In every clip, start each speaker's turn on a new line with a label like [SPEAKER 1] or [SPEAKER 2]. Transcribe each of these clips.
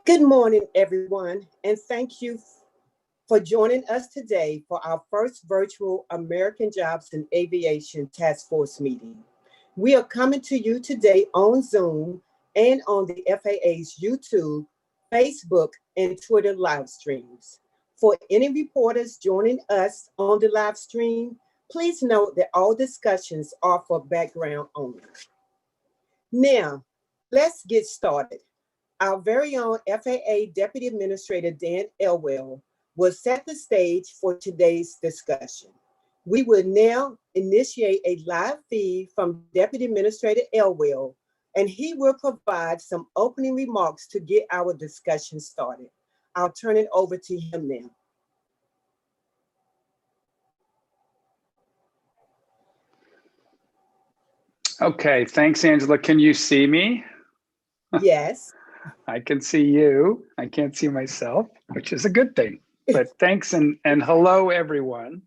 [SPEAKER 1] Good morning, everyone, and thank you for joining us today for our first virtual American Jobs in Aviation Task Force meeting. We are coming to you today on Zoom and on the FAA's YouTube, Facebook, and Twitter live streams. For any reporters joining us on the live stream, please note that all discussions are for background only. Now, let's get started. Our very own FAA Deputy Administrator Dan Elwell will set the stage for today's discussion. We will now initiate a live feed from Deputy Administrator Elwell, and he will provide some opening remarks to get our discussion started. I'll turn it over to him now.
[SPEAKER 2] Okay, thanks, Angela. Can you see me?
[SPEAKER 1] Yes.
[SPEAKER 2] I can see you. I can't see myself, which is a good thing. But thanks and hello, everyone.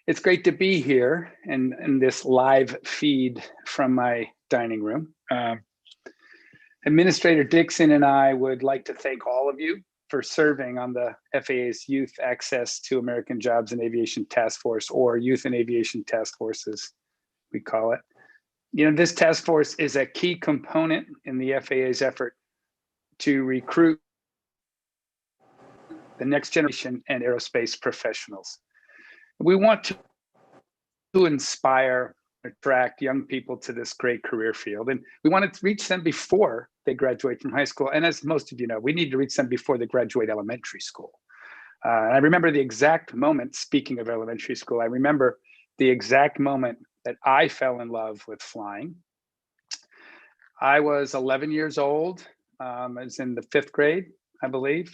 [SPEAKER 2] It's great to be here in this live feed from my dining room. Administrator Dixon and I would like to thank all of you for serving on the FAA's Youth Access to American Jobs in Aviation Task Force, or Youth in Aviation Task Forces, we call it. You know, this task force is a key component in the FAA's effort to recruit the next generation and aerospace professionals. We want to inspire, attract young people to this great career field, and we want to reach them before they graduate from high school. And as most of you know, we need to reach them before they graduate elementary school. I remember the exact moment, speaking of elementary school, I remember the exact moment that I fell in love with flying. I was 11 years old. I was in the 5th grade, I believe.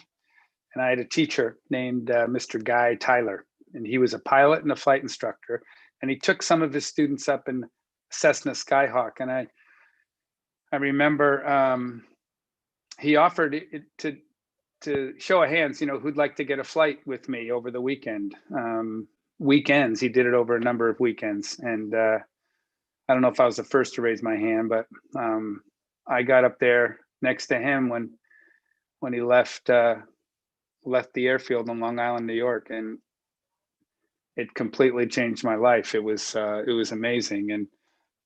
[SPEAKER 2] And I had a teacher named Mr. Guy Tyler, and he was a pilot and a flight instructor. And he took some of his students up in Cessna Skyhawk. And I remember he offered it to show of hands, you know, who'd like to get a flight with me over the weekend. Weekends, he did it over a number of weekends. And I don't know if I was the first to raise my hand, but I got up there next to him when he left the airfield in Long Island, New York, and it completely changed my life. It was amazing.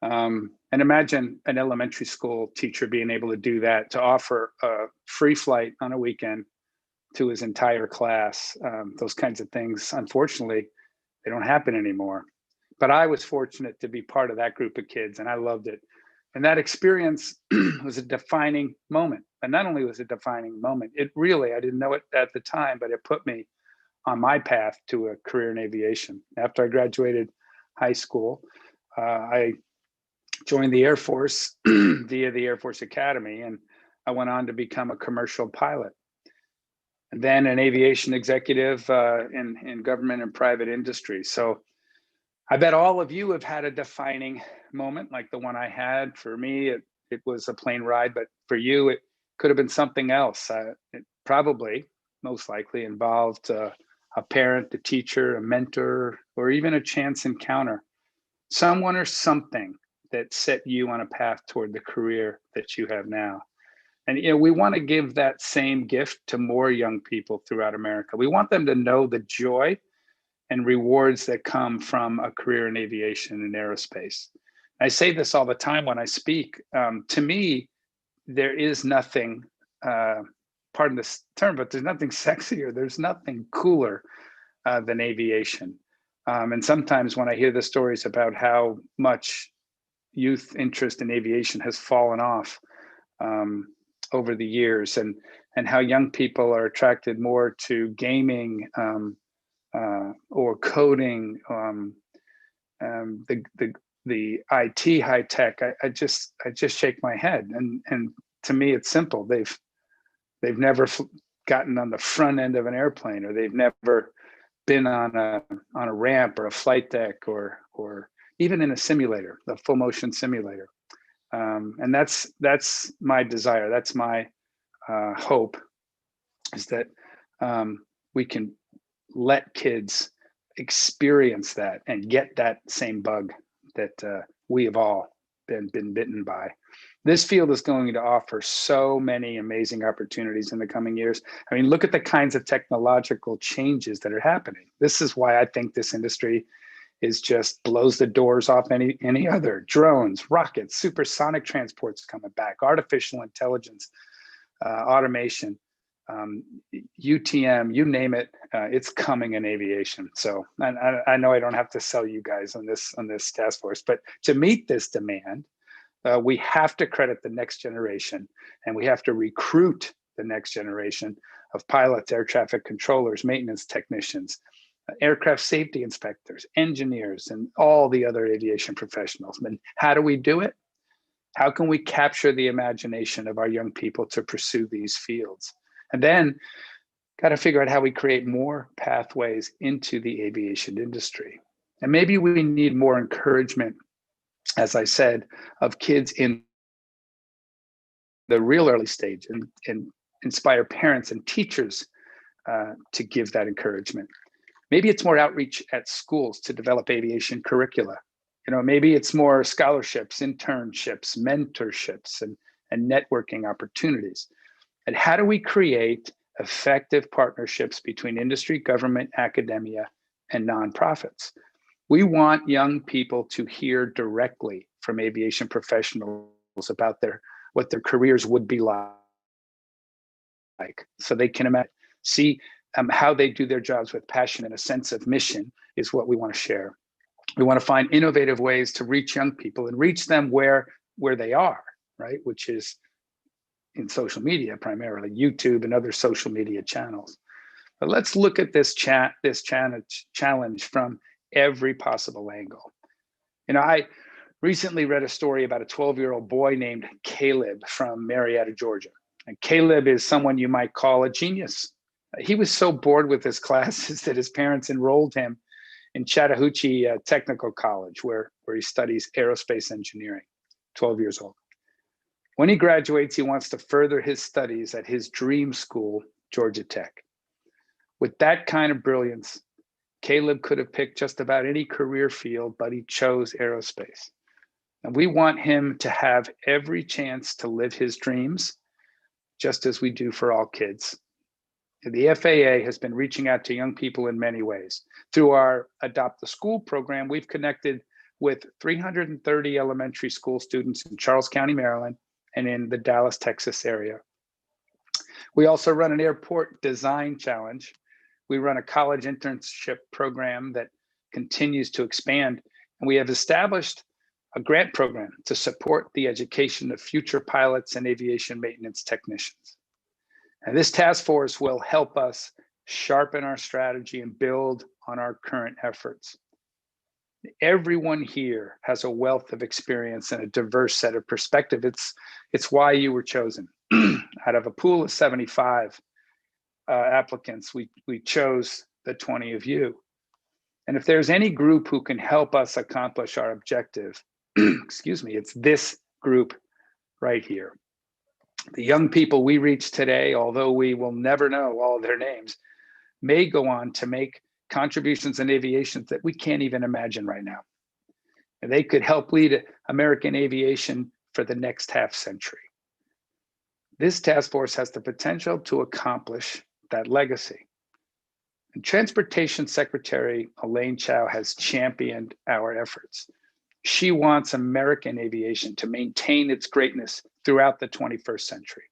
[SPEAKER 2] And imagine an elementary school teacher being able to do that, to offer a free flight on a weekend to his entire class. Those kinds of things, unfortunately, they don't happen anymore. But I was fortunate to be part of that group of kids, and I loved it. And that experience was a defining moment. And not only was it a defining moment, it really, I didn't know it at the time, but it put me on my path to a career in aviation. After I graduated high school, I joined the Air Force via the Air Force Academy, and I went on to become a commercial pilot. And then an aviation executive in government and private industry. So I bet all of you have had a defining moment like the one I had. For me, it was a plane ride, but for you, it could have been something else. It probably, most likely, involved a parent, a teacher, a mentor, or even a chance encounter. Someone or something that set you on a path toward the career that you have now. And you know, we want to give that same gift to more young people throughout America. We want them to know the joy and rewards that come from a career in aviation and aerospace. I say this all the time when I speak. To me, there is nothing, pardon this term, but there's nothing sexier, there's nothing cooler than aviation. And sometimes when I hear the stories about how much youth interest in aviation has fallen off over the years, and how young people are attracted more to gaming or coding, the IT high tech, I just shake my head. And to me, it's simple. They've never gotten on the front end of an airplane, or they've never been on a ramp or a flight deck, or even in a simulator, the full motion simulator. And that's my desire. That's my hope, is that we can let kids experience that and get that same bug that we have all been bitten by. This field is going to offer so many amazing opportunities in the coming years. I mean, look at the kinds of technological changes that are happening. This is why I think this industry is just blows the doors off any other. Drones, rockets, supersonic transports coming back, artificial intelligence, automation, UTM, you name it, it's coming in aviation. So I know I don't have to sell you guys on this task force, but to meet this demand, we have to credit the next generation, and we have to recruit the next generation of pilots, air traffic controllers, maintenance technicians, aircraft safety inspectors, engineers, and all the other aviation professionals. And how do we do it? How can we capture the imagination of our young people to pursue these fields? And then got to figure out how we create more pathways into the aviation industry. And maybe we need more encouragement, as I said, of kids in the real early stage, and inspire parents and teachers to give that encouragement. Maybe it's more outreach at schools to develop aviation curricula. You know, maybe it's more scholarships, internships, mentorships, and networking opportunities. And how do we create effective partnerships between industry, government, academia, and nonprofits? We want young people to hear directly from aviation professionals about what their careers would be like, so they can see how they do their jobs with passion and a sense of mission is what we want to share. We want to find innovative ways to reach young people and reach them where they are, right? Which is in social media, primarily YouTube and other social media channels. But let's look at this challenge from every possible angle. You know, I recently read a story about a 12-year-old boy named Caleb from Marietta, Georgia. And Caleb is someone you might call a genius. He was so bored with his classes that his parents enrolled him in Chattahoochee Technical College, where he studies aerospace engineering, 12 years old. When he graduates, he wants to further his studies at his dream school, Georgia Tech. With that kind of brilliance, Caleb could have picked just about any career field, but he chose aerospace. And we want him to have every chance to live his dreams, just as we do for all kids. The FAA has been reaching out to young people in many ways. Through our Adopt the School program, we've connected with 330 elementary school students in Charles County, Maryland, and in the Dallas, Texas area. We also run an airport design challenge. We run a college internship program that continues to expand, and we have established a grant program to support the education of future pilots and aviation maintenance technicians. And this task force will help us sharpen our strategy and build on our current efforts. Everyone here has a wealth of experience and a diverse set of perspective. It's why you were chosen. Out of a pool of 75 applicants, we chose the 20 of you. And if there's any group who can help us accomplish our objective, excuse me, it's this group right here. The young people we reach today, although we will never know all of their names, may go on to make contributions in aviation that we can't even imagine right now. And they could help lead American aviation for the next half century. This task force has the potential to accomplish that legacy. And Transportation Secretary Elaine Chao has championed our efforts. She wants American aviation to maintain its greatness throughout the 21st century.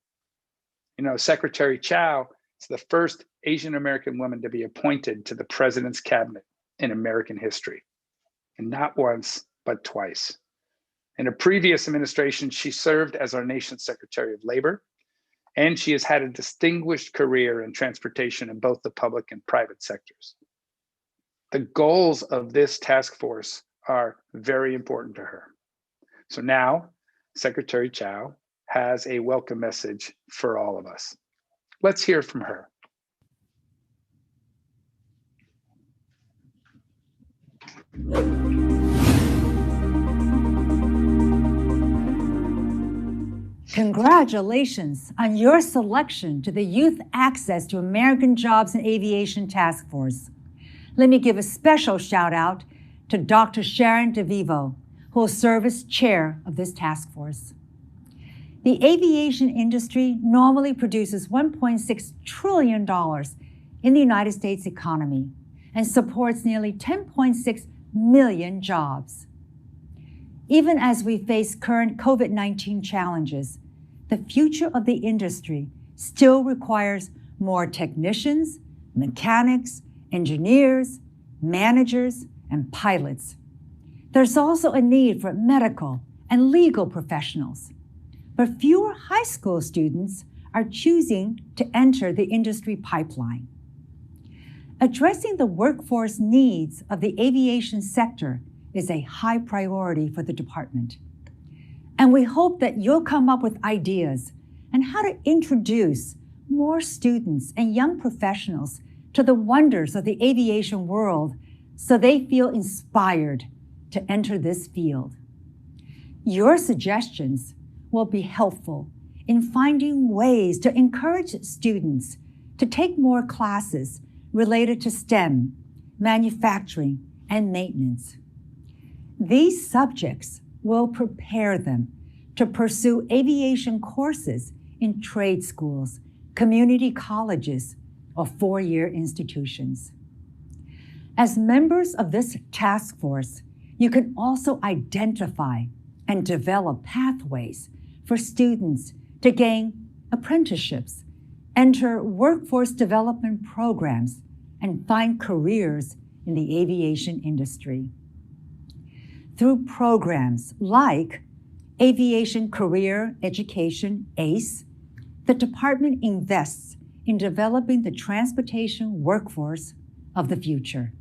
[SPEAKER 2] You know, Secretary Chao is the first Asian American woman to be appointed to the president's cabinet in American history, and not once, but twice. In a previous administration, she served as our nation's Secretary of Labor, and she has had a distinguished career in transportation in both the public and private sectors. The goals of this task force are very important to her. So now, Secretary Chao has a welcome message for all of us. Let's hear from her.
[SPEAKER 3] Congratulations on your selection to the Youth Access to American Jobs in Aviation Task Force. Let me give a special shout out to Dr. Sharon DeVivo, who will serve as chair of this task force. The aviation industry normally produces $1.6 trillion in the United States economy and supports nearly 10.6 million jobs. Even as we face current COVID-19 challenges, the future of the industry still requires more technicians, mechanics, engineers, managers, and pilots. There's also a need for medical and legal professionals, but fewer high school students are choosing to enter the industry pipeline. Addressing the workforce needs of the aviation sector is a high priority for the department. And we hope that you'll come up with ideas on how to introduce more students and young professionals to the wonders of the aviation world so they feel inspired to enter this field. Your suggestions will be helpful in finding ways to encourage students to take more classes related to STEM, manufacturing, and maintenance. These subjects will prepare them to pursue aviation courses in trade schools, community colleges, or four-year institutions. As members of this task force, you can also identify and develop pathways for students to gain apprenticeships, enter workforce development programs, and find careers in the aviation industry. Through programs like Aviation Career Education, ACE, the department invests in developing the transportation workforce of the future.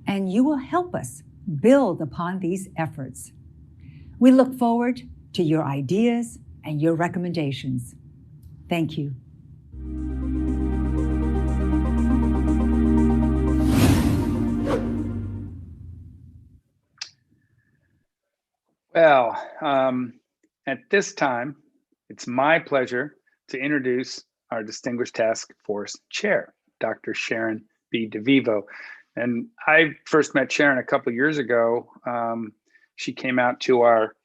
[SPEAKER 3] And you will help us build upon these efforts. We look forward to your ideas and your recommendations. Thank you.
[SPEAKER 2] Well, at this time, it's my pleasure to introduce our Distinguished Task Force Chair, Dr. Sharon B. DeVivo. And I first met Sharon a couple of years ago. She came out to our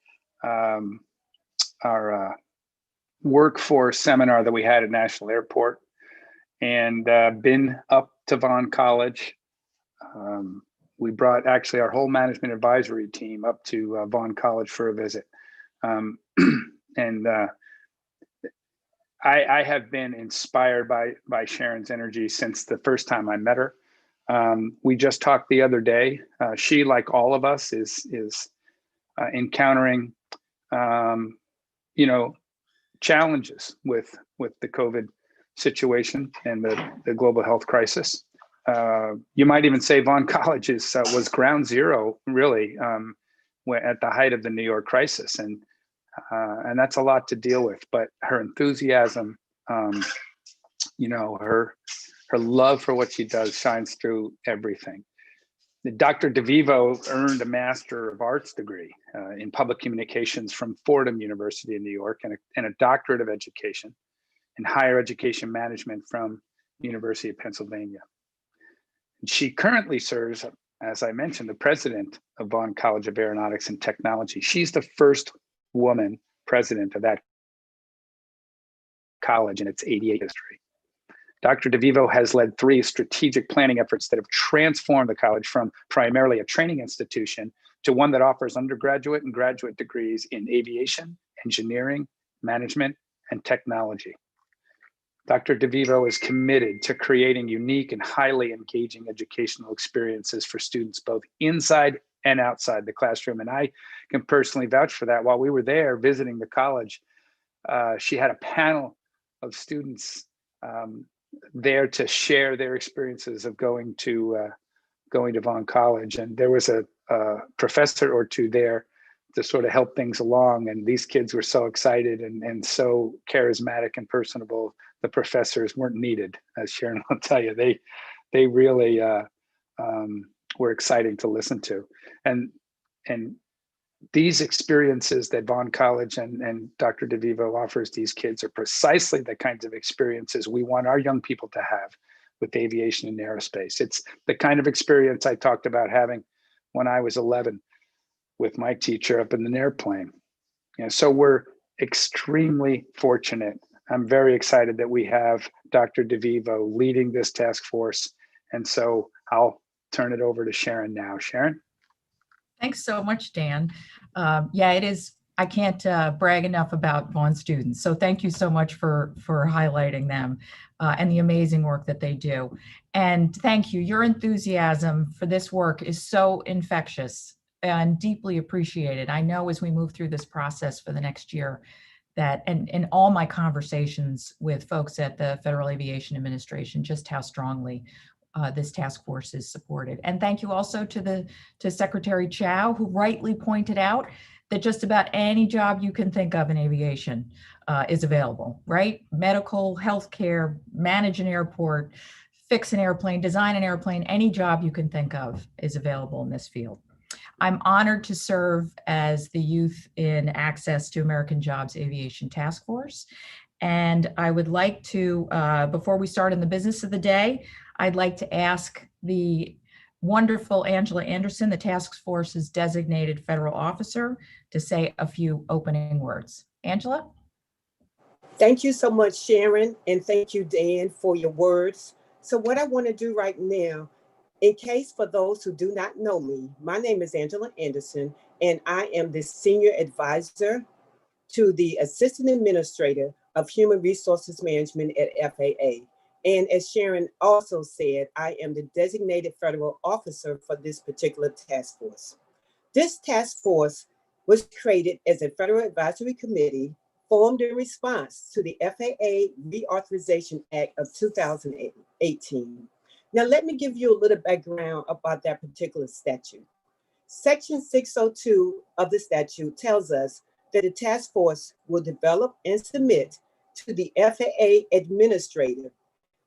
[SPEAKER 2] workforce seminar that we had at National Airport, and been up to Vaughn College. We brought actually our whole management advisory team up to Vaughn College for a visit. I have been inspired by Sharon's energy since the first time I met her. We just talked the other day. She, like all of us, is encountering, challenges with the COVID situation and the global health crisis. You might even say Vaughn College was ground zero, really, at the height of the New York crisis, and that's a lot to deal with. But her enthusiasm, her love for what she does shines through everything. Dr. DeVivo earned a Master of Arts degree in public communications from Fordham University in New York, and a doctorate of education in higher education management from the University of Pennsylvania. She currently serves, as I mentioned, the president of Vaughn College of Aeronautics and Technology. She's the first woman president of that college in its 88 history. Dr. DeVivo has led 3 strategic planning efforts that have transformed the college from primarily a training institution to one that offers undergraduate and graduate degrees in aviation, engineering, management, and technology. Dr. DeVivo is committed to creating unique and highly engaging educational experiences for students both inside and outside the classroom. And I can personally vouch for that. While we were there visiting the college, she had a panel of students there to share their experiences of going to Vaughn College. And there was a professor or two there to sort of help things along. And these kids were so excited and so charismatic and personable. The professors weren't needed, as Sharon will tell you. They really were exciting to listen to. And these experiences that Vaughn College and Dr. DeVivo offers these kids are precisely the kinds of experiences we want our young people to have with aviation and aerospace. It's the kind of experience I talked about having when I was 11 with my teacher up in an airplane. So we're extremely fortunate. I'm very excited that we have Dr. DeVivo leading this task force. And so I'll turn it over to Sharon now. Sharon?
[SPEAKER 4] Thanks so much, Dan. Yeah, it is. I can't brag enough about Vaughan students. So thank you so much for highlighting them and the amazing work that they do. And thank you. Your enthusiasm for this work is so infectious and deeply appreciated. I know as we move through this process for the next year that, and in all my conversations with folks at the Federal Aviation Administration, just how strongly this task force is supported. And thank you also to Secretary Chow, who rightly pointed out that just about any job you can think of in aviation is available, right? Medical, healthcare, manage an airport, fix an airplane, design an airplane, any job you can think of is available in this field. I'm honored to serve as the Youth in Access to American Jobs Aviation Task Force. And I would like to, before we start in the business of the day, I'd like to ask the wonderful Angela Anderson, the task force's designated federal officer, to say a few opening words. Angela?
[SPEAKER 1] Thank you so much, Sharon, and thank you, Dan, for your words. So what I want to do right now, in case for those who do not know me, my name is Angela Anderson, and I am the Senior Advisor to the Assistant Administrator of Human Resources Management at FAA. And as Sharon also said, I am the designated federal officer for this particular task force. This task force was created as a federal advisory committee formed in response to the FAA Reauthorization Act of 2018. Now, let me give you a little background about that particular statute. Section 602 of the statute tells us that the task force will develop and submit to the FAA administrator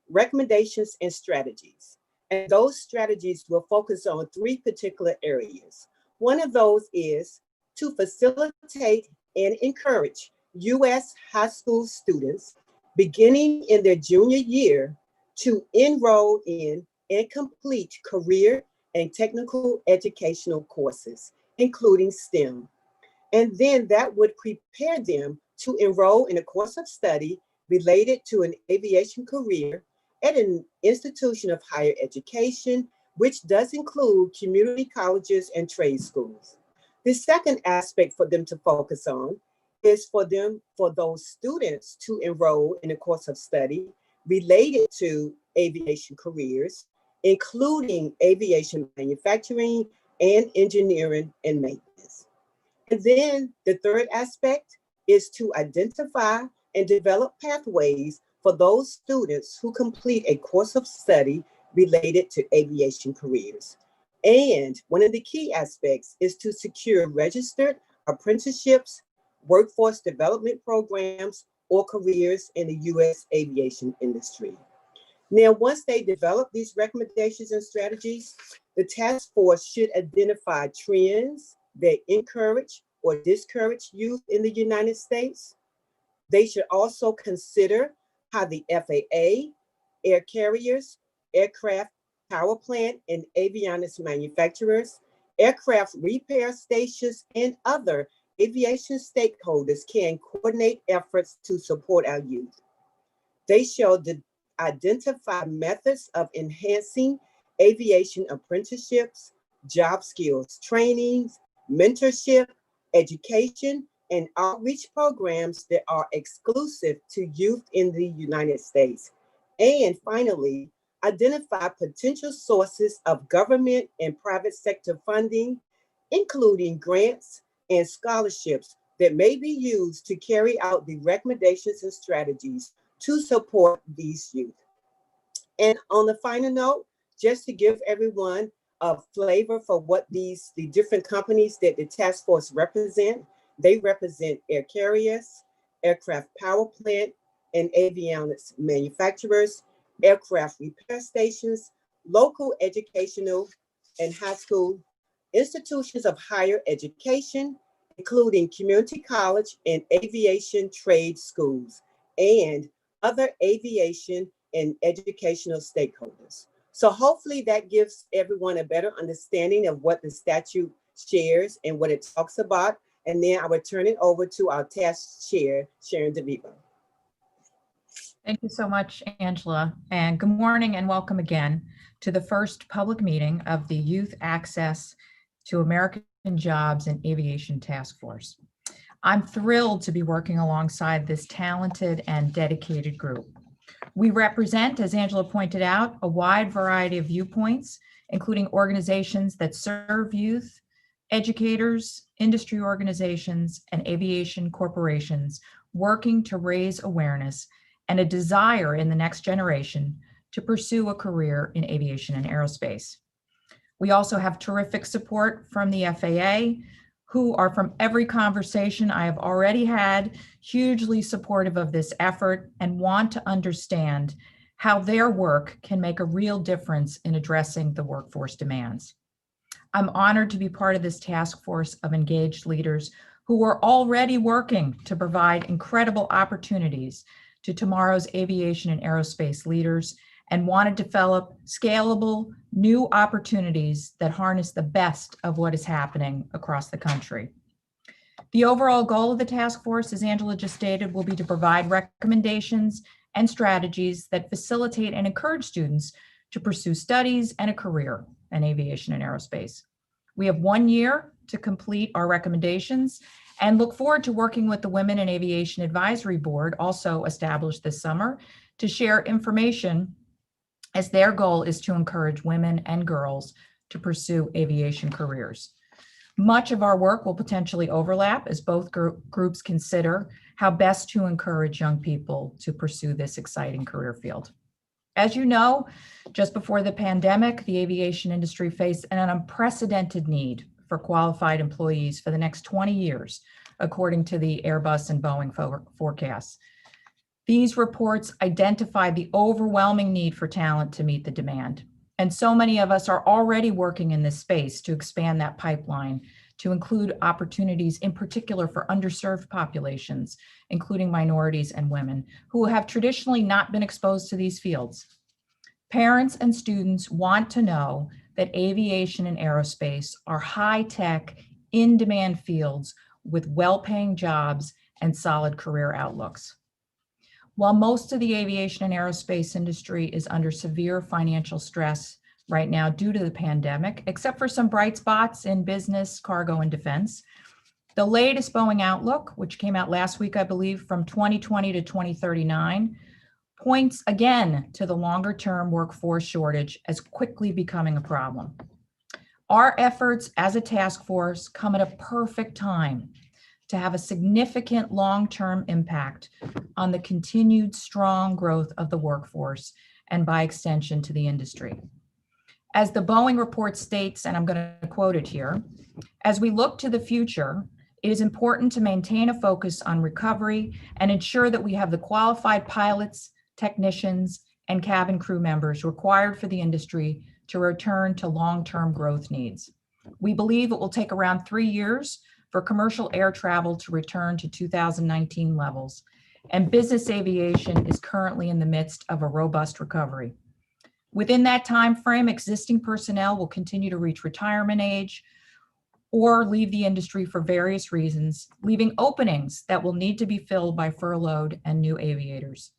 [SPEAKER 1] recommendations and strategies. And those strategies will focus on three particular areas. One of those is to facilitate and encourage U.S. high school students beginning in their junior year to enroll in and complete career and technical educational courses, including STEM. And then that would prepare them to enroll in a course of study related to an aviation career at an institution of higher education, which does include community colleges and trade schools. The second aspect for them to focus on is for those students to enroll in a course of study related to aviation careers, including aviation manufacturing and engineering and maintenance. And then the third aspect is to identify and develop pathways for those students who complete a course of study related to aviation careers. And one of the key aspects is to secure registered apprenticeships, workforce development programs, or careers in the U.S. aviation industry. Now, once they develop these recommendations and strategies, the task force should identify trends that encourage or discourage youth in the United States. They should also consider how the FAA, air carriers, aircraft power plant and avionics manufacturers, aircraft repair stations, and other aviation stakeholders can coordinate efforts to support our youth. They should identify methods of enhancing aviation apprenticeships, job skills trainings, mentorship, education, and outreach programs that are exclusive to youth in the United States. And finally, identify potential sources of government and private sector funding, including grants and scholarships that may be used to carry out the recommendations and strategies to support these youth. And on the final note, just to give everyone a flavor for what the different companies that the task force represent, they represent air carriers, aircraft power plant and avionics manufacturers, aircraft repair stations, local educational and high school institutions of higher education, including community college and aviation trade schools, and other aviation and educational stakeholders. So hopefully that gives everyone a better understanding of what the statute shares and what it talks about. And then I will turn it over to our task chair, Sharon DeVivo.
[SPEAKER 4] Thank you so much, Angela, and good morning and welcome again to the first public meeting of the Youth Access to American Jobs in Aviation Task Force. I'm thrilled to be working alongside this talented and dedicated group. We represent, as Angela pointed out, a wide variety of viewpoints, including organizations that serve youth, educators, industry organizations, and aviation corporations working to raise awareness and a desire in the next generation to pursue a career in aviation and aerospace. We also have terrific support from the FAA, who are, from every conversation I have already had, hugely supportive of this effort and want to understand how their work can make a real difference in addressing the workforce demands. I'm honored to be part of this task force of engaged leaders who are already working to provide incredible opportunities to tomorrow's aviation and aerospace leaders and want to develop scalable new opportunities that harness the best of what is happening across the country. The overall goal of the task force, as Angela just stated, will be to provide recommendations and strategies that facilitate and encourage students to pursue studies and a career in aviation and aerospace. We have 1 year to complete our recommendations and look forward to working with the Women in Aviation Advisory Board, also established this summer, to share information, as their goal is to encourage women and girls to pursue aviation careers. Much of our work will potentially overlap as both groups consider how best to encourage young people to pursue this exciting career field. As you know, just before the pandemic, the aviation industry faced an unprecedented need for qualified employees for the next 20 years, according to the Airbus and Boeing forecasts. These reports identify the overwhelming need for talent to meet the demand. And so many of us are already working in this space to expand that pipeline to include opportunities in particular for underserved populations, including minorities and women, who have traditionally not been exposed to these fields. Parents and students want to know that aviation and aerospace are high-tech, in-demand fields with well-paying jobs and solid career outlooks. While most of the aviation and aerospace industry is under severe financial stress right now due to the pandemic, except for some bright spots in business, cargo, and defense, the latest Boeing outlook, which came out last week, I believe, from 2020 to 2039, points again to the longer-term workforce shortage as quickly becoming a problem. Our efforts as a task force come at a perfect time to have a significant long-term impact on the continued strong growth of the workforce and by extension to the industry. As the Boeing report states, and I'm going to quote it here, as we look to the future, it is important to maintain a focus on recovery and ensure that we have the qualified pilots, technicians, and cabin crew members required for the industry to return to long-term growth needs. We believe it will take around 3 years for commercial air travel to return to 2019 levels, and business aviation is currently in the midst of a robust recovery. Within that time frame, existing personnel will continue to reach retirement age or leave the industry for various reasons, leaving openings that will need to be filled by furloughed and new aviators.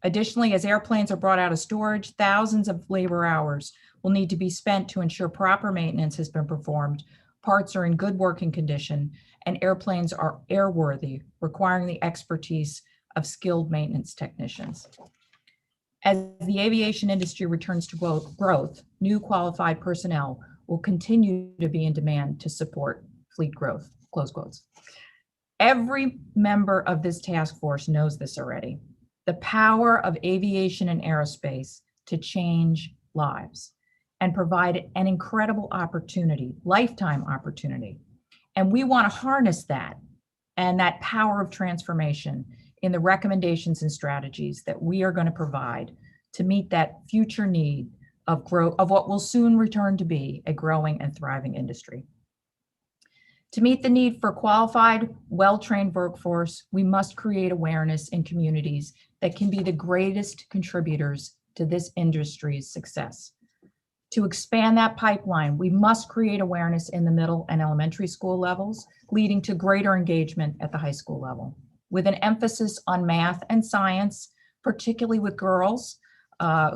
[SPEAKER 4] Additionally, as airplanes are brought out of storage, thousands of labor hours will need to be spent to ensure proper maintenance has been performed, parts are in good working condition, and airplanes are airworthy, requiring the expertise of skilled maintenance technicians. As the aviation industry returns to growth, new qualified personnel will continue to be in demand to support fleet growth, close quotes. Every member of this task force knows this already. The power of aviation and aerospace to change lives and provide an incredible opportunity, lifetime opportunity. And we want to harness that and that power of transformation in the recommendations and strategies that we are going to provide to meet that future need of growth of what will soon return to be a growing and thriving industry. To meet the need for qualified, well-trained workforce, we must create awareness in communities that can be the greatest contributors to this industry's success. To expand that pipeline, we must create awareness in the middle and elementary school levels, leading to greater engagement at the high school level, with an emphasis on math and science, particularly with girls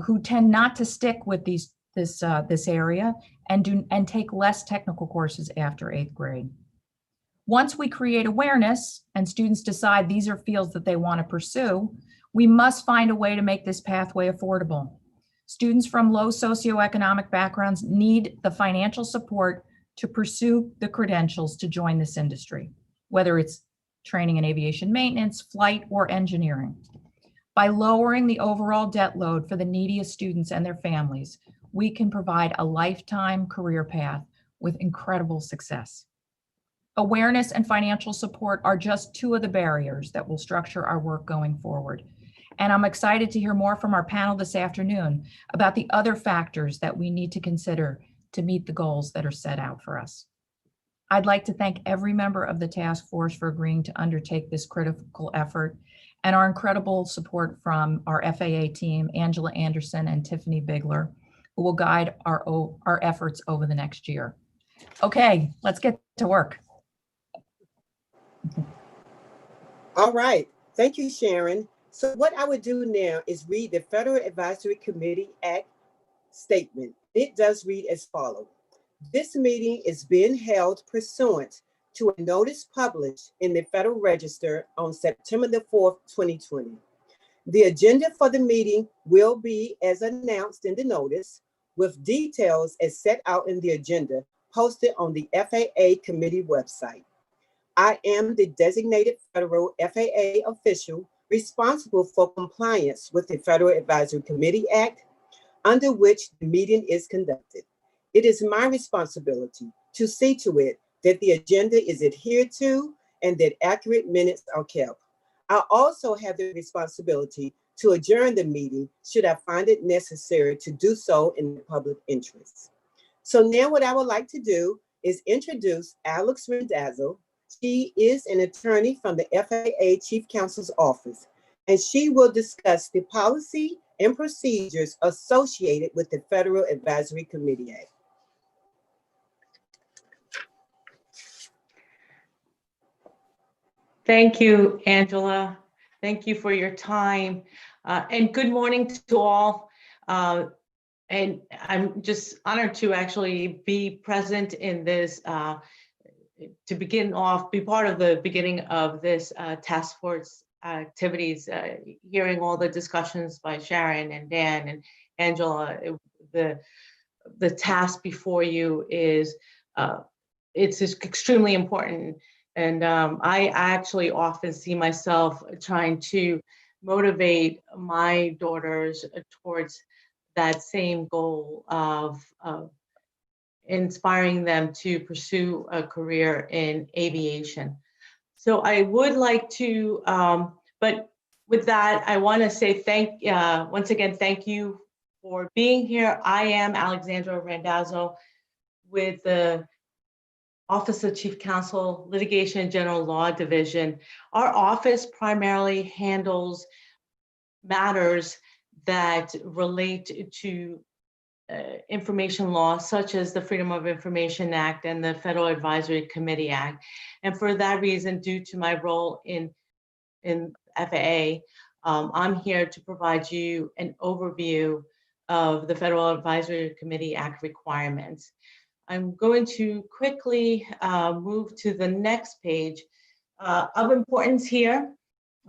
[SPEAKER 4] who tend not to stick with this area and take less technical courses after 8th grade. Once we create awareness and students decide these are fields that they want to pursue, we must find a way to make this pathway affordable. Students from low socioeconomic backgrounds need the financial support to pursue the credentials to join this industry, whether it's training in aviation maintenance, flight, or engineering. By lowering the overall debt load for the neediest students and their families, we can provide a lifetime career path with incredible success. Awareness and financial support are just two of the barriers that will structure our work going forward. And I'm excited to hear more from our panel this afternoon about the other factors that we need to consider to meet the goals that are set out for us. I'd like to thank every member of the task force for agreeing to undertake this critical effort, and our incredible support from our FAA team, Angela Anderson and Tiffany Bigler, who will guide our efforts over the next year. Okay, let's get to work.
[SPEAKER 1] All right, thank you, Sharon. So what I would do now is read the Federal Advisory Committee Act statement. It does read as follows. This meeting is being held pursuant to a notice published in the Federal Register on September the 4th, 2020. The agenda for the meeting will be as announced in the notice, with details as set out in the agenda posted on the FAA committee website. I am the designated federal FAA official responsible for compliance with the Federal Advisory Committee Act, under which the meeting is conducted. It is my responsibility to see to it that the agenda is adhered to and that accurate minutes are kept. I also have the responsibility to adjourn the meeting should I find it necessary to do so in the public interest. So now what I would like to do is introduce Alex Rendazzo. She is an attorney from the FAA Chief Counsel's Office, and she will discuss the policy and procedures associated with the Federal Advisory Committee Act.
[SPEAKER 5] Thank you, Angela. Thank you for your time. And good morning to all. And I'm just honored to actually be present in this, to begin off, be part of the beginning of this task force activities, hearing all the discussions by Sharon and Dan and Angela. The task before you is, it's extremely important. And I actually often see myself trying to motivate my daughters towards that same goal of inspiring them to pursue a career in aviation. So I would like to, but with that, I want to say once again, thank you for being here. I am Alexandra Randazzo with the Office of Chief Counsel, Litigation and General Law Division. Our office primarily handles matters that relate to information law, such as the Freedom of Information Act and the Federal Advisory Committee Act. And for that reason, due to my role in FAA, I'm here to provide you an overview of the Federal Advisory Committee Act requirements. I'm going to quickly move to the next page. Of importance here,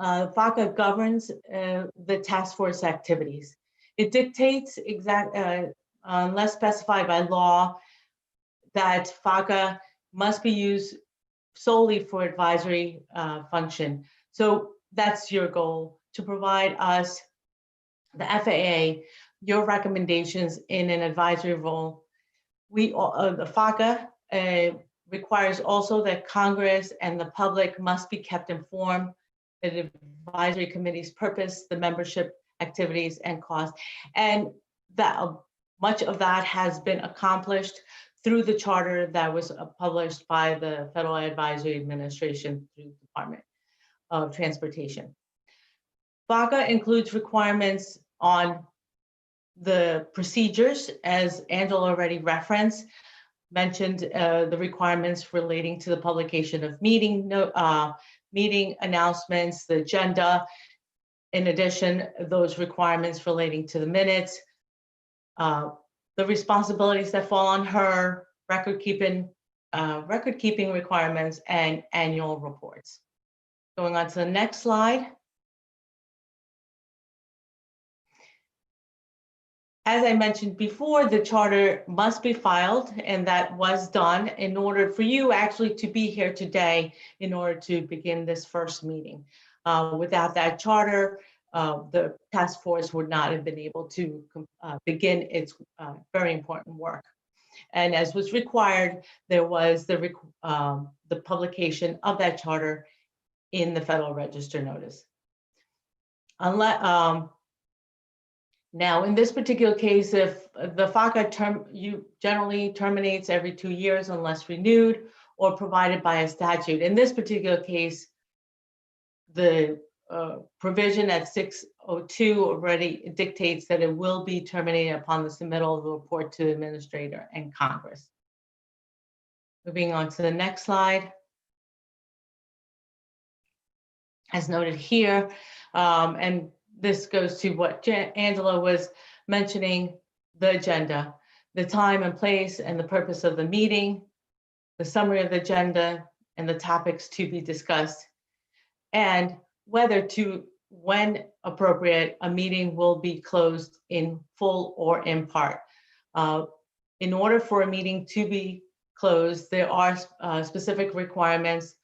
[SPEAKER 5] FACA governs the task force activities. It dictates, unless specified by law, that FACA must be used solely for advisory function. So that's your goal, to provide us, the FAA, your recommendations in an advisory role. The FACA requires also that Congress and the public must be kept informed of the advisory committee's purpose, the membership activities and costs. And that much of that has been accomplished through the charter that was published by the Federal Advisory Administration through the Department of Transportation. FACA includes requirements on the procedures, as Angela already referenced, mentioned the requirements relating to the publication of meeting announcements, the agenda. In addition, those requirements relating to the minutes, the responsibilities that fall on her, record keeping requirements, and annual reports. Going on to the next slide. As I mentioned before, the charter must be filed, and that was done in order for you actually to be here today in order to begin this first meeting. Without that charter, the task force would not have been able to begin its very important work. And as was required, there was the publication of that charter in the Federal Register notice. Now, in this particular case, if the FACA generally terminates every 2 years unless renewed or provided by a statute. In this particular case, the provision at 602 already dictates that it will be terminated upon the submittal of the report to the administrator and Congress. Moving on to the next slide. As noted here, and this goes to what Angela was mentioning, the agenda, the time and place and the purpose of the meeting, the summary of the agenda and the topics to be discussed, and whether when appropriate, a meeting will be closed in full or in part. In order for a meeting to be closed, there are specific requirements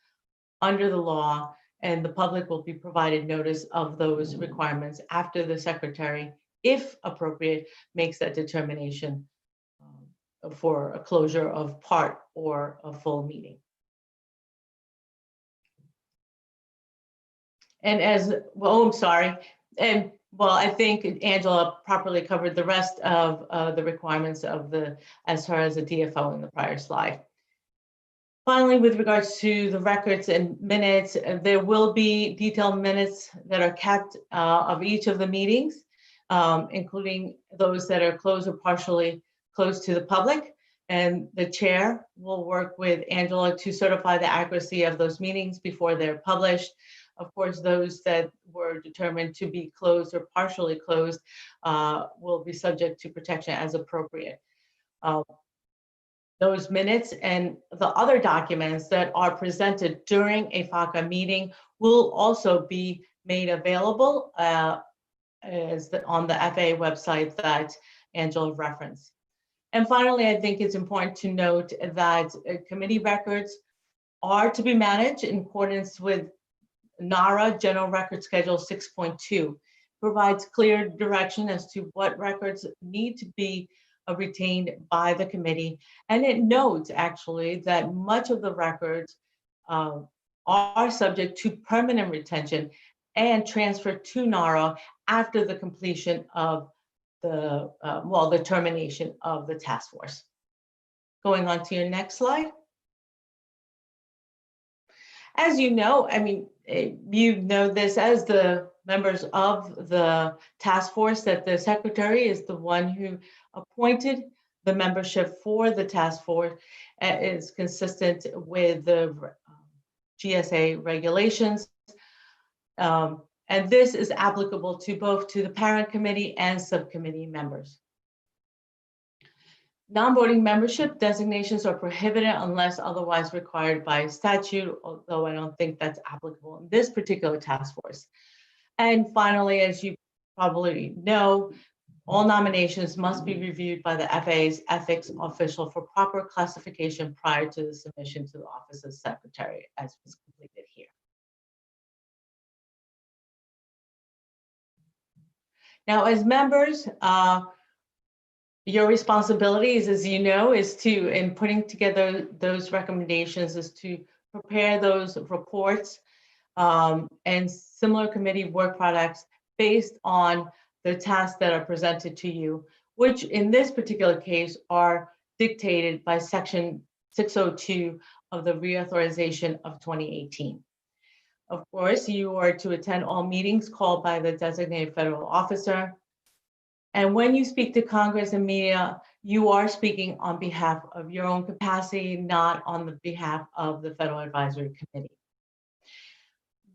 [SPEAKER 5] under the law, and the public will be provided notice of those requirements after the secretary, if appropriate, makes that determination for a closure of part or a full meeting. And as well, oh, I'm sorry. And well, I think Angela properly covered the rest of the requirements of as far as the DFO in the prior slide. Finally, with regards to the records and minutes, there will be detailed minutes that are kept of each of the meetings, including those that are closed or partially closed to the public. And the chair will work with Angela to certify the accuracy of those meetings before they're published. Of course, those that were determined to be closed or partially closed will be subject to protection as appropriate. Those minutes and the other documents that are presented during a FACA meeting will also be made available on the FAA website that Angela referenced. And finally, I think it's important to note that committee records are to be managed in accordance with NARA General Record Schedule 6.2. Provides clear direction as to what records need to be retained by the committee. And it notes actually that much of the records are subject to permanent retention and transfer to NARA after the completion of the termination of the task force. Going on to your next slide. As you know, I mean, you know this as the members of the task force, that the secretary is the one who appointed the membership for the task force, is consistent with the GSA regulations. And this is applicable to both the parent committee and subcommittee members. Non-voting membership designations are prohibited unless otherwise required by statute, although I don't think that's applicable in this particular task force. And finally, as you probably know, all nominations must be reviewed by the FAA's ethics official for proper classification prior to the submission to the Office of Secretary, as was completed here. Now, as members, your responsibilities, as you know, is to, in putting together those recommendations, is to prepare those reports and similar committee work products based on the tasks that are presented to you, which in this particular case are dictated by Section 602 of the Reauthorization of 2018. Of course, you are to attend all meetings called by the designated federal officer. And when you speak to Congress and media, you are speaking on behalf of your own capacity, not on the behalf of the Federal Advisory Committee.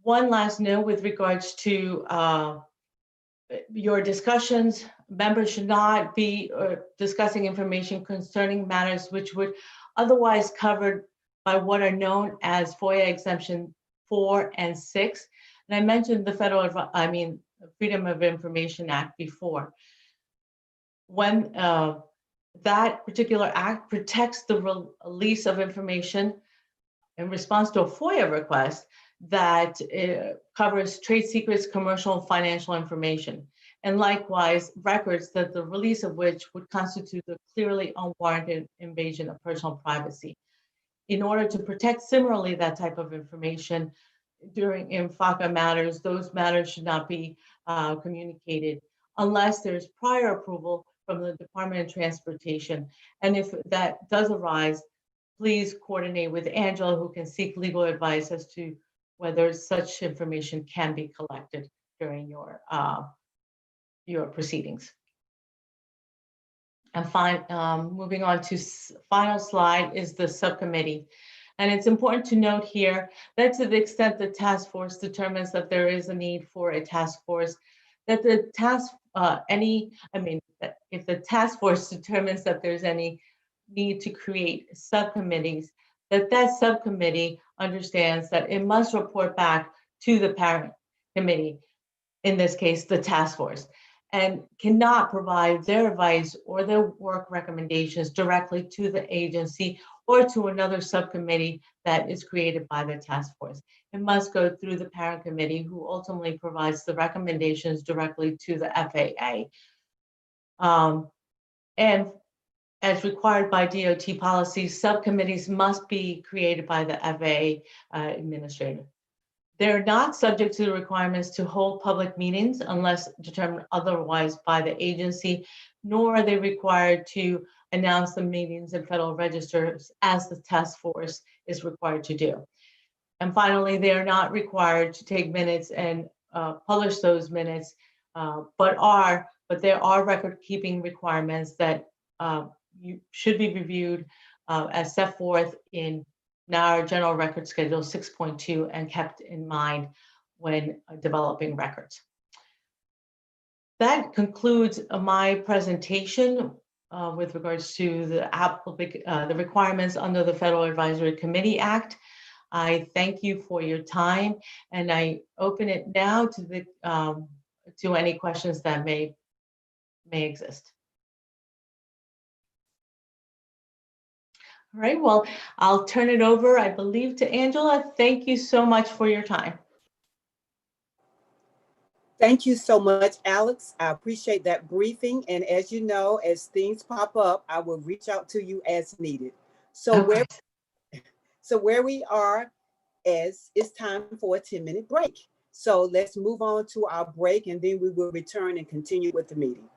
[SPEAKER 5] One last note with regards to your discussions, members should not be discussing information concerning matters which would otherwise covered by what are known as FOIA exemption 4 and 6. And I mentioned the Freedom of Information Act before. When that particular act protects the release of information in response to a FOIA request that covers trade secrets, commercial, and financial information, and likewise records that the release of which would constitute a clearly unwarranted invasion of personal privacy. In order to protect similarly that type of information in FACA matters, those matters should not be communicated unless there's prior approval from the Department of Transportation. And if that does arise, please coordinate with Angela, who can seek legal advice as to whether such information can be collected during your proceedings. And moving on to final slide is the subcommittee. And it's important to note here that to the extent the task force determines that there is a need for a task force, that the if the task force determines that there's any need to create subcommittees, that subcommittee understands that it must report back to the parent committee, in this case, the task force, and cannot provide their advice or their work recommendations directly to the agency or to another subcommittee that is created by the task force. It must go through the parent committee, who ultimately provides the recommendations directly to the FAA. And as required by DOT policies, subcommittees must be created by the FAA administrator. They're not subject to the requirements to hold public meetings unless determined otherwise by the agency, nor are they required to announce the meetings in Federal Registers as the task force is required to do. And finally, they are not required to take minutes and publish those minutes, but there are record-keeping requirements that should be reviewed as set forth in our General Record Schedule 6.2 and kept in mind when developing records. That concludes my presentation with regards to the requirements under the Federal Advisory Committee Act. I thank you for your time, and I open it now to any questions that may exist. All right, well, I'll turn it over, I believe, to Angela. Thank you so much for your time.
[SPEAKER 1] Thank you so much, Alex. I appreciate that briefing. And as you know, as things pop up, I will reach out to you as needed. So where we are is it's time for a 10-minute break. So let's move on to our break, and then we will return and continue with the meeting.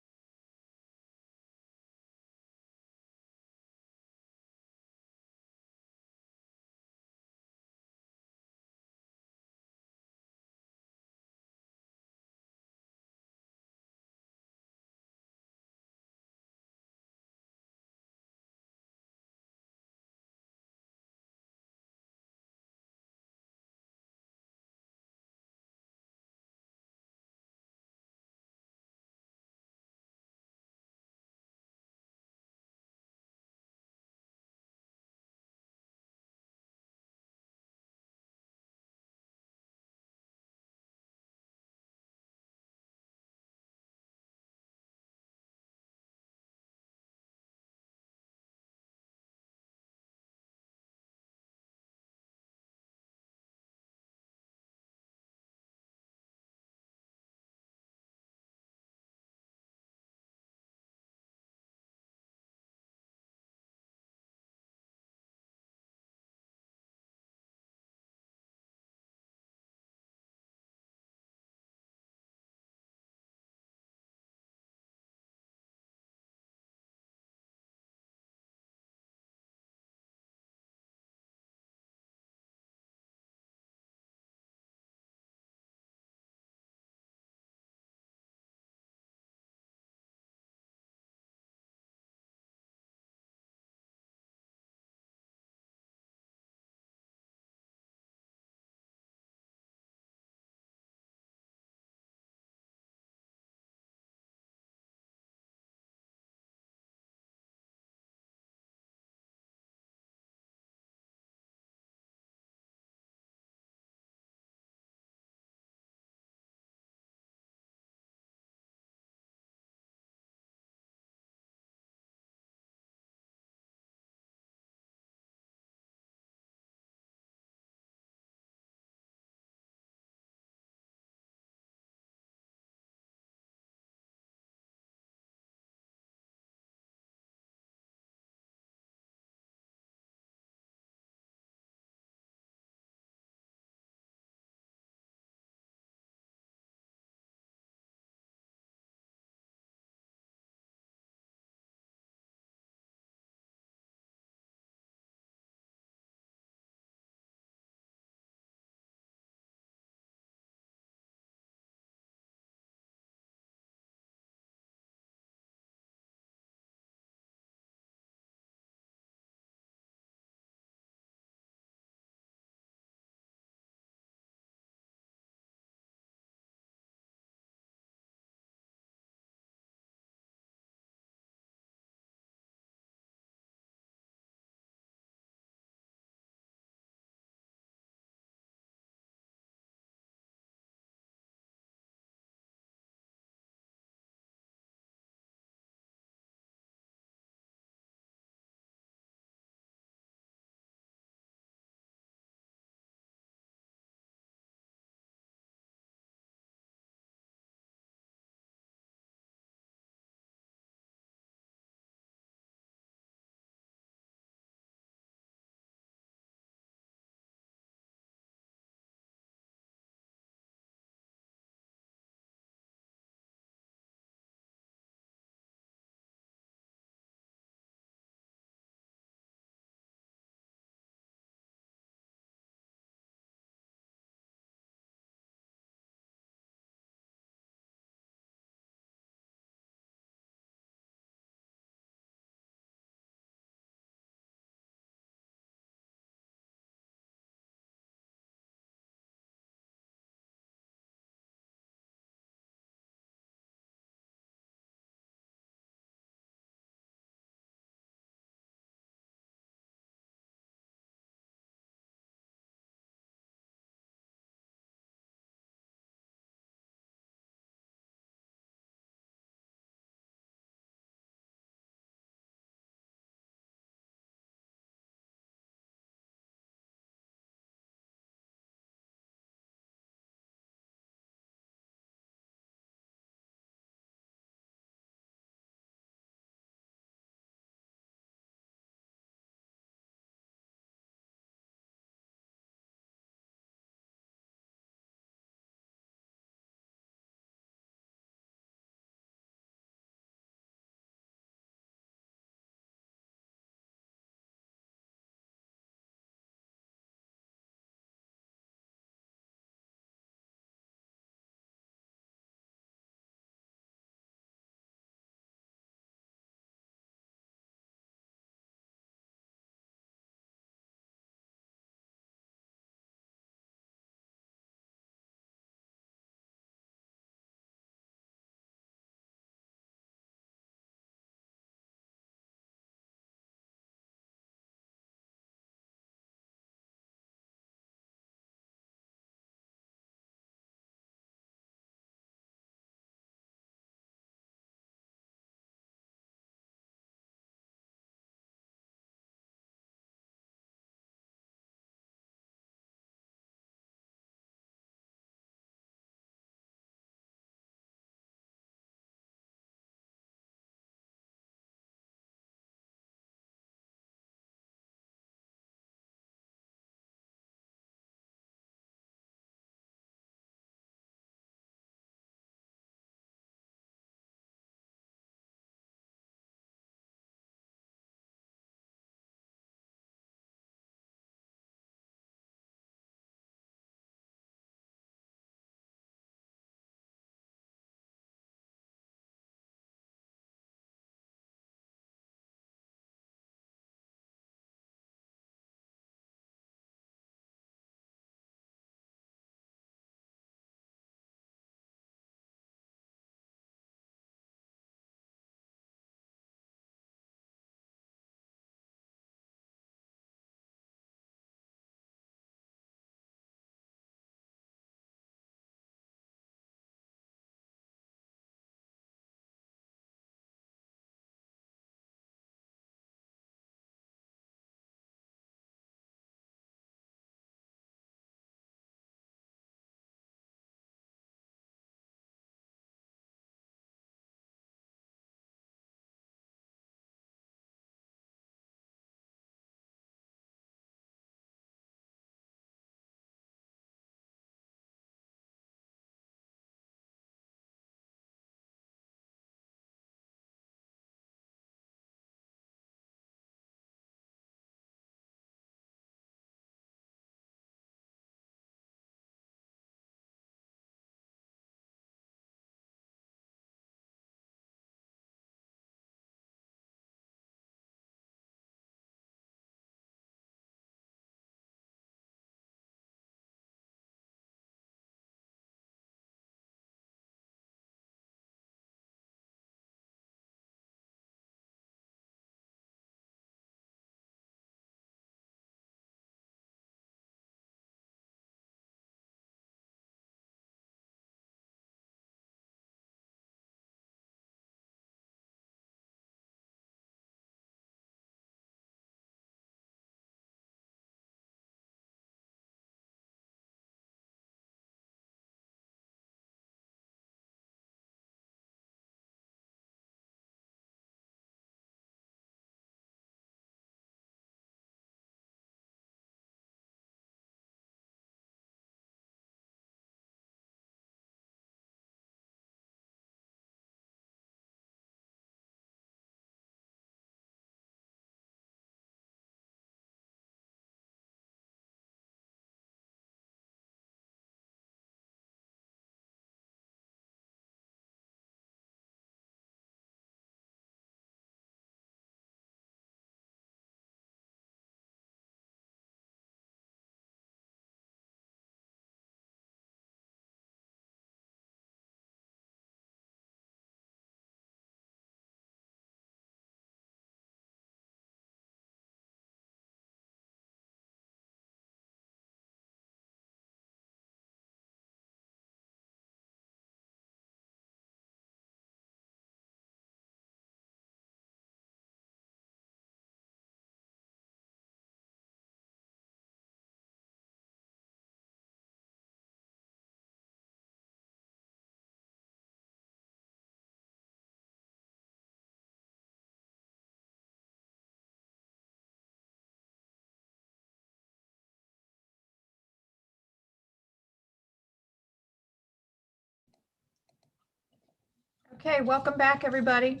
[SPEAKER 4] Okay, welcome back, everybody.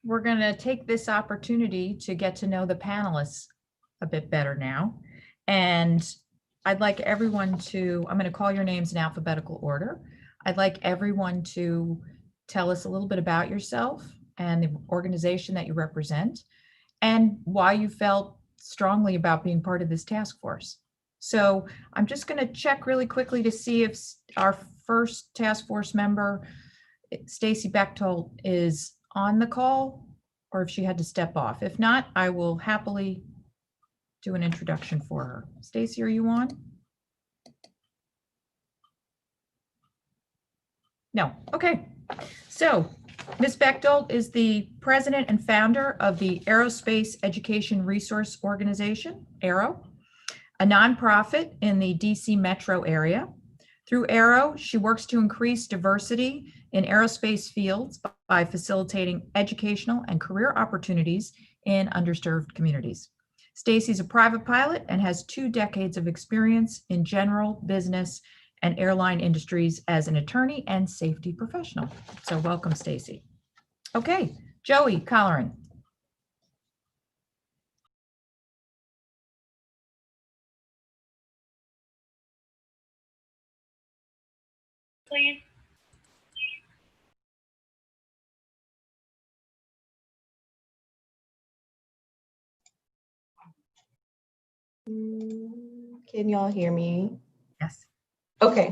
[SPEAKER 4] We're going to take this opportunity to get to know the panelists a bit better now. And I'd like everyone to, I'm going to call your names in alphabetical order. I'd like everyone to tell us a little bit about yourself and the organization that you represent and why you felt strongly about being part of this task force. So I'm just going to check really quickly to see if our first task force member, Stacy Bechtold, is on the call or if she had to step off. If not, I will happily do an introduction for her. Stacy, are you on? No. Okay. So Ms. Bechtold is the president and founder of the Aerospace Education Resource Organization, AERO, a nonprofit in the DC metro area. Through AERO, she works to increase diversity in aerospace fields by facilitating educational and career opportunities in underserved communities. Stacy's a private pilot and has 2 decades of experience in general business and airline industries as an attorney and safety professional. So welcome, Stacy. Okay, Joey Colleran.
[SPEAKER 6] Please.
[SPEAKER 7] Can y'all hear me?
[SPEAKER 4] Yes.
[SPEAKER 7] Okay.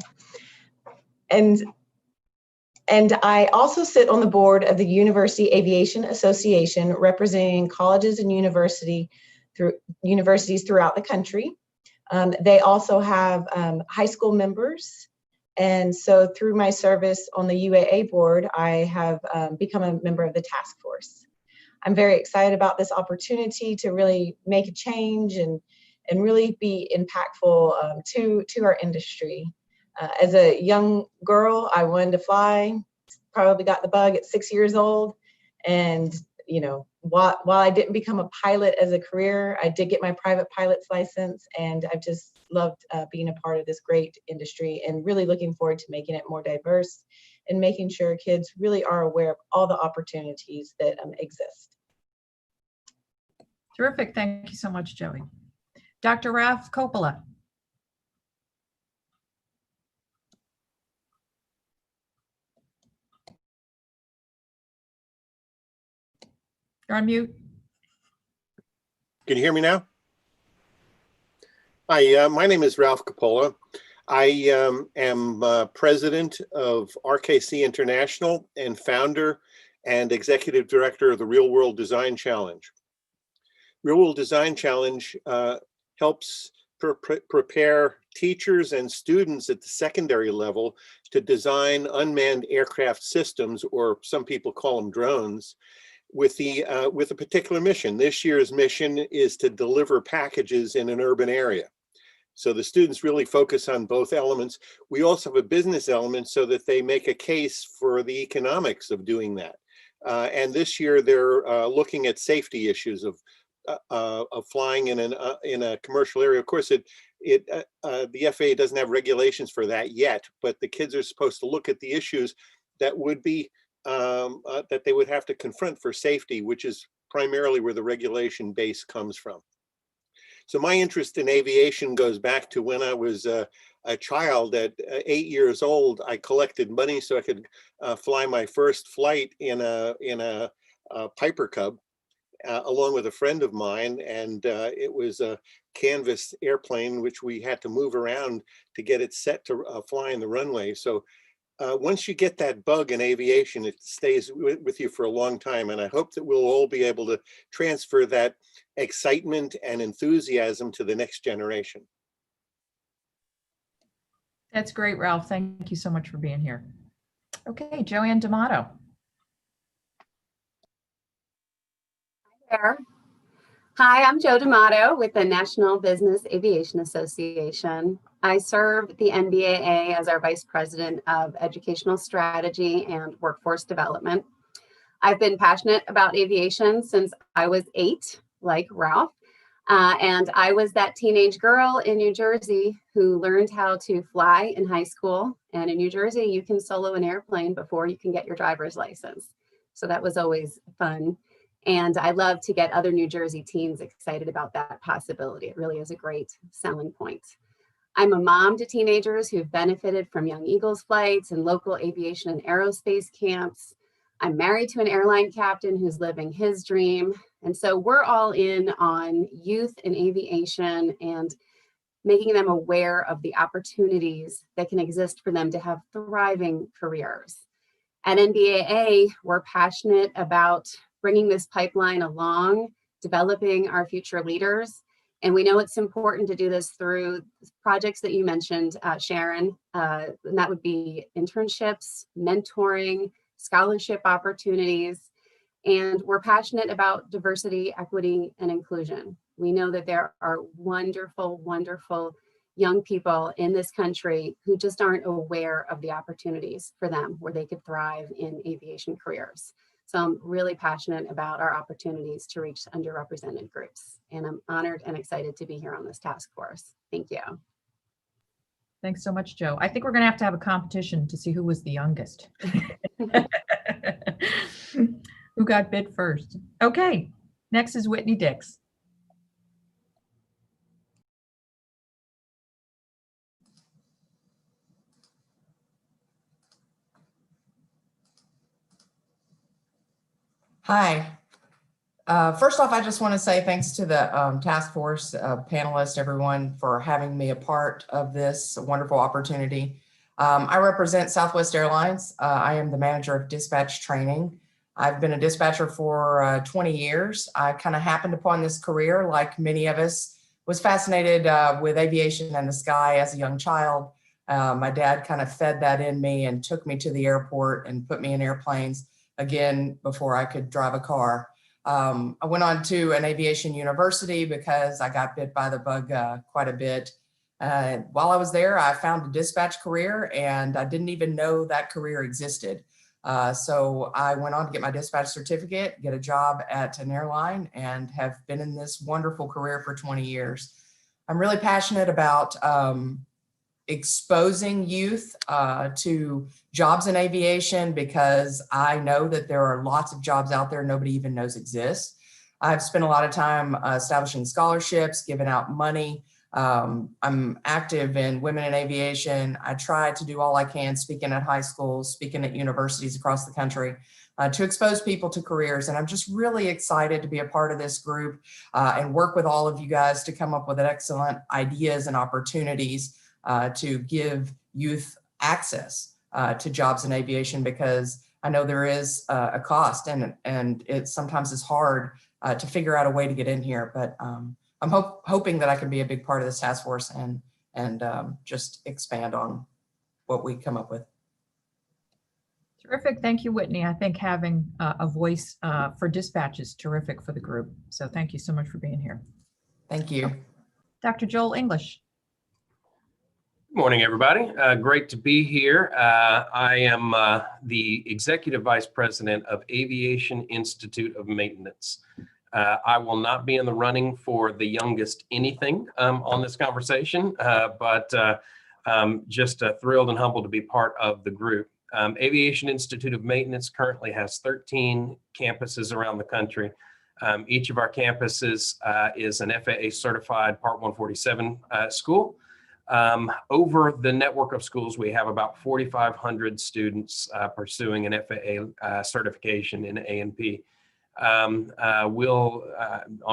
[SPEAKER 7] And I also sit on the board of the University Aviation Association, representing colleges and universities throughout the country. They also have high school members. And so through my service on the UAA board, I have become a member of the task force. I'm very excited about this opportunity to really make a change and really be impactful to our industry. As a young girl, I wanted to fly, probably got the bug at 6 years old. And, you know, while I didn't become a pilot as a career, I did get my private pilot's license, and I've just loved being a part of this great industry and really looking forward to making it more diverse and making sure kids really are aware of all the opportunities that exist.
[SPEAKER 4] Terrific. Thank you so much, Joey. Dr. Ralph Coppola. You're on mute.
[SPEAKER 8] Can you hear me now? Hi, my name is Ralph Coppola. I am president of RKC International and founder and executive director of the Real World Design Challenge. Real World Design Challenge helps prepare teachers and students at the secondary level to design unmanned aircraft systems, or some people call them drones, with a particular mission. This year's mission is to deliver packages in an urban area. So the students really focus on both elements. We also have a business element so that they make a case for the economics of doing that. And this year they're looking at safety issues of flying in a commercial area. Of course, the FAA doesn't have regulations for that yet, but the kids are supposed to look at the issues that would be that they would have to confront for safety, which is primarily where the regulation base comes from. So my interest in aviation goes back to when I was a child. At 8 years old, I collected money so I could fly my first flight in a Piper Cub, along with a friend of mine, and it was a canvas airplane which we had to move around to get it set to fly in the runway. So once you get that bug in aviation, it stays with you for a long time, and I hope that we'll all be able to transfer that excitement and enthusiasm to the next generation.
[SPEAKER 4] That's great, Ralph. Thank you so much for being here. Okay, Joanne D'Amato.
[SPEAKER 9] There. Hi, I'm Jo D'Amato with the National Business Aviation Association. I serve the NBAA as our Vice President of Educational Strategy and Workforce Development. I've been passionate about aviation since I was 8, like Ralph. And I was that teenage girl in New Jersey who learned how to fly in high school. And in New Jersey, you can solo an airplane before you can get your driver's license. So that was always fun. And I love to get other New Jersey teens excited about that possibility. It really is a great selling point. I'm a mom to teenagers who've benefited from Young Eagles flights and local aviation and aerospace camps. I'm married to an airline captain who's living his dream. And so we're all in on youth in aviation and making them aware of the opportunities that can exist for them to have thriving careers. At NBAA, we're passionate about bringing this pipeline along, developing our future leaders. And we know it's important to do this through projects that you mentioned, Sharon, and that would be internships, mentoring, scholarship opportunities. And we're passionate about diversity, equity, and inclusion. We know that there are wonderful, wonderful young people in this country who just aren't aware of the opportunities for them where they could thrive in aviation careers. So I'm really passionate about our opportunities to reach underrepresented groups. And I'm honored and excited to be here on this task force. Thank you.
[SPEAKER 4] Thanks so much, Joe. I think we're going to have a competition to see who was the youngest. Who got bid first? Okay, next is Whitney Dix.
[SPEAKER 10] Hi. First off, I just want to say thanks to the task force panelists, everyone, for having me a part of this wonderful opportunity. I represent Southwest Airlines. I am the manager of dispatch training. I've been a dispatcher for 20 years. I kind of happened upon this career, like many of us, was fascinated with aviation and the sky as a young child. My dad kind of fed that in me and took me to the airport and put me in airplanes again before I could drive a car. I went on to an aviation university because I got bit by the bug quite a bit. While I was there, I found a dispatch career and I didn't even know that career existed. So I went on to get my dispatch certificate, get a job at an airline, and have been in this wonderful career for 20 years. I'm really passionate about exposing youth to jobs in aviation because I know that there are lots of jobs out there nobody even knows exist. I've spent a lot of time establishing scholarships, giving out money. I'm active in Women in Aviation. I try to do all I can, speaking at high schools, speaking at universities across the country, to expose people to careers. And I'm just really excited to be a part of this group and work with all of you guys to come up with excellent ideas and opportunities to give youth access to jobs in aviation, because I know there is a cost and it sometimes is hard to figure out a way to get in here. But I'm hoping that I can be a big part of this task force and just expand on what we come up with.
[SPEAKER 4] Terrific. Thank you, Whitney. I think having a voice for dispatch is terrific for the group. So thank you so much for being here.
[SPEAKER 10] Thank you.
[SPEAKER 4] Dr. Joel English.
[SPEAKER 11] Good morning, everybody. Great to be here. I am the Executive Vice President of Aviation Institute of Maintenance. I will not be in the running for the youngest anything on this conversation, but just thrilled and humbled to be part of the group. Aviation Institute of Maintenance currently has 13 campuses around the country. Each of our campuses is an FAA certified Part 147 school. Over the network of schools, we have about 4,500 students pursuing an FAA certification in A&P. On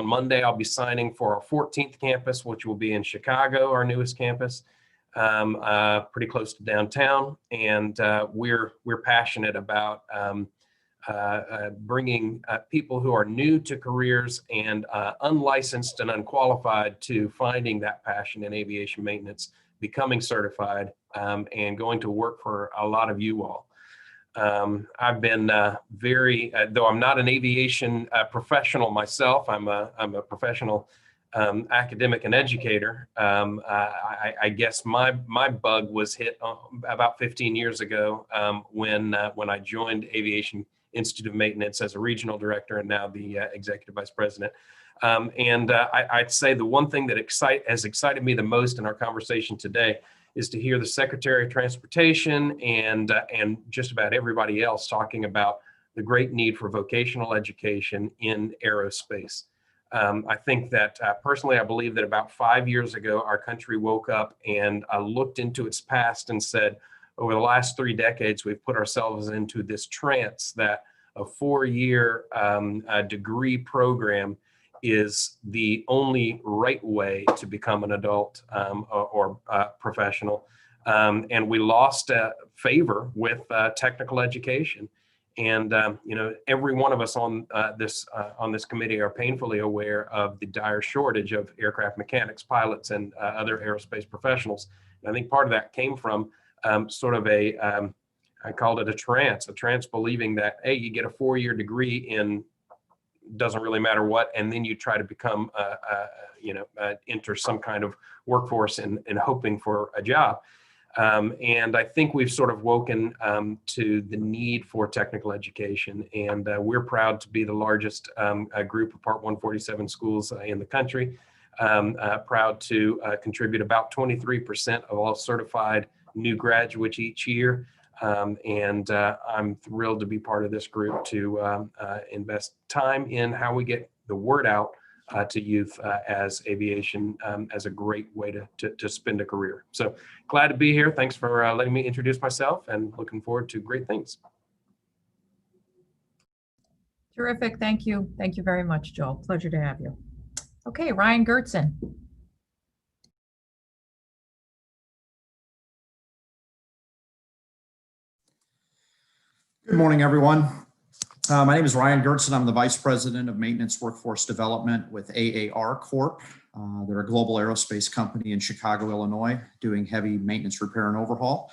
[SPEAKER 11] Monday, I'll be signing for our 14th campus, which will be in Chicago, our newest campus, pretty close to downtown. And we're passionate about bringing people who are new to careers and unlicensed and unqualified to finding that passion in aviation maintenance, becoming certified, and going to work for a lot of you all. I've been though I'm not an aviation professional myself, I'm a professional academic and educator. I guess my bug was hit about 15 years ago when I joined Aviation Institute of Maintenance as a regional director and now the executive vice president. I'd say the one thing that has excited me the most in our conversation today is to hear the Secretary of Transportation and just about everybody else talking about the great need for vocational education in aerospace. I think that personally, I believe that about 5 years ago, our country woke up and looked into its past and said, over the last 3 decades, we've put ourselves into this trance that a 4-year degree program is the only right way to become an adult or professional. And we lost favor with technical education. And every one of us on this committee are painfully aware of the dire shortage of aircraft mechanics, pilots, and other aerospace professionals. And I think part of that came from sort of I called it a trance believing that, hey, you get a 4-year degree in doesn't really matter what, and then you try to become enter some kind of workforce and hoping for a job. And I think we've sort of woken to the need for technical education, and we're proud to be the largest group of Part 147 schools in the country. Proud to contribute about 23% of all certified new graduates each year. And I'm thrilled to be part of this group to invest time in how we get the word out to youth as aviation as a great way to spend a career. So glad to be here. Thanks for letting me introduce myself, and looking forward to great things.
[SPEAKER 4] Terrific. Thank you. Thank you very much, Joel. Pleasure to have you. Okay, Ryan Gertson.
[SPEAKER 12] Good morning, everyone. My name is Ryan Gertson. I'm the Vice President of Maintenance Workforce Development with AAR Corp. They're a global aerospace company in Chicago, Illinois, doing heavy maintenance, repair, and overhaul.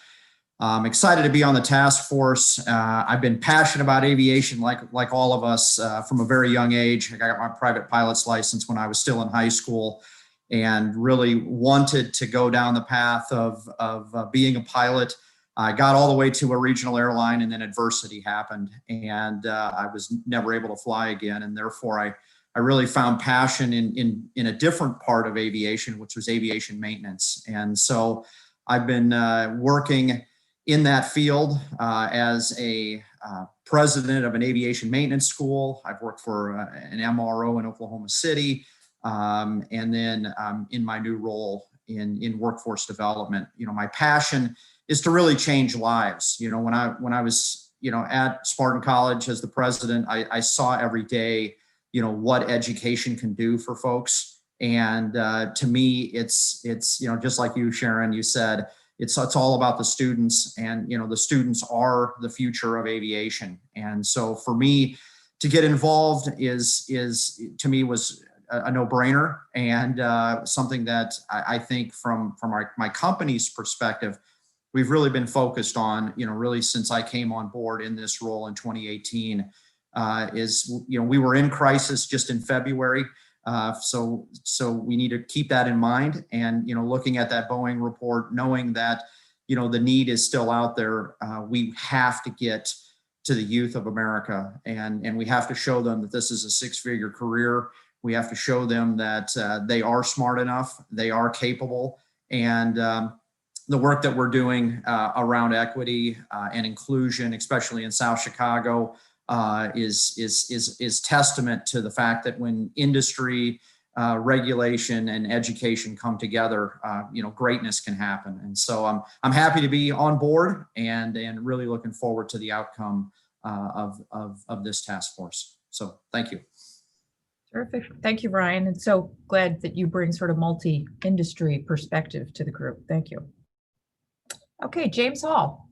[SPEAKER 12] I'm excited to be on the task force. I've been passionate about aviation like all of us from a very young age. I got my private pilot's license when I was still in high school, and really wanted to go down the path of being a pilot. I got all the way to a regional airline, and then adversity happened, and I was never able to fly again. And therefore, I really found passion in a different part of aviation, which was aviation maintenance. And so I've been working in that field as a president of an aviation maintenance school. I've worked for an MRO in Oklahoma City, and then in my new role in workforce development. My passion is to really change lives. When I was at Spartan College as the president, I saw every day what education can do for folks. And to me, it's just like you, Sharon, you said, it's all about the students, and the students are the future of aviation. And so for me to get involved is to me was a no-brainer, and something that I think from my company's perspective, we've really been focused on, really since I came on board in this role in 2018, we were in crisis just in February. So we need to keep that in mind, and, looking at that Boeing report, knowing that, the need is still out there. We have to get to the youth of America, and we have to show them that this is a 6-figure career. We have to show them that they are smart enough, they are capable, and the work that we're doing around equity and inclusion, especially in South Chicago, is testament to the fact that when industry, regulation, and education come together, greatness can happen. And so I'm happy to be on board, and really looking forward to the outcome of this task force. So thank you.
[SPEAKER 4] Terrific. Thank you, Ryan. And so glad that you bring sort of multi-industry perspective to the group. Thank you. Okay, James Hall.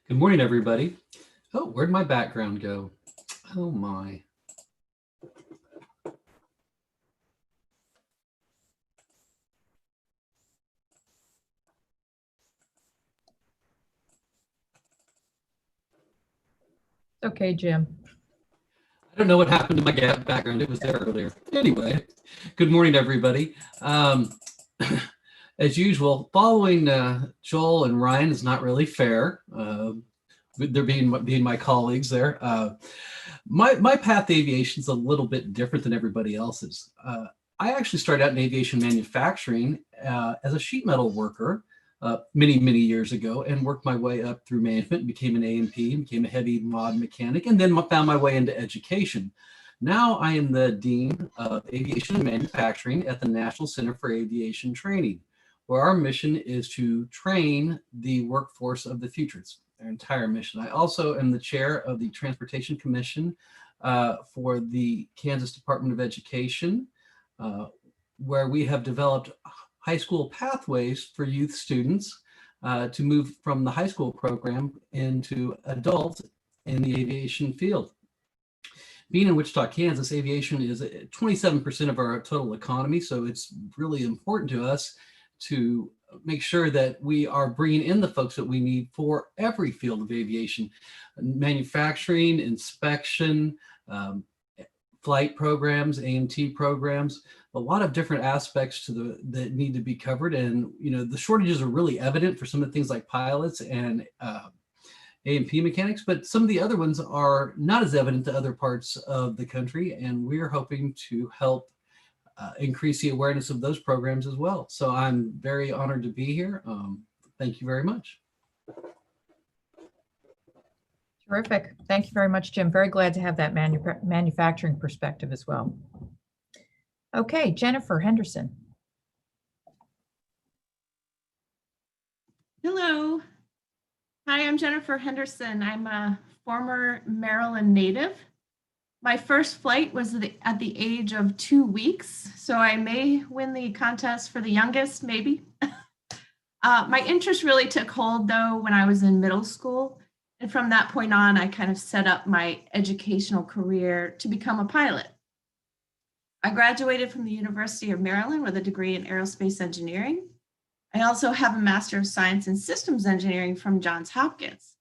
[SPEAKER 13] Good morning, everybody. Oh, where'd my background go? Oh my.
[SPEAKER 4] Okay, Jim.
[SPEAKER 13] I don't know what happened to my background. It was there earlier. Anyway, good morning, everybody. as usual, following Joel and Ryan is not really fair. They're being my colleagues there. My path to aviation is a little bit different than everybody else's. I actually started out in aviation manufacturing as a sheet metal worker many years ago, and worked my way up through management, became an A&P, became a heavy mod mechanic, and then found my way into education. Now I am the Dean of Aviation and Manufacturing at the National Center for Aviation Training, where our mission is to train the workforce of the future. It's our entire mission. I also am the chair of the Transportation Commission for the Kansas Department of Education, where we have developed high school pathways for youth students to move from the high school program into adults in the aviation field. Being in Wichita, Kansas, aviation is 27% of our total economy, so it's really important to us to make sure that we are bringing in the folks that we need for every field of aviation: manufacturing, inspection, flight programs, A&T programs, a lot of different aspects to that need to be covered. And the shortages are really evident for some of the things like pilots and A&P mechanics, but some of the other ones are not as evident to other parts of the country, and we're hoping to help increase the awareness of those programs as well. So I'm very honored to be here. Thank you very much.
[SPEAKER 4] Terrific. Thank you very much, Jim. Very glad to have that manufacturing perspective as well. Okay, Jennifer Henderson.
[SPEAKER 14] Hello. Hi, I'm Jennifer Henderson. I'm a former Maryland native. My first flight was at the age of 2 weeks, so I may win the contest for the youngest, maybe. My interest really took hold, though, when I was in middle school. And from that point on, I kind of set up my educational career to become a pilot. I graduated from the University of Maryland with a degree in aerospace engineering. I also have a Master of Science in Systems Engineering from Johns Hopkins.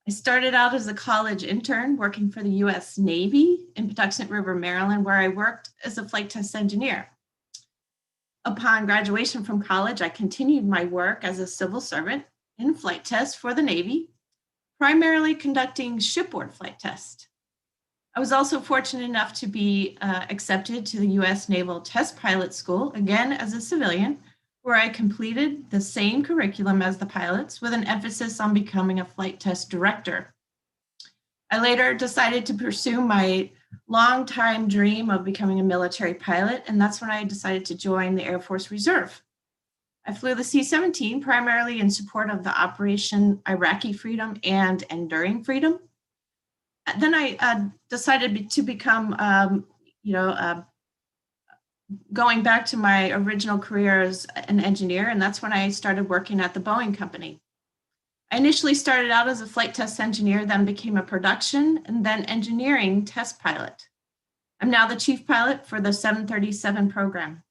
[SPEAKER 14] I started out as a college intern working for the US Navy in Patuxent River, Maryland, where I worked as a flight test engineer. Upon graduation from college, I continued my work as a civil servant in flight tests for the Navy, primarily conducting shipboard flight tests. I was also fortunate enough to be accepted to the US Naval Test Pilot School, again as a civilian, where I completed the same curriculum as the pilots with an emphasis on becoming a flight test director. I later decided to pursue my longtime dream of becoming a military pilot, and that's when I decided to join the Air Force Reserve. I flew the C-17 primarily in support of the Operation Iraqi Freedom and Enduring Freedom. Then I decided to become, going back to my original career as an engineer, and that's when I started working at the Boeing company. I initially started out as a flight test engineer, then became a production and then engineering test pilot. I'm now the chief pilot for the 737 program.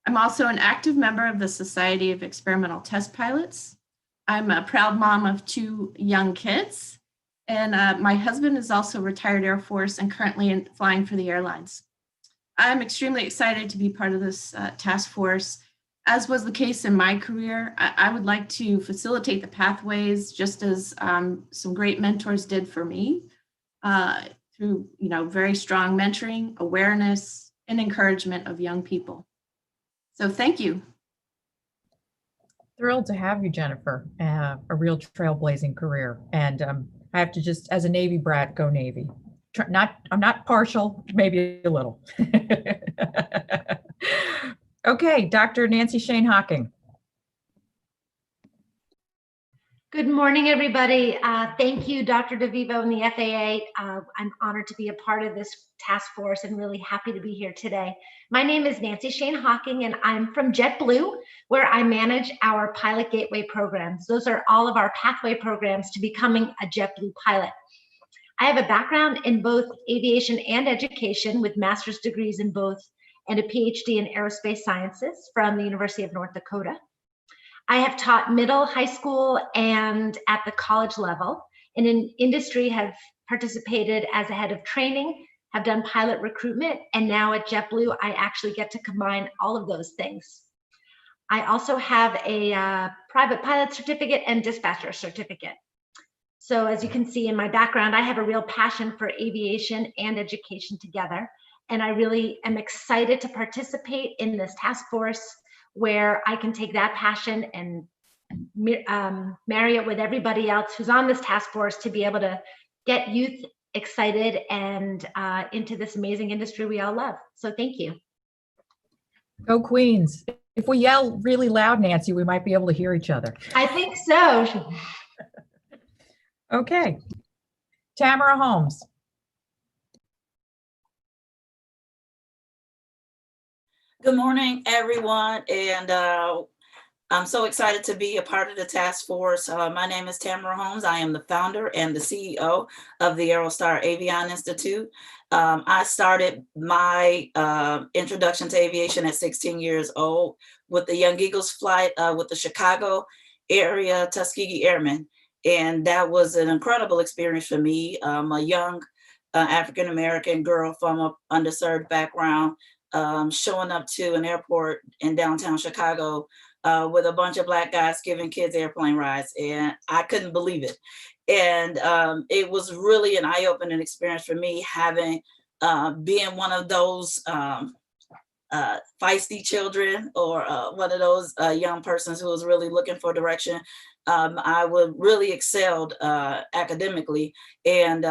[SPEAKER 14] I'm also an active member of the Society of Experimental Test Pilots. I'm a proud mom of 2 young kids, and my husband is also retired Air Force and currently flying for the airlines. I'm extremely excited to be part of this task force. As was the case in my career, I would like to facilitate the pathways just as some great mentors did for me through very strong mentoring, awareness, and encouragement of young people. So thank you.
[SPEAKER 4] Thrilled to have you, Jennifer. A real trailblazing career. And I have to just, as a Navy brat, go Navy. I'm not partial, maybe a little. Okay, Dr. Nancy Shane Hocking.
[SPEAKER 15] Good morning, everybody. Thank you, Dr. DeVivo and the FAA. I'm honored to be a part of this task force and really happy to be here today. My name is Nancy Shane Hocking, and I'm from JetBlue, where I manage our Pilot Gateway programs. Those are all of our pathway programs to becoming a JetBlue pilot. I have a background in both aviation and education with master's degrees in both and a PhD in aerospace sciences from the University of North Dakota. I have taught middle, high school, and at the college level, and in industry have participated as a head of training, have done pilot recruitment, and now at JetBlue, I actually get to combine all of those things. I also have a private pilot certificate and dispatcher certificate. So as you can see in my background, I have a real passion for aviation and education together. And I really am excited to participate in this task force where I can take that passion and marry it with everybody else who's on this task force to be able to get youth excited and into this amazing industry we all love. So thank you.
[SPEAKER 4] Go Queens. If we yell really loud, Nancy, we might be able to hear each other.
[SPEAKER 15] I think so.
[SPEAKER 4] Okay. Tamara Holmes.
[SPEAKER 16] Good morning, everyone. And I'm so excited to be a part of the task force. My name is Tamara Holmes. I am the founder and the CEO of the Aerostar Aviation Institute. I started my introduction to aviation at 16 years old with the Young Eagles flight with the Chicago area Tuskegee Airmen. And that was an incredible experience for me. A young African-American girl from an underserved background, showing up to an airport in downtown Chicago with a bunch of Black guys giving kids airplane rides. And I couldn't believe it. And it was really an eye-opening experience for me, having being one of those feisty children, or one of those young persons who was really looking for direction. I would really excelled academically, and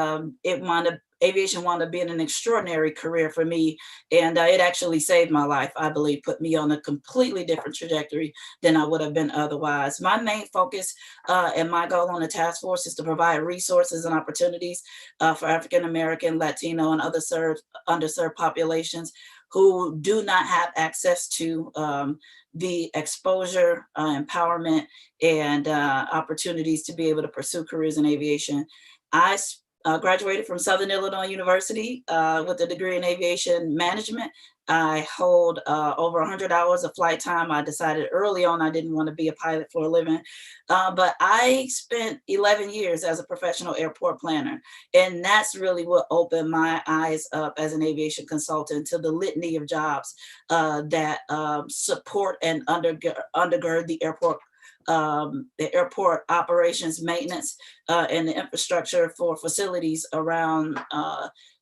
[SPEAKER 16] aviation wound up being an extraordinary career for me. And it actually saved my life, I believe, put me on a completely different trajectory than I would have been otherwise. My main focus and my goal on the task force is to provide resources and opportunities for African-American, Latino, and other underserved populations who do not have access to the exposure, empowerment, and opportunities to be able to pursue careers in aviation. I graduated from Southern Illinois University with a degree in aviation management. I hold over 100 hours of flight time. I decided early on I didn't want to be a pilot for a living, but I spent 11 years as a professional airport planner. And that's really what opened my eyes up as an aviation consultant to the litany of jobs that support and undergird the airport operations, maintenance, and the infrastructure for facilities around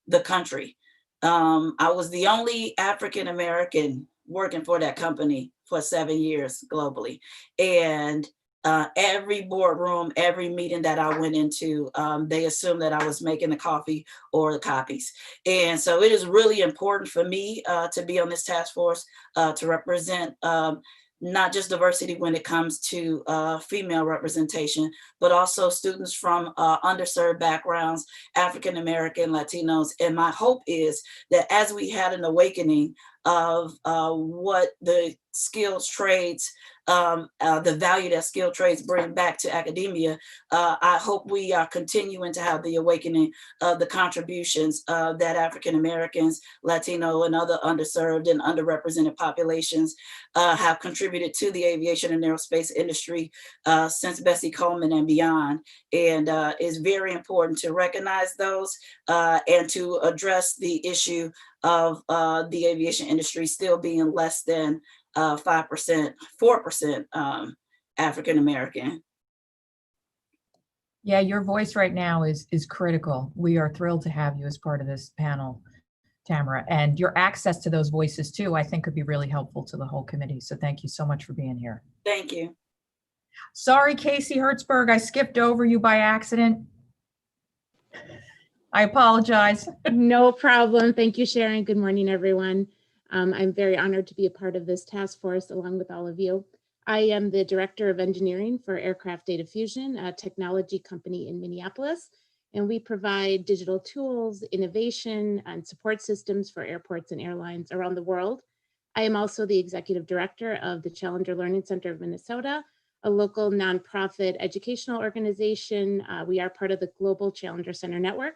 [SPEAKER 16] the country. I was the only African-American working for that company for 7 years globally. And every boardroom, every meeting that I went into, they assumed that I was making the coffee or the copies. And so it is really important for me to be on this task force to represent not just diversity when it comes to female representation, but also students from underserved backgrounds, African-American, Latinos. And my hope is that as we had an awakening of what the skills trades, the value that skilled trades bring back to academia, I hope we are continuing to have the awakening of the contributions that African Americans, Latino, and other underserved and underrepresented populations have contributed to the aviation and aerospace industry since Bessie Coleman and beyond. And it's very important to recognize those and to address the issue of the aviation industry still being less than 5%, 4% African American.
[SPEAKER 4] Yeah, your voice right now is critical. We are thrilled to have you as part of this panel, Tamara, and your access to those voices too, I think could be really helpful to the whole committee. So thank you so much for being here.
[SPEAKER 16] Thank you.
[SPEAKER 4] Sorry, Casey Hertzberg, I skipped over you by accident. I apologize.
[SPEAKER 17] No problem. Thank you, Sharon. Good morning, everyone. I'm very honored to be a part of this task force along with all of you. I am the Director of Engineering for Aircraft Data Fusion, a technology company in Minneapolis, and we provide digital tools, innovation, and support systems for airports and airlines around the world. I am also the Executive Director of the Challenger Learning Center of Minnesota, a local nonprofit educational organization. We are part of the Global Challenger Center Network.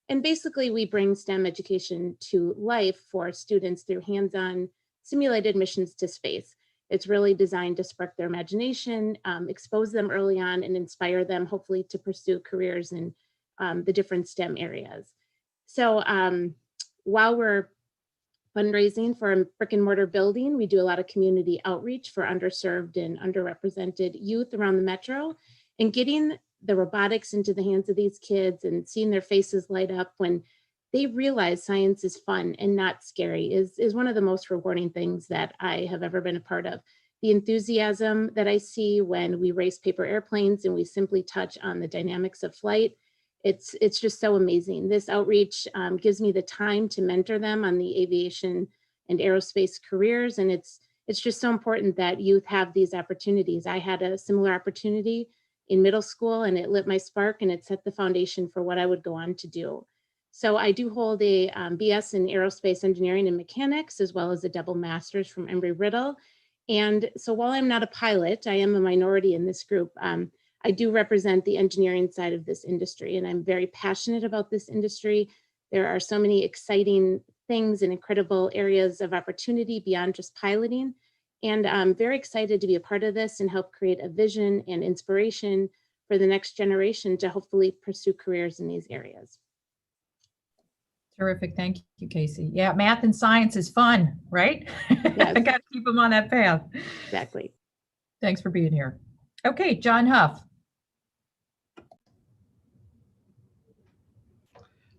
[SPEAKER 17] And basically, we bring STEM education to life for students through hands-on simulated missions to space. It's really designed to spark their imagination, expose them early on, and inspire them, hopefully, to pursue careers in the different STEM areas. So while we're fundraising for a brick and mortar building. We do a lot of community outreach for underserved and underrepresented youth around the metro, and getting the robotics into the hands of these kids and seeing their faces light up when they realize science is fun and not scary is one of the most rewarding things that I have ever been a part of. The enthusiasm that I see when we race paper airplanes and we simply touch on the dynamics of flight, it's just so amazing. This outreach gives me the time to mentor them on the aviation and aerospace careers, and it's just so important that youth have these opportunities. I had a similar opportunity in middle school, and it lit my spark, and it set the foundation for what I would go on to do. So I do hold a BS in aerospace engineering and mechanics, as well as a double master's from Embry-Riddle. And so while I'm not a pilot, I am a minority in this group. I do represent the engineering side of this industry, and I'm very passionate about this industry. There are so many exciting things and incredible areas of opportunity beyond just piloting. And I'm very excited to be a part of this and help create a vision and inspiration for the next generation to hopefully pursue careers in these areas.
[SPEAKER 4] Terrific. Thank you, Casey. Yeah, math and science is fun, right?
[SPEAKER 17] Yes.
[SPEAKER 4] I got to keep them on that path.
[SPEAKER 17] Exactly.
[SPEAKER 4] Thanks for being here. Okay, John Huff.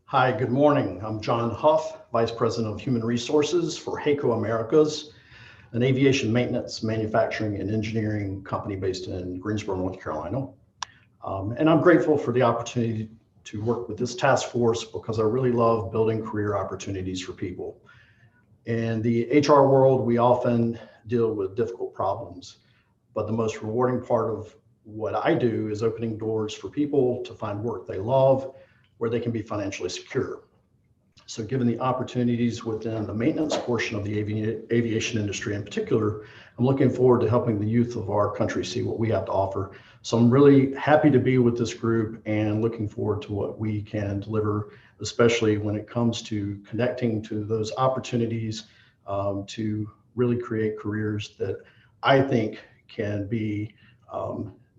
[SPEAKER 18] Hi, good morning. I'm John Huff, Vice President of Human Resources for HACO Americas, an aviation maintenance, manufacturing, and engineering company based in Greensboro, North Carolina. And I'm grateful for the opportunity to work with this task force because I really love building career opportunities for people. In the HR world, we often deal with difficult problems, but the most rewarding part of what I do is opening doors for people to find work they love, where they can be financially secure. So given the opportunities within the maintenance portion of the aviation industry in particular, I'm looking forward to helping the youth of our country see what we have to offer. So I'm really happy to be with this group and looking forward to what we can deliver, especially when it comes to connecting to those opportunities to really create careers that I think can be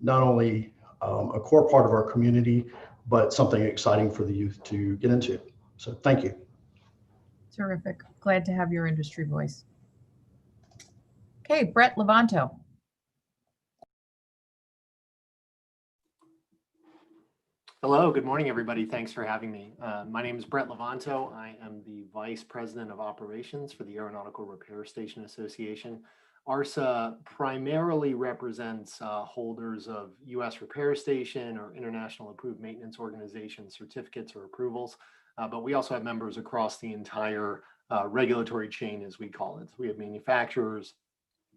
[SPEAKER 18] not only a core part of our community, but something exciting for the youth to get into. So thank you.
[SPEAKER 4] Terrific. Glad to have your industry voice. Okay, Brett Levanto.
[SPEAKER 19] Hello, good morning, everybody. Thanks for having me. My name is Brett Levanto. I am the Vice President of Operations for the Aeronautical Repair Station Association. ARSA primarily represents holders of U.S. Repair Station or International Approved Maintenance Organization certificates or approvals, but we also have members across the entire regulatory chain, as we call it. We have manufacturers,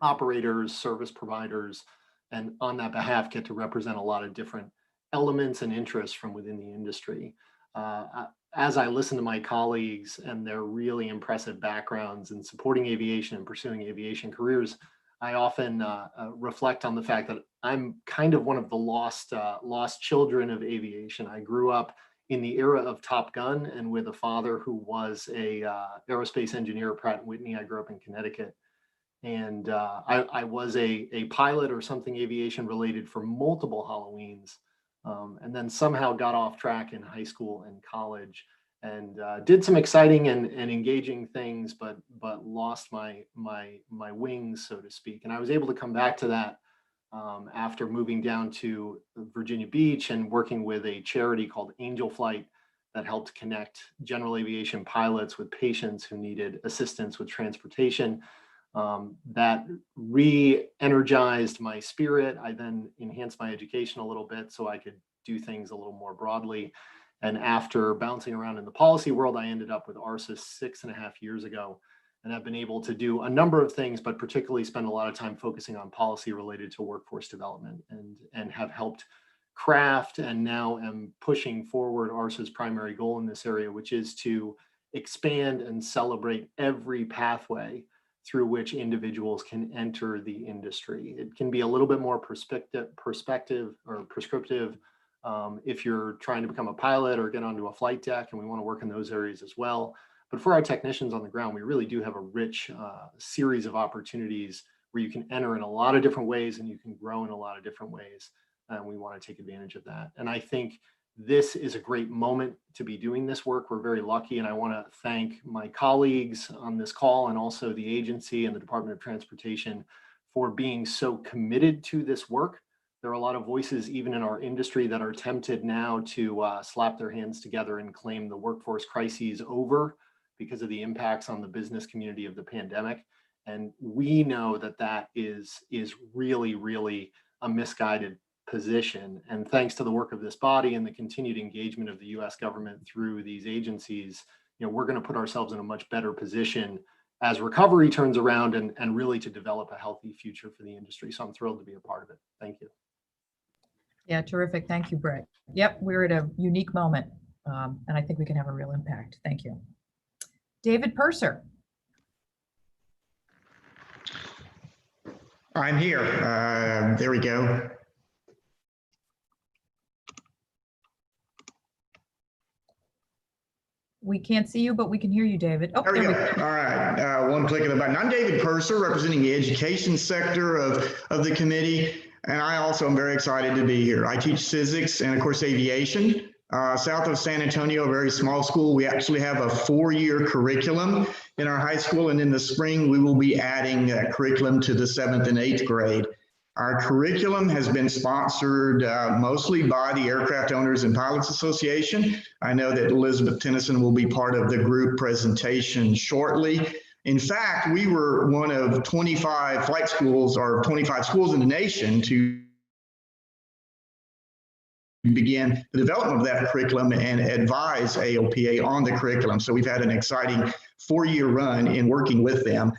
[SPEAKER 19] operators, service providers, and on that behalf get to represent a lot of different elements and interests from within the industry. As I listen to my colleagues and their really impressive backgrounds in supporting aviation and pursuing aviation careers, I often reflect on the fact that I'm kind of one of the lost children of aviation. I grew up in the era of Top Gun and with a father who was a aerospace engineer at Pratt & Whitney. I grew up in Connecticut. And I was a pilot or something aviation related for multiple Halloweens. And then somehow got off track in high school and college and did some exciting and engaging things, but lost my wings, so to speak. And I was able to come back to that after moving down to Virginia Beach and working with a charity called Angel Flight that helped connect general aviation pilots with patients who needed assistance with transportation. That re-energized my spirit. I then enhanced my education a little bit so I could do things a little more broadly. And after bouncing around in the policy world, I ended up with ARSA 6.5 years ago. And I've been able to do a number of things, but particularly spend a lot of time focusing on policy related to workforce development and have helped craft and now am pushing forward ARSA's primary goal in this area, which is to expand and celebrate every pathway through which individuals can enter the industry. It can be a little bit more prescriptive if you're trying to become a pilot or get onto a flight deck, and we want to work in those areas as well. But for our technicians on the ground, we really do have a rich series of opportunities where you can enter in a lot of different ways and you can grow in a lot of different ways. And we want to take advantage of that. And I think This is a great moment to be doing this work. We're very lucky, and I want to thank my colleagues on this call and also the agency and the Department of Transportation for being so committed to this work. There are a lot of voices even in our industry that are tempted now to slap their hands together and claim the workforce crises over because of the impacts on the business community of the pandemic. And we know that that is really, really a misguided position. And thanks to the work of this body and the continued engagement of the US government through these agencies, we're going to put ourselves in a much better position as recovery turns around and really to develop a healthy future for the industry. So I'm thrilled to be a part of it. Thank you.
[SPEAKER 4] Yeah, terrific. Thank you, Brett. Yep, we're at a unique moment, and I think we can have a real impact. Thank you. David Purser.
[SPEAKER 20] I'm here. There we go.
[SPEAKER 4] We can't see you, but we can hear you, David. Oh,
[SPEAKER 20] there we go. All right, one click of the button. I'm David Purser, representing the education sector of the committee, and I also am very excited to be here. I teach physics and, of course, aviation. South of San Antonio, a very small school. We actually have a 4-year curriculum in our high school, and in the spring, we will be adding that curriculum to the 7th and 8th grade. Our curriculum has been sponsored mostly by the Aircraft Owners and Pilots Association. I know that Elizabeth Tennyson will be part of the group presentation shortly. In fact, we were one of 25 flight schools, or 25 schools in the nation to begin the development of that curriculum and advise AOPA on the curriculum. So we've had an exciting 4-year run in working with them.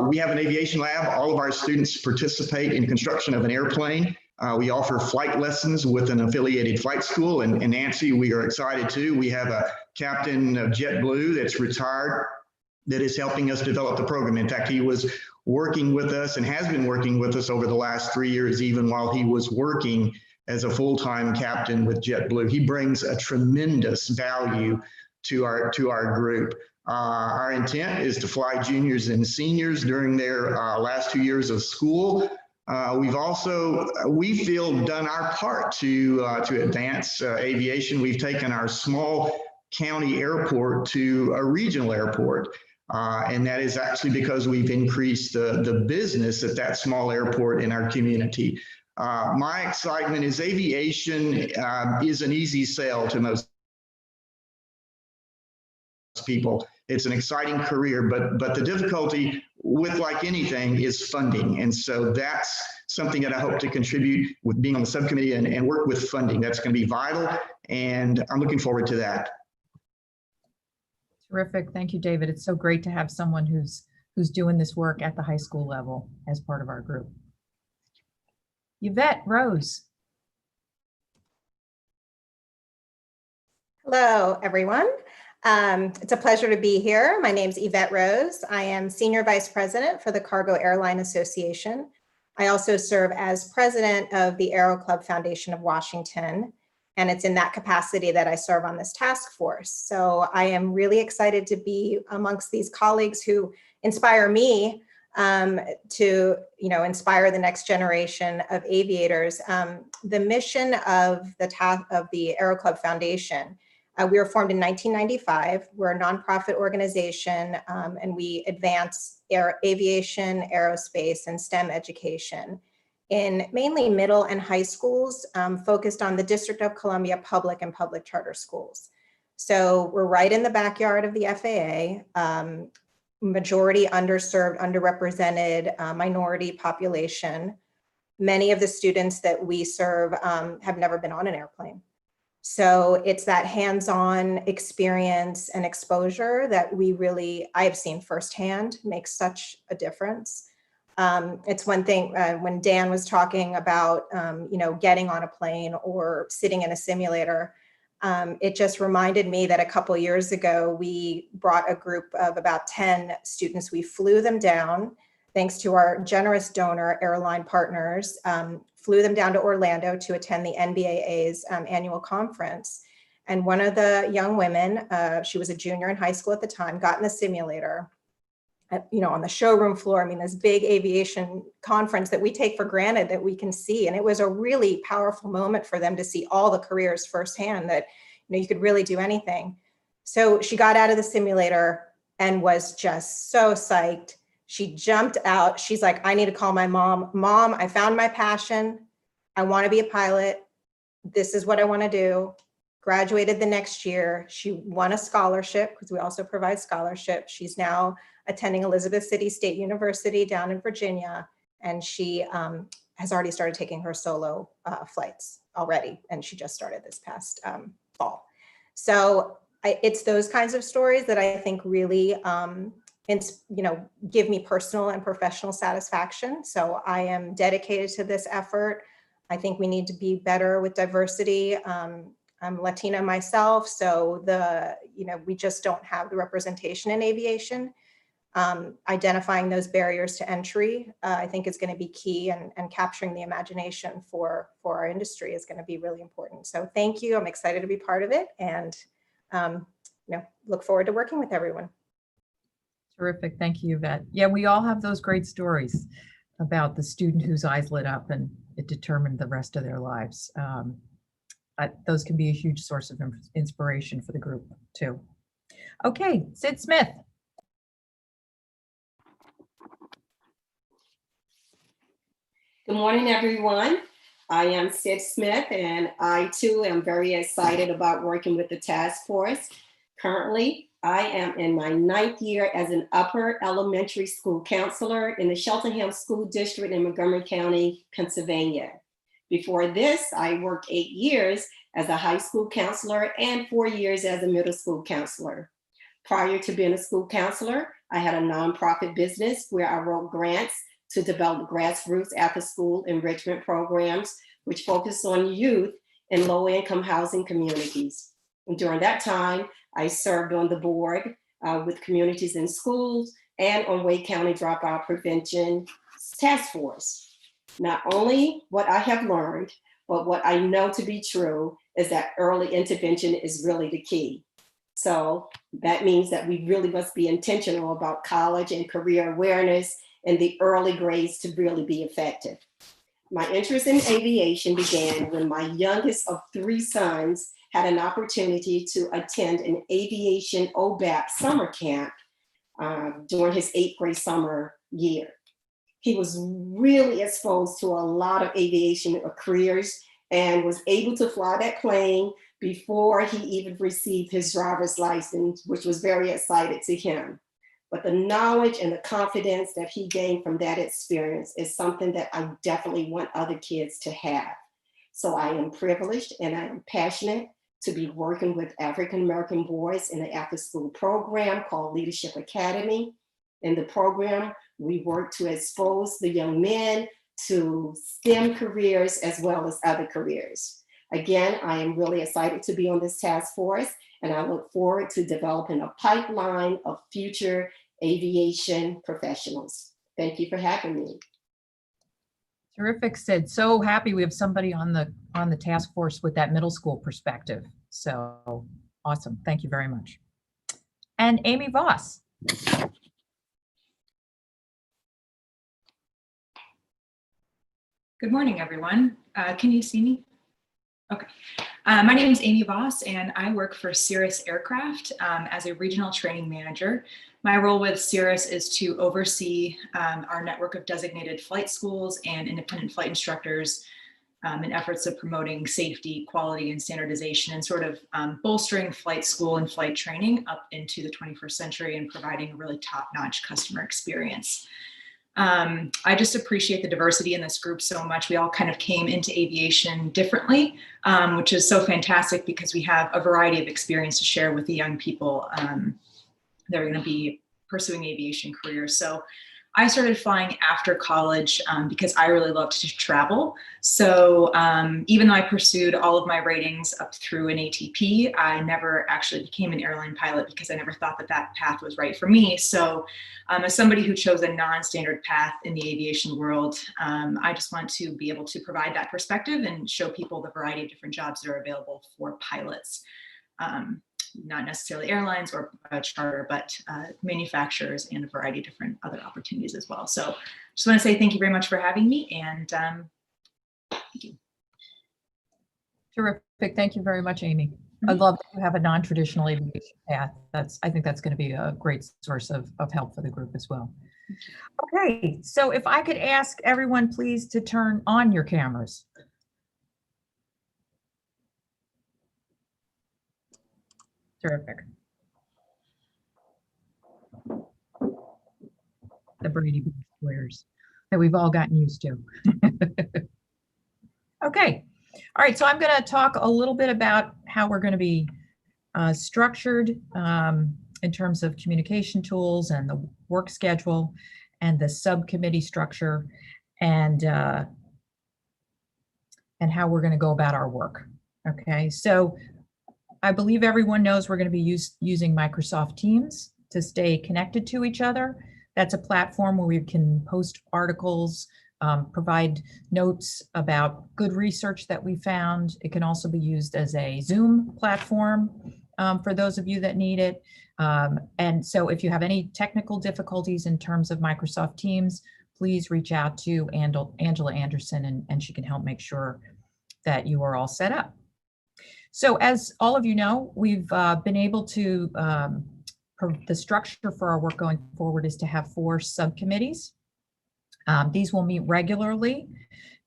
[SPEAKER 20] We have an aviation lab. All of our students participate in construction of an airplane. We offer flight lessons with an affiliated flight school. And Nancy, we are excited too. We have a captain of JetBlue that's retired that is helping us develop the program. In fact, he was working with us and has been working with us over the last 3 years, even while he was working as a full-time captain with JetBlue. He brings a tremendous value to our group. Our intent is to fly juniors and seniors during their last 2 years of school. We've also, we feel, done our part to advance aviation. We've taken our small county airport to a regional airport. And that is actually because we've increased the business at that small airport in our community. My excitement is aviation is an easy sell to most people. It's an exciting career, but the difficulty with, like anything, is funding. And so that's something that I hope to contribute with being on the subcommittee and work with funding. That's going to be vital, and I'm looking forward to that.
[SPEAKER 4] Terrific. Thank you, David. It's so great to have someone who's doing this work at the high school level as part of our group. Yvette Rose.
[SPEAKER 21] Hello, everyone. It's a pleasure to be here. My name is Yvette Rose. I am Senior Vice President for the Cargo Airline Association. I also serve as President of the Aero Club Foundation of Washington, and it's in that capacity that I serve on this task force. So I am really excited to be amongst these colleagues who inspire me to inspire the next generation of aviators. The mission of the Aero Club Foundation, we were formed in 1995. We're a nonprofit organization, and we advance aviation, aerospace, and STEM education in mainly middle and high schools, focused on the District of Columbia public and public charter schools. So we're right in the backyard of the FAA, majority underserved, underrepresented minority population. Many of the students that we serve have never been on an airplane. So it's that hands-on experience and exposure that I have seen firsthand makes such a difference. It's one thing when Dan was talking about, getting on a plane or sitting in a simulator, it just reminded me that a couple of years ago, we brought a group of about 10 students. We flew them down, thanks to our generous donor airline partners, flew them down to Orlando to attend the NBAA's annual conference. And one of the young women, she was a junior in high school at the time, got in the simulator. on the showroom floor. I mean, this big aviation conference that we take for granted that we can see. And it was a really powerful moment for them to see all the careers firsthand that, you could really do anything. So she got out of the simulator and was just so psyched. She jumped out. She's like, I need to call my mom. Mom, I found my passion. I want to be a pilot. This is what I want to do. Graduated the next year. She won a scholarship because we also provide scholarships. She's now attending Elizabeth City State University down in Virginia. And she has already started taking her solo flights already. And she just started this past fall. So it's those kinds of stories that I think really give me personal and professional satisfaction. So I am dedicated to this effort. I think we need to be better with diversity. I'm Latina myself, so we just don't have the representation in aviation. Identifying those barriers to entry, I think is going to be key, and capturing the imagination for our industry is going to be really important. So thank you. I'm excited to be part of it, and look forward to working with everyone.
[SPEAKER 4] Terrific. Thank you, Yvette. Yeah, we all have those great stories about the student whose eyes lit up and it determined the rest of their lives. Those can be a huge source of inspiration for the group too. Okay, Sid Smith.
[SPEAKER 3] Good morning, everyone. I am Sid Smith, and I too am very excited about working with the task force. Currently, I am in my 9th year as an upper elementary school counselor in the Cheltenham School District in Montgomery County, Pennsylvania. Before this, I worked 8 years as a high school counselor and 4 years as a middle school counselor. Prior to being a school counselor, I had a nonprofit business where I wrote grants to develop grassroots after-school enrichment programs, which focus on youth in low-income housing communities. And during that time, I served on the board with communities in schools and on Wake County Dropout Prevention Task Force. Not only what I have learned, but what I know to be true is that early intervention is really the key. So that means that we really must be intentional about college and career awareness in the early grades to really be effective. My interest in aviation began when my youngest of 3 sons had an opportunity to attend an aviation OBAP summer camp during his 8th grade summer year. He was really exposed to a lot of aviation careers and was able to fly that plane before he even received his driver's license, which was very exciting to him. But the knowledge and the confidence that he gained from that experience is something that I definitely want other kids to have. So I am privileged and I am passionate to be working with African-American boys in an after-school program called Leadership Academy. In the program, we work to expose the young men to STEM careers as well as other careers. Again, I am really excited to be on this task force, and I look forward to developing a pipeline of future aviation professionals. Thank you for having me.
[SPEAKER 4] Terrific, Sid. So happy we have somebody on the task force with that middle school perspective. So awesome. Thank you very much. And Amy Voss.
[SPEAKER 22] Good morning, everyone. Can you see me? Okay. My name is Amy Voss, and I work for Cirrus Aircraft as a regional training manager. My role with Cirrus is to oversee our network of designated flight schools and independent flight instructors in efforts of promoting safety, quality, and standardization, and sort of bolstering flight school and flight training up into the 21st century and providing a really top-notch customer experience. I just appreciate the diversity in this group so much. We all kind of came into aviation differently, which is so fantastic because we have a variety of experience to share with the young people that are going to be pursuing aviation careers. So I started flying after college because I really loved to travel. So even though I pursued all of my ratings up through an ATP, I never actually became an airline pilot because I never thought that that path was right for me. So as somebody who chose a non-standard path in the aviation world, I just want to be able to provide that perspective and show people the variety of different jobs that are available for pilots. not necessarily airlines or charter, but manufacturers and a variety of different other opportunities as well. So just want to say thank you very much for having me, and thank you.
[SPEAKER 4] Terrific. Thank you very much, Amy. I love that you have a non-traditional aviation path. I think that's going to be a great source of help for the group as well. Okay, so if I could ask everyone please to turn on your cameras. Terrific. The Brady Bunch squares that we've all gotten used to. Okay. All right, so I'm going to talk a little bit about how we're going to be structured in terms of communication tools and the work schedule and the subcommittee structure and how we're going to go about our work. Okay, so I believe everyone knows we're going to be using Microsoft Teams to stay connected to each other. That's a platform where we can post articles, provide notes about good research that we found. It can also be used as a Zoom platform for those of you that need it. And so if you have any technical difficulties in terms of Microsoft Teams, please reach out to Angela Anderson and she can help make sure that you are all set up. So as all of you know, we've been able to, the structure for our work going forward is to have 4 subcommittees. These will meet regularly,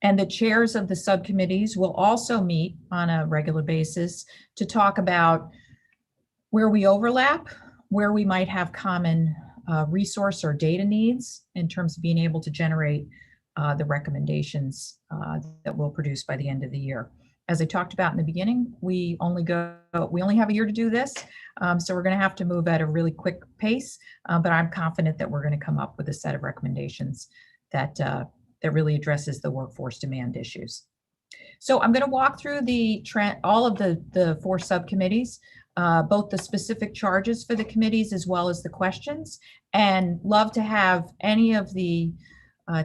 [SPEAKER 4] and the chairs of the subcommittees will also meet on a regular basis to talk about where we overlap, where we might have common resource or data needs in terms of being able to generate the recommendations that we'll produce by the end of the year. As I talked about in the beginning, we only have a year to do this, so we're going to have to move at a really quick pace, but I'm confident that we're going to come up with a set of recommendations that really addresses the workforce demand issues. So I'm going to walk through all of the 4 subcommittees, both the specific charges for the committees as well as the questions, and love to have any of the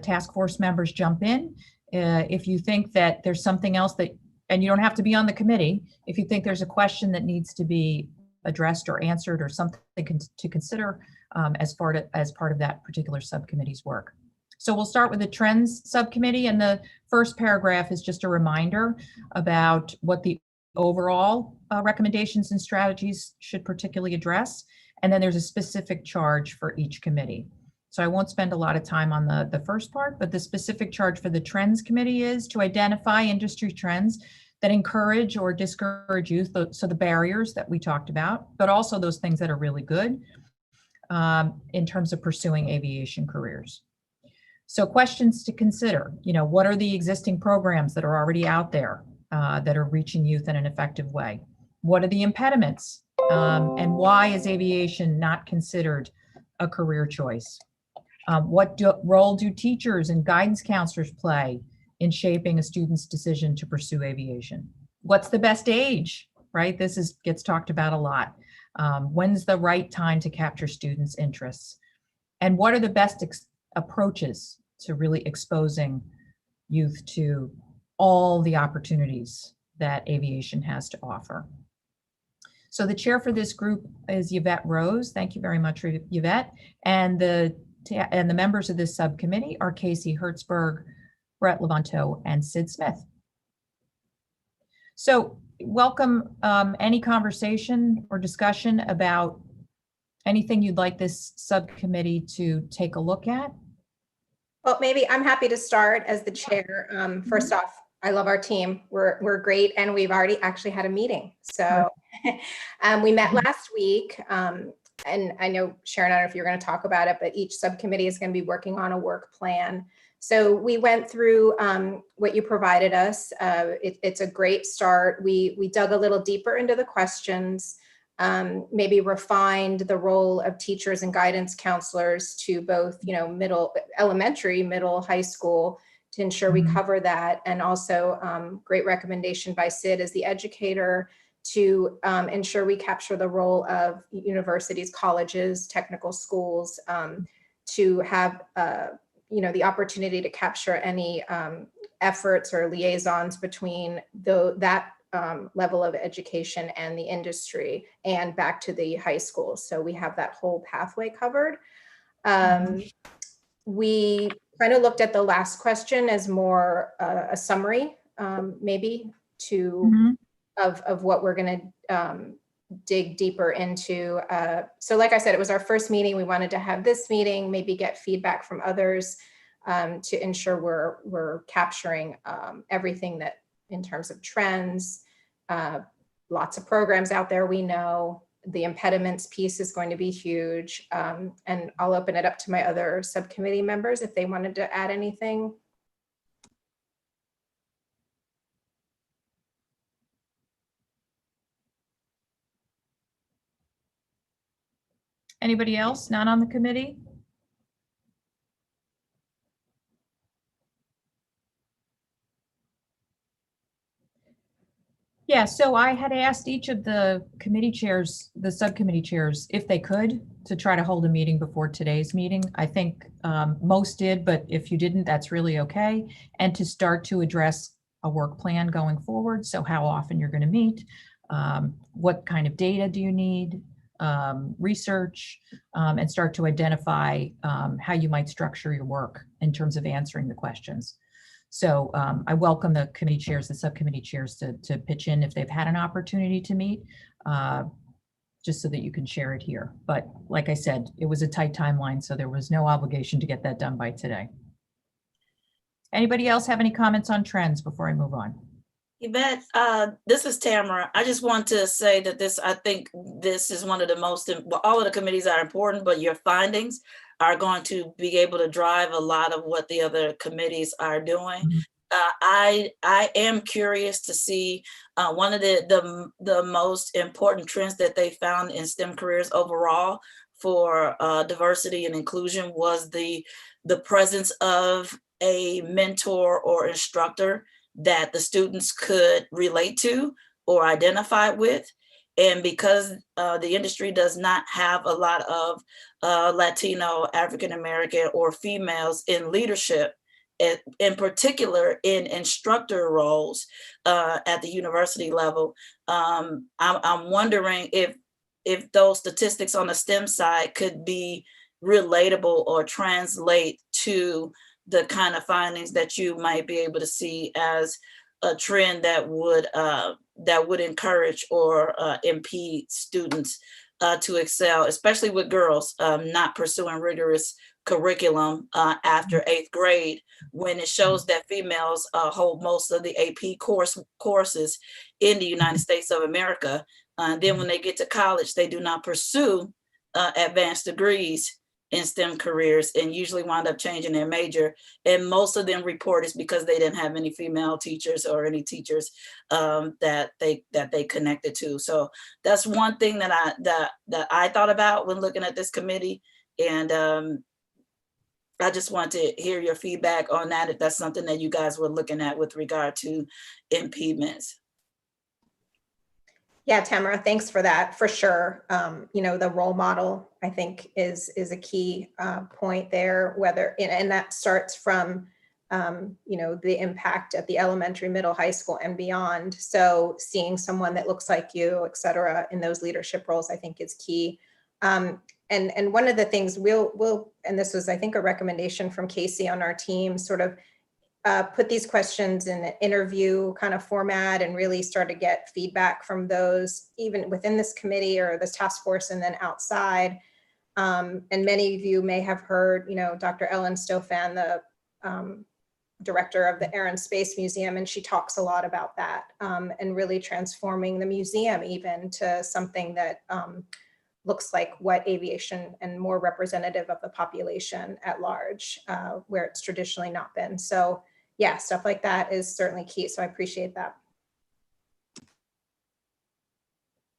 [SPEAKER 4] task force members jump in if you think that there's something else that, and you don't have to be on the committee, if you think there's a question that needs to be addressed or answered or something to consider as part of that particular subcommittee's work. So we'll start with the trends subcommittee, and the first paragraph is just a reminder about what the overall recommendations and strategies should particularly address. And then there's a specific charge for each committee. So I won't spend a lot of time on the first part, but the specific charge for the trends committee is to identify industry trends that encourage or discourage youth, so the barriers that we talked about, but also those things that are really good in terms of pursuing aviation careers. So questions to consider, what are the existing programs that are already out there that are reaching youth in an effective way? What are the impediments? And why is aviation not considered a career choice? What role do teachers and guidance counselors play in shaping a student's decision to pursue aviation? What's the best age, right? This gets talked about a lot. When's the right time to capture students' interests? And what are the best approaches to really exposing youth to all the opportunities that aviation has to offer? So the chair for this group is Yvette Rose. Thank you very much, Yvette. And the members of this subcommittee are Casey Hertzberg, Brett Levanto, and Sid Smith. So welcome any conversation or discussion about anything you'd like this subcommittee to take a look at.
[SPEAKER 21] Well, maybe I'm happy to start as the chair. First off, I love our team. We're great, and we've already actually had a meeting. So we met last week, and I know, Sharon, I don't know if you're going to talk about it, but each subcommittee is going to be working on a work plan. So we went through what you provided us. It's a great start. We dug a little deeper into the questions, maybe refined the role of teachers and guidance counselors to both, elementary, middle, high school, to ensure we cover that. And also great recommendation by Sid as the educator to ensure we capture the role of universities, colleges, technical schools, to have the opportunity to capture any efforts or liaisons between that level of education and the industry and back to the high school. So we have that whole pathway covered. We kind of looked at the last question as more a summary, maybe of what we're going to dig deeper into. So like I said, it was our first meeting. We wanted to have this meeting, maybe get feedback from others to ensure we're capturing everything that in terms of trends, lots of programs out there we know. The impediments piece is going to be huge. And I'll open it up to my other subcommittee members if they wanted to add anything.
[SPEAKER 4] Anybody else not on the committee? Yeah, so I had asked each of the committee chairs, the subcommittee chairs, if they could, to try to hold a meeting before today's meeting. I think most did, but if you didn't, that's really okay. And to start to address a work plan going forward. So how often you're going to meet, what kind of data do you need, research, and start to identify how you might structure your work in terms of answering the questions. So I welcome the committee chairs, the subcommittee chairs to pitch in if they've had an opportunity to meet, just so that you can share it here. But like I said, it was a tight timeline, so there was no obligation to get that done by today. Anybody else have any comments on trends before I move on?
[SPEAKER 16] Yvette, this is Tamara. I just want to say that I think this is one of the most, well, all of the committees are important, but your findings are going to be able to drive a lot of what the other committees are doing. I am curious to see one of the most important trends that they found in STEM careers overall for diversity and inclusion was the presence of a mentor or instructor that the students could relate to or identify with. And because the industry does not have a lot of Latino, African-American, or females in leadership, in particular in instructor roles at the university level, I'm wondering if those statistics on the STEM side could be relatable or translate to the kind of findings that you might be able to see as a trend that would encourage or impede students to excel, especially with girls not pursuing rigorous curriculum after 8th grade, when it shows that females hold most of the AP courses in the United States of America. Then when they get to college, they do not pursue advanced degrees in STEM careers and usually wind up changing their major. And most of them report it's because they didn't have any female teachers or any teachers that they connected to. So that's one thing that I thought about when looking at this committee. And I just want to hear your feedback on that, if that's something that you guys were looking at with regard to impediments.
[SPEAKER 21] Yeah, Tamara, thanks for that, for sure. You know, the role model, I think, is a key point there, whether, and that starts from, you know, the impact at the elementary, middle, high school, and beyond. So seeing someone that looks like you, et cetera, in those leadership roles, I think is key. And one of the things we'll, and this was, I think, a recommendation from Casey on our team, sort of put these questions in an interview kind of format and really start to get feedback from those, even within this committee or this task force and then outside. And many of you may have heard, you know, Dr. Ellen Stofan, the director of the Air and Space Museum, and she talks a lot about that and really transforming the museum even to something that looks like what aviation and more representative of the population at large, where it's traditionally not been. So yeah, stuff like that is certainly key. So I appreciate that.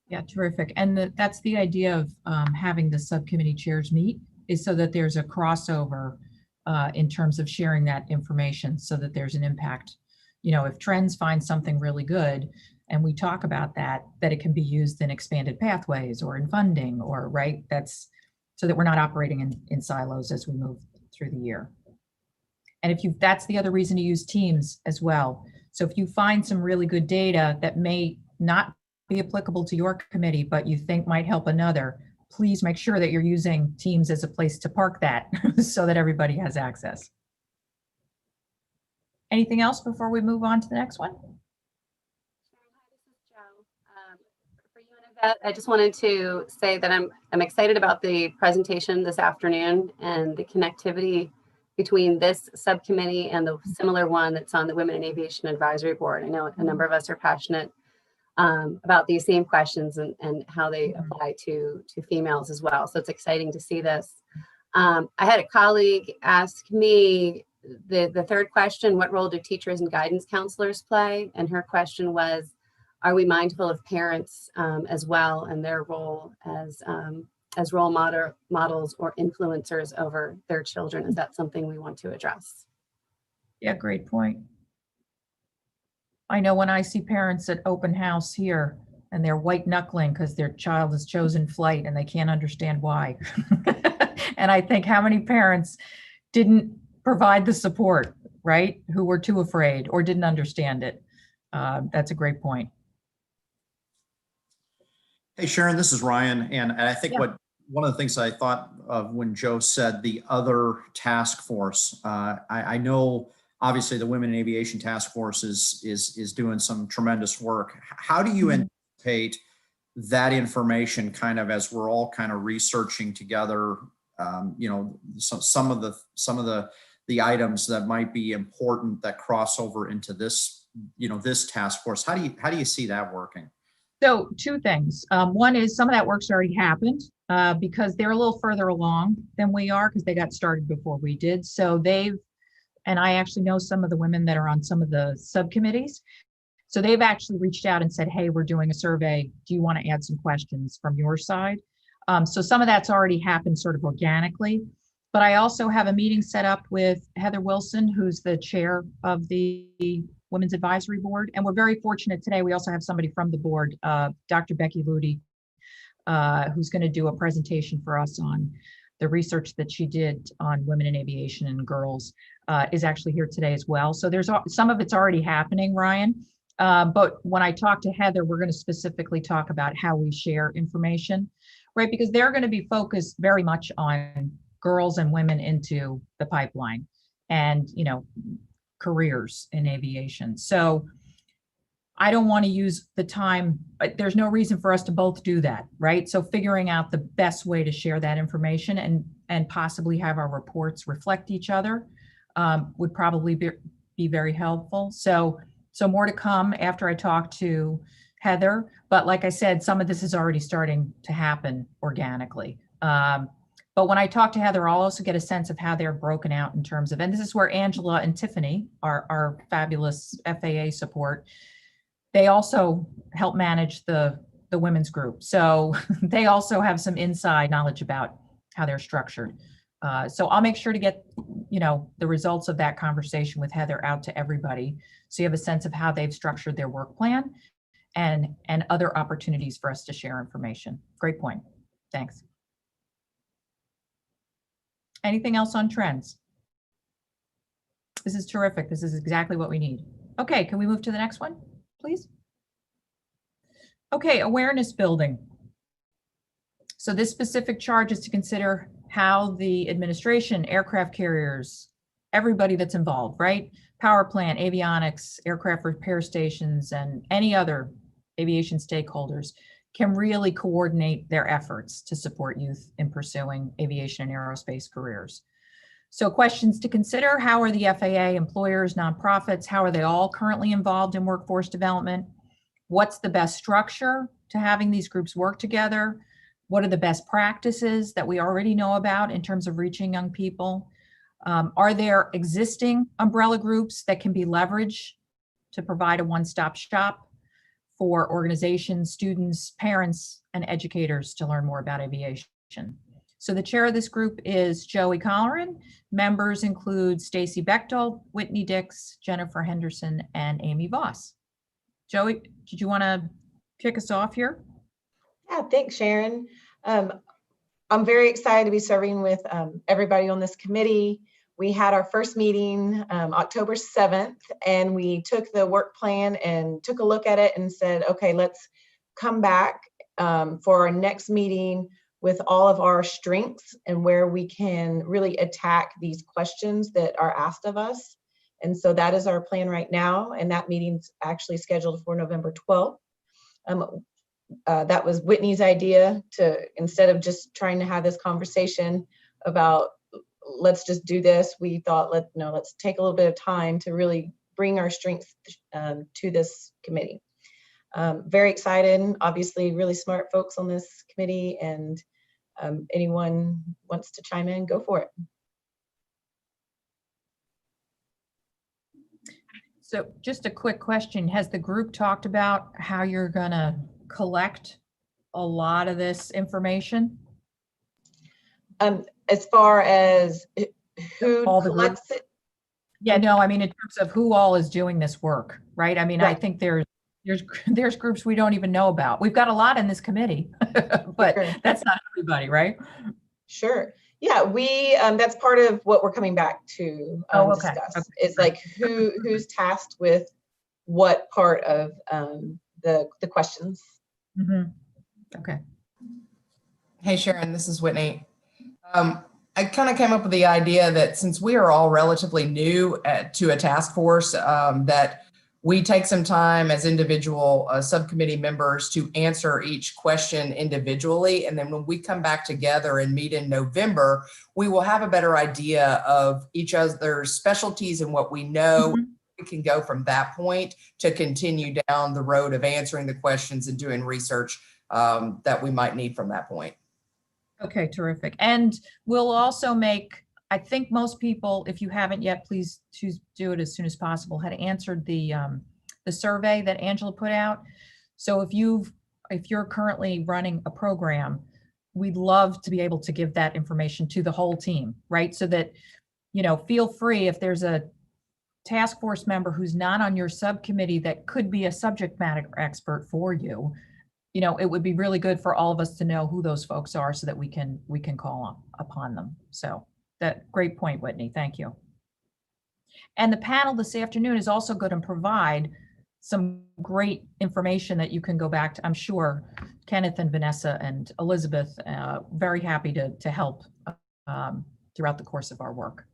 [SPEAKER 4] Yeah, terrific. And that's the idea of having the subcommittee chairs meet, is so that there's a crossover in terms of sharing that information so that there's an impact. You know, if Trends find something really good and we talk about that it can be used in expanded pathways or in funding, or right, that's so that we're not operating in silos as we move through the year. And if that's the other reason to use teams as well. So if you find some really good data that may not be applicable to your committee, but you think might help another, please make sure that you're using Teams as a place to park that so that everybody has access. Anything else before we move on to the next one?
[SPEAKER 9] I just wanted to say that I'm excited about the presentation this afternoon and the connectivity between this subcommittee and the similar one that's on the Women in Aviation Advisory Board. I know a number of us are passionate about these same questions and how they apply to females as well. So it's exciting to see this. I had a colleague ask me the third question, what role do teachers and guidance counselors play? And her question was, are we mindful of parents as well and their role as role models or influencers over their children? Is that something we want to address?
[SPEAKER 4] Yeah, great point. I know when I see parents at open house here and they're white knuckling because their child has chosen flight and they can't understand why. And I think how many parents didn't provide the support, right? Who were too afraid or didn't understand it. That's a great point.
[SPEAKER 12] Hey, Sharon, this is Ryan. And I think one of the things I thought of when Joe said the other task force, I know obviously the Women in Aviation Task Force is doing some tremendous work. How do you anticipate that information kind of as we're all kind of researching together, you know, some of the items that might be important that cross over into this, you know, this task force? How do you see that working?
[SPEAKER 4] So two things. One is some of that work's already happened because they're a little further along than we are because they got started before we did. So and I actually know some of the women that are on some of the subcommittees. So they've actually reached out and said, hey, we're doing a survey. Do you want to add some questions from your side? So some of that's already happened sort of organically. But I also have a meeting set up with Heather Wilson, who's the chair of the Women's Advisory Board. And we're very fortunate today. We also have somebody from the board, Dr. Becky Ludi, who's going to do a presentation for us on the research that she did on women in aviation and girls, is actually here today as well. So there's some of it's already happening, Ryan. But when I talk to Heather, we're going to specifically talk about how we share information, right? Because they're going to be focused very much on girls and women into the pipeline and, you know, careers in aviation. So I don't want to use the time, but there's no reason for us to both do that, right? So figuring out the best way to share that information and possibly have our reports reflect each other would probably be very helpful. So more to come after I talk to Heather, but like I said, some of this is already starting to happen organically. But when I talk to Heather, I'll also get a sense of how they're broken out in terms of, and this is where Angela and Tiffany, our fabulous FAA support, they also help manage the women's group. So they also have some inside knowledge about how they're structured. So I'll make sure to get, you know, the results of that conversation with Heather out to everybody. So you have a sense of how they've structured their work plan and other opportunities for us to share information. Great point. Thanks. Anything else on trends? This is terrific. This is exactly what we need. Okay, can we move to the next one, please? Okay, awareness building. So this specific charge is to consider how the administration, aircraft carriers, everybody that's involved, right? Power plant, avionics, aircraft repair stations, and any other aviation stakeholders can really coordinate their efforts to support youth in pursuing aviation and aerospace careers. So questions to consider: how are the FAA, employers, nonprofits, how are they all currently involved in workforce development? What's the best structure to having these groups work together? What are the best practices that we already know about in terms of reaching young people? Are there existing umbrella groups that can be leveraged to provide a one-stop shop for organizations, students, parents, and educators to learn more about aviation? So the chair of this group is Joey Colleran. Members include Stacy Bechtel, Whitney Dix, Jennifer Henderson, and Amy Voss. Joey, did you want to kick us off here?
[SPEAKER 7] Yeah, thanks, Sharon. I'm very excited to be serving with everybody on this committee. we had our first meeting October 7th, and we took the work plan and took a look at it and said, okay, let's come back for our next meeting with all of our strengths and where we can really attack these questions that are asked of us. And so that is our plan right now. And that meeting's actually scheduled for November 12th. That was Whitney's idea to, instead of just trying to have this conversation about let's just do this, we thought let's take a little bit of time to really bring our strengths to this committee. Very excited, obviously really smart folks on this committee, and anyone wants to chime in, go for it.
[SPEAKER 4] So just a quick question. Has the group talked about how you're going to collect a lot of this information?
[SPEAKER 7] As far as who
[SPEAKER 4] all the
[SPEAKER 7] collects
[SPEAKER 4] groups?
[SPEAKER 7] it?
[SPEAKER 4] Yeah, no, I mean, in terms of who all is doing this work, right? I mean, I
[SPEAKER 7] Right.
[SPEAKER 4] think there's groups we don't even know about. We've got a lot in this committee, but
[SPEAKER 7] Sure.
[SPEAKER 4] that's not everybody, right?
[SPEAKER 7] Sure. Yeah, we that's part of what we're coming back to
[SPEAKER 4] Oh, okay.
[SPEAKER 7] discuss.
[SPEAKER 4] Okay,
[SPEAKER 7] It's
[SPEAKER 4] great.
[SPEAKER 7] like who's tasked with what part of the questions.
[SPEAKER 4] Mhm. Okay.
[SPEAKER 10] Hey, Sharon, this is Whitney. I kind of came up with the idea that since we are all relatively new to a task force, that we take some time as individual subcommittee members to answer each question individually. And then when we come back together and meet in November, we will have a better idea of each other's specialties and what we know.
[SPEAKER 4] Mhm.
[SPEAKER 10] We can go from that point to continue down the road of answering the questions and doing research that we might need from that point.
[SPEAKER 4] Okay, terrific. And we'll also make, I think most people, if you haven't yet, please do it as soon as possible, had answered the survey that Angela put out. So if you're currently running a program, we'd love to be able to give that information to the whole team, right? So that, feel free if there's a task force member who's not on your subcommittee that could be a subject matter expert for you. It would be really good for all of us to know who those folks are so that we can call upon them. So great point, Whitney. Thank you. And the panel this afternoon is also going to provide some great information that you can go back to. I'm sure Kenneth and Vanessa and Elizabeth, very happy to help throughout the course of our work.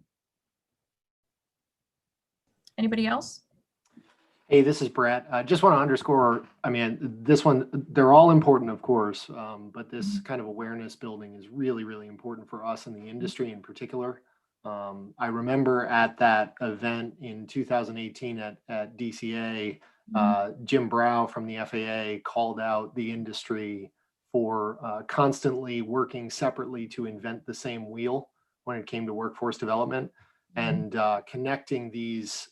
[SPEAKER 4] Anybody else?
[SPEAKER 19] Hey, this is Brett. I just want to underscore, I mean, this one, they're all important, of course, but this kind of awareness building is really, really important for us in the industry in particular. I remember at that event in 2018 at DCA, Jim Brow from the FAA called out the industry for constantly working separately to invent the same wheel when it came to workforce development, and connecting these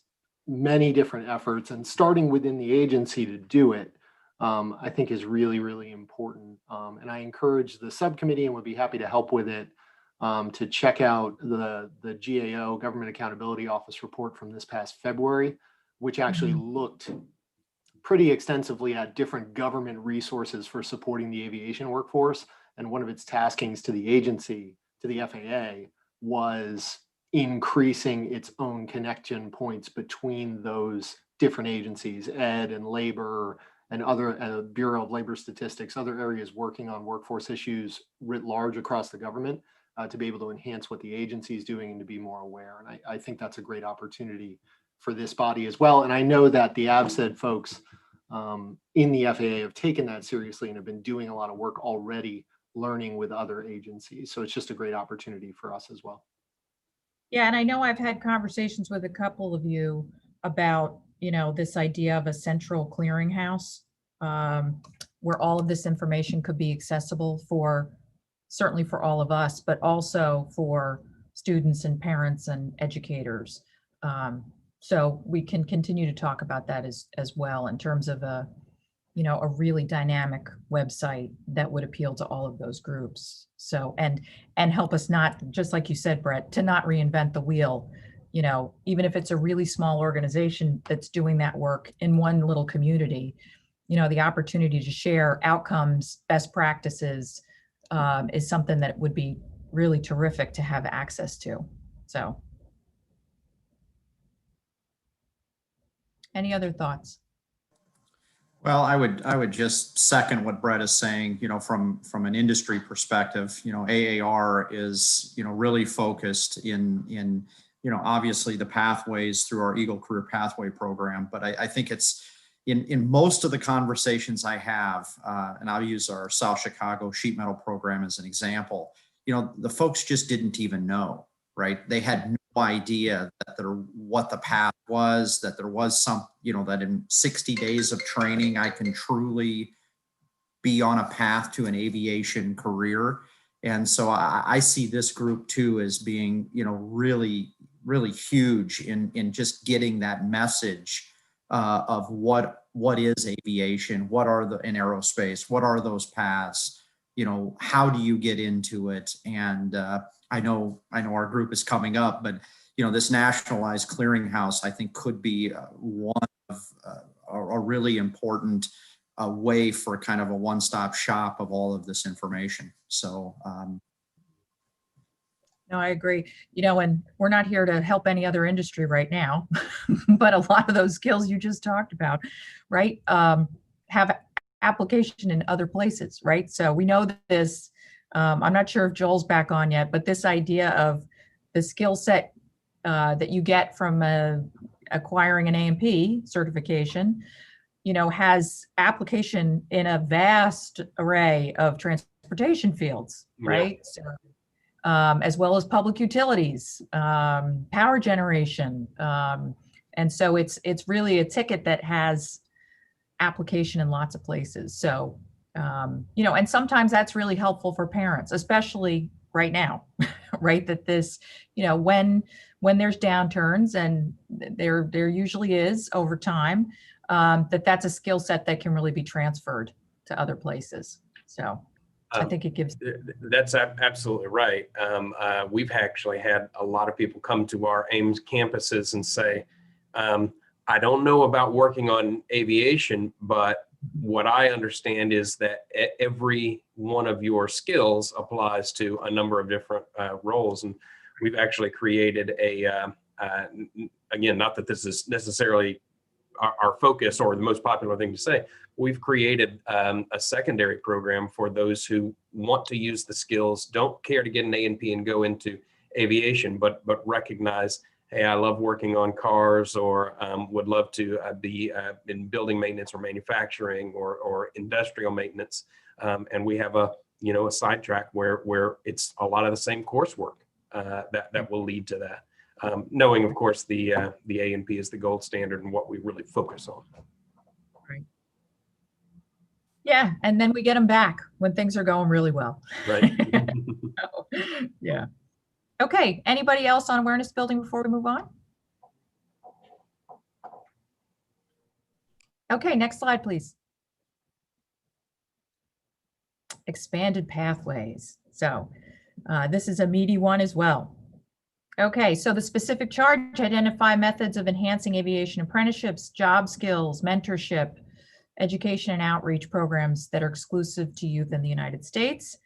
[SPEAKER 19] many different efforts and starting within the agency to do it, I think is really, really important. And I encourage the subcommittee, and would be happy to help with it, to check out the GAO, Government Accountability Office report from this past February, which actually looked pretty extensively at different government resources for supporting the aviation workforce. And one of its taskings to the agency, to the FAA, was increasing its own connection points between those different agencies, Ed and Labor and other Bureau of Labor Statistics, other areas working on workforce issues writ large across the government, to be able to enhance what the agency is doing and to be more aware. And I think that's a great opportunity for this body as well. And I know that the AVSED folks in the FAA have taken that seriously and have been doing a lot of work already, learning with other agencies. So it's just a great opportunity for us as well.
[SPEAKER 4] Yeah, and I know I've had conversations with a couple of you about, this idea of a central clearinghouse, where all of this information could be accessible certainly for all of us, but also for students and parents and educators. So we can continue to talk about that as well in terms of a really dynamic website that would appeal to all of those groups. So, and help us not, just like you said, Brett, to not reinvent the wheel, even if it's a really small organization that's doing that work in one little community, the opportunity to share outcomes, best practices, is something that would be really terrific to have access to. So Any other thoughts?
[SPEAKER 12] Well, I would just second what Brett is saying. From an industry perspective, AAR is really focused in obviously the pathways through our Eagle Career Pathway program. But I think it's in most of the conversations I have, and I'll use our South Chicago sheet metal program as an example. The folks just didn't even know, right? They had no idea that what the path was, that there was some, that in 60 days of training, I can truly be on a path to an aviation career. And so I see this group too as being, really, really huge in just getting that message of what is aviation, what are in aerospace, what are those paths, how do you get into it? And I know our group is coming up, but this nationalized clearinghouse, I think, could be one of a really important way for kind of a one-stop shop of all of this information. So.
[SPEAKER 4] No, I agree. And we're not here to help any other industry right now, but a lot of those skills you just talked about, right, have application in other places, right? So we know this. I'm not sure if Joel's back on yet, but this idea of the skill set that you get from acquiring an A&P certification, has application in a vast array of transportation fields, right? Yeah. So, as well as public utilities, power generation. And so it's really a ticket that has application in lots of places. So, and sometimes that's really helpful for parents, especially right now, right? That this, when there's downturns, and there usually is over time, that's a skill set that can really be transferred to other places. So. I think it gives.
[SPEAKER 11] That's absolutely right. We've actually had a lot of people come to our Ames campuses and say, I don't know about working on aviation, but what I understand is that every one of your skills applies to a number of different roles. And we've actually created again, not that this is necessarily our focus or the most popular thing to say, we've created a secondary program for those who want to use the skills, don't care to get an A&P and go into aviation, but recognize, hey, I love working on cars, or would love to be in building maintenance or manufacturing or industrial maintenance. And we have a sidetrack where it's a lot of the same coursework that will lead to that. Knowing, of course, the A&P is the gold standard and what we really focus on.
[SPEAKER 4] Right. Yeah, and then we get them back when things are going really well.
[SPEAKER 11] Right.
[SPEAKER 4] So, yeah. Okay, anybody else on awareness building before we move on? Okay, next slide, please. Expanded pathways. So this is a meaty one as well. Okay, so the specific charge: identify methods of enhancing aviation apprenticeships, job skills, mentorship, education and outreach programs that are exclusive to youth in the United States.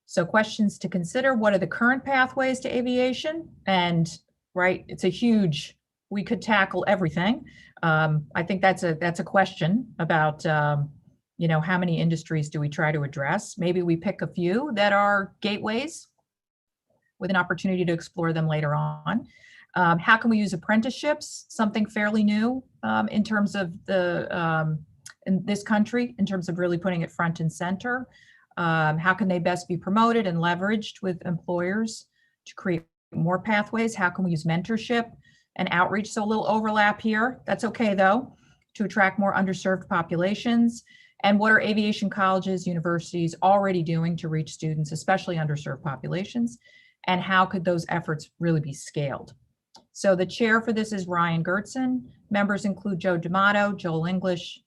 [SPEAKER 4] So questions to consider: what are the current pathways to aviation? And right, it's a huge, we could tackle everything. I think that's a question about, how many industries do we try to address? Maybe we pick a few that are gateways with an opportunity to explore them later on. How can we use apprenticeships, something fairly new in terms of in this country, in terms of really putting it front and center? How can they best be promoted and leveraged with employers to create more pathways? How can we use mentorship and outreach? So a little overlap here, that's okay though, to attract more underserved populations. And what are aviation colleges, universities already doing to reach students, especially underserved populations? And how could those efforts really be scaled? So the chair for this is Ryan Gertson. Members include Joe D'Amato, Joel English,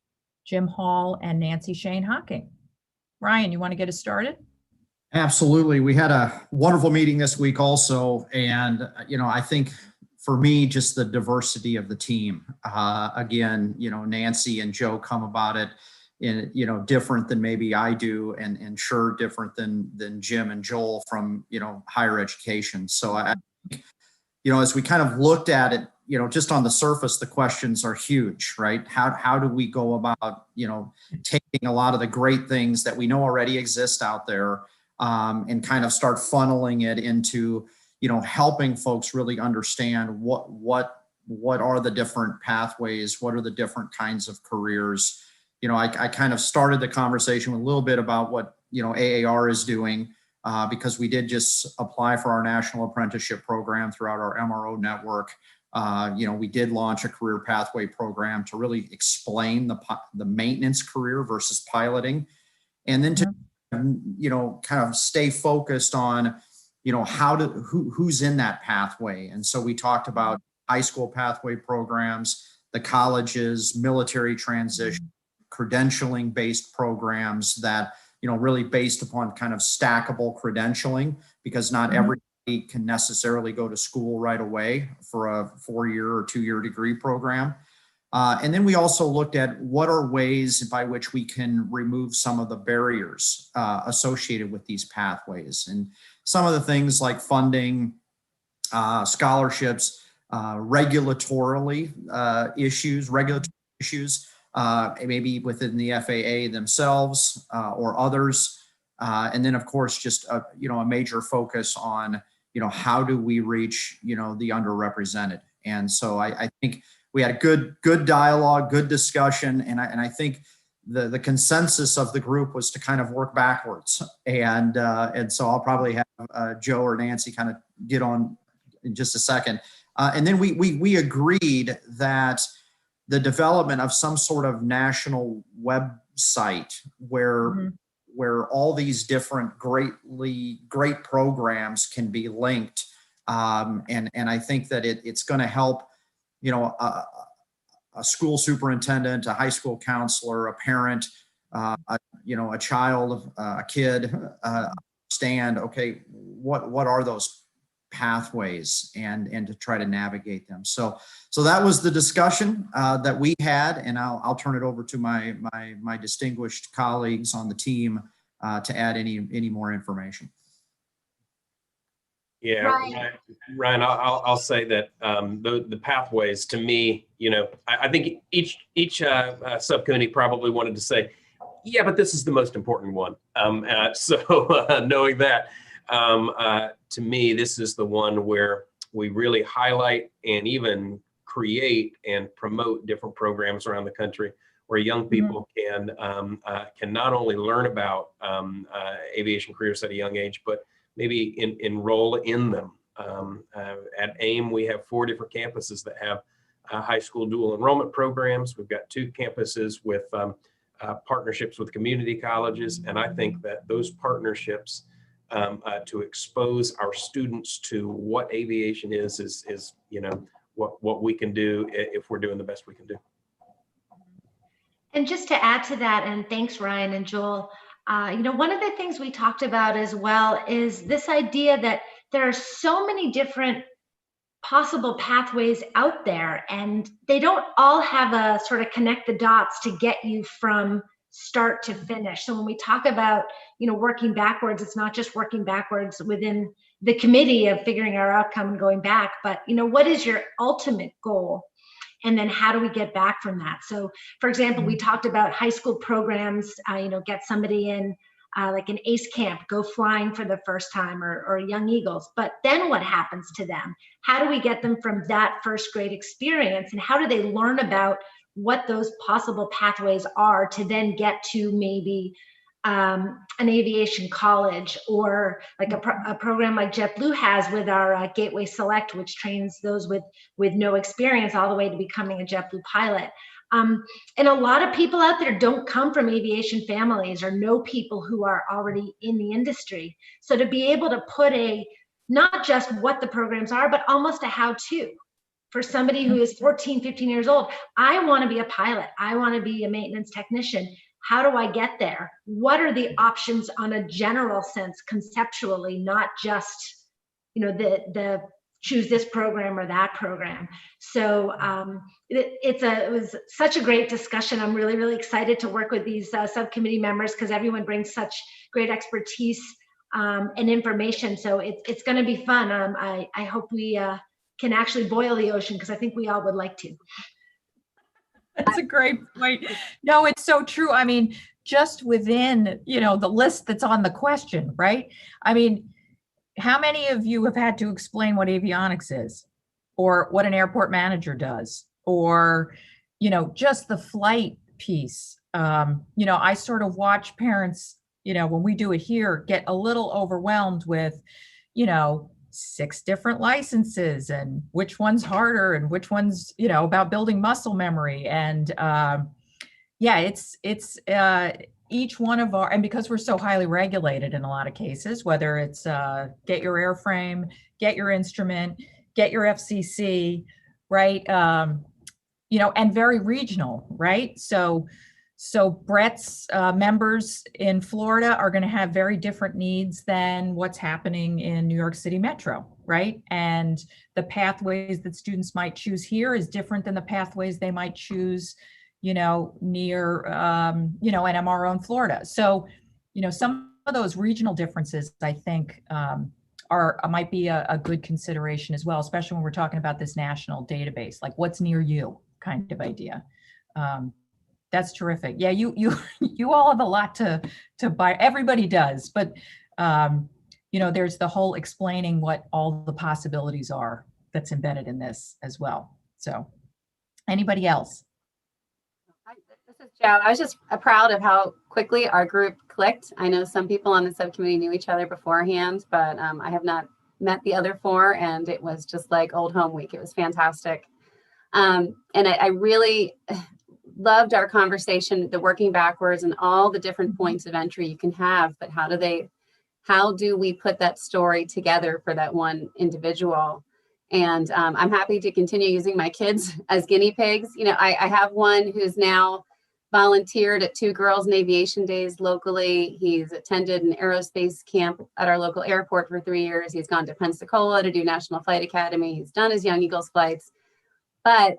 [SPEAKER 4] Jim Hall, and Nancy Shane Hocking. Ryan, you want to get us started?
[SPEAKER 12] Absolutely. We had a wonderful meeting this week also. And, I think for me, just the diversity of the team. Again, Nancy and Joe come about it in, different than maybe I do, and sure different than Jim and Joel from, higher education. So I think, as we kind of looked at it, just on the surface, the questions are huge, right? How do we go about, taking a lot of the great things that we know already exist out there, and kind of start funneling it into, helping folks really understand what are the different pathways, what are the different kinds of careers. I kind of started the conversation with a little bit about what, AAR is doing, because we did just apply for our national apprenticeship program throughout our MRO network. We did launch a career pathway program to really explain the maintenance career versus piloting, and then to kind of stay focused on who's in that pathway. And so we talked about high school pathway programs, the colleges, military transition, credentialing based programs that really based upon kind of stackable credentialing, because not everybody can necessarily go to school right away for a 4-year or 2-year degree program. And then we also looked at what are ways by which we can remove some of the barriers associated with these pathways. And some of the things like funding, scholarships, regulatory issues, maybe within the FAA themselves or others. And then of course, just a major focus on, how do we reach, the underrepresented. And so I think we had a good dialogue, good discussion. And I think the consensus of the group was to kind of work backwards. And so I'll probably have Joe or Nancy kind of get on in just a second. And then we agreed that the development of some sort of national website where all these different great programs can be linked. And I think that it's going to help, a school superintendent, a high school counselor, a parent, a child, a kid, understand, okay, what are those pathways and to try to navigate them. So that was the discussion that we had, and I'll turn it over to my distinguished colleagues on the team to add any more information.
[SPEAKER 11] Yeah, Ryan, I'll say that the pathways to me, I think each subcommittee probably wanted to say, yeah, but this is the most important one. So knowing that, to me, this is the one where we really highlight and even create and promote different programs around the country where young people can not only learn about aviation careers at a young age, but maybe enroll in them. At AIM, we have 4 different campuses that have high school dual enrollment programs. We've got 2 campuses with partnerships with community colleges. And I think that those partnerships to expose our students to what aviation is what we can do if we're doing the best we can do.
[SPEAKER 15] And just to add to that, and thanks Ryan and Joel, one of the things we talked about as well is this idea that there are so many different possible pathways out there, and they don't all have a sort of connect the dots to get you from start to finish. So when we talk about, working backwards, it's not just working backwards within the committee of figuring our outcome and going back, but, what is your ultimate goal? And then how do we get back from that? So for example, we talked about high school programs, get somebody in like an ACE camp, go flying for the first time, or Young Eagles. But then what happens to them? How do we get them from that first grade experience? And how do they learn about what those possible pathways are to then get to maybe an aviation college, or like a program like JetBlue has with our Gateway Select, which trains those with no experience all the way to becoming a JetBlue pilot. And a lot of people out there don't come from aviation families or know people who are already in the industry. So to be able to put not just what the programs are, but almost a how-to for somebody who is 14, 15 years old. I want to be a pilot. I want to be a maintenance technician. How do I get there? What are the options on a general sense, conceptually, not just, the choose this program or that program. So it was such a great discussion. I'm really, really excited to work with these subcommittee members because everyone brings such great expertise and information. So it's going to be fun. I hope we can actually boil the ocean, because I think we all would like to.
[SPEAKER 4] That's a great point. No, it's so true. I mean, just within, the list that's on the question, right? I mean, how many of you have had to explain what avionics is, or what an airport manager does, or, just the flight piece? I sort of watch parents, when we do it here, get a little overwhelmed with, 6 different licenses and which one's harder and which one's, about building muscle memory. And it's each one of our, and because we're so highly regulated in a lot of cases, whether it's get your airframe, get your instrument, get your FCC, right? And very regional, right? So Brett's members in Florida are going to have very different needs than what's happening in New York City Metro, right? And the pathways that students might choose here is different than the pathways they might choose, near, an MRO in Florida. So, some of those regional differences, I think, might be a good consideration as well, especially when we're talking about this national database, like what's near you kind of idea. That's terrific. Yeah, you all have a lot to buy. Everybody does, but there's the whole explaining what all the possibilities are that's embedded in this as well. So, anybody else?
[SPEAKER 9] This is Joe. I was just proud of how quickly our group clicked. I know some people on the subcommittee knew each other beforehand, but I have not met the other 4, and it was just like old home week. It was fantastic. And I really loved our conversation, the working backwards and all the different points of entry you can have, but how do we put that story together for that one individual? And I'm happy to continue using my kids as guinea pigs. I have one who's now volunteered at 2 Girls in Aviation Days locally. He's attended an aerospace camp at our local airport for 3 years. He's gone to Pensacola to do National Flight Academy. He's done his Young Eagles flights. But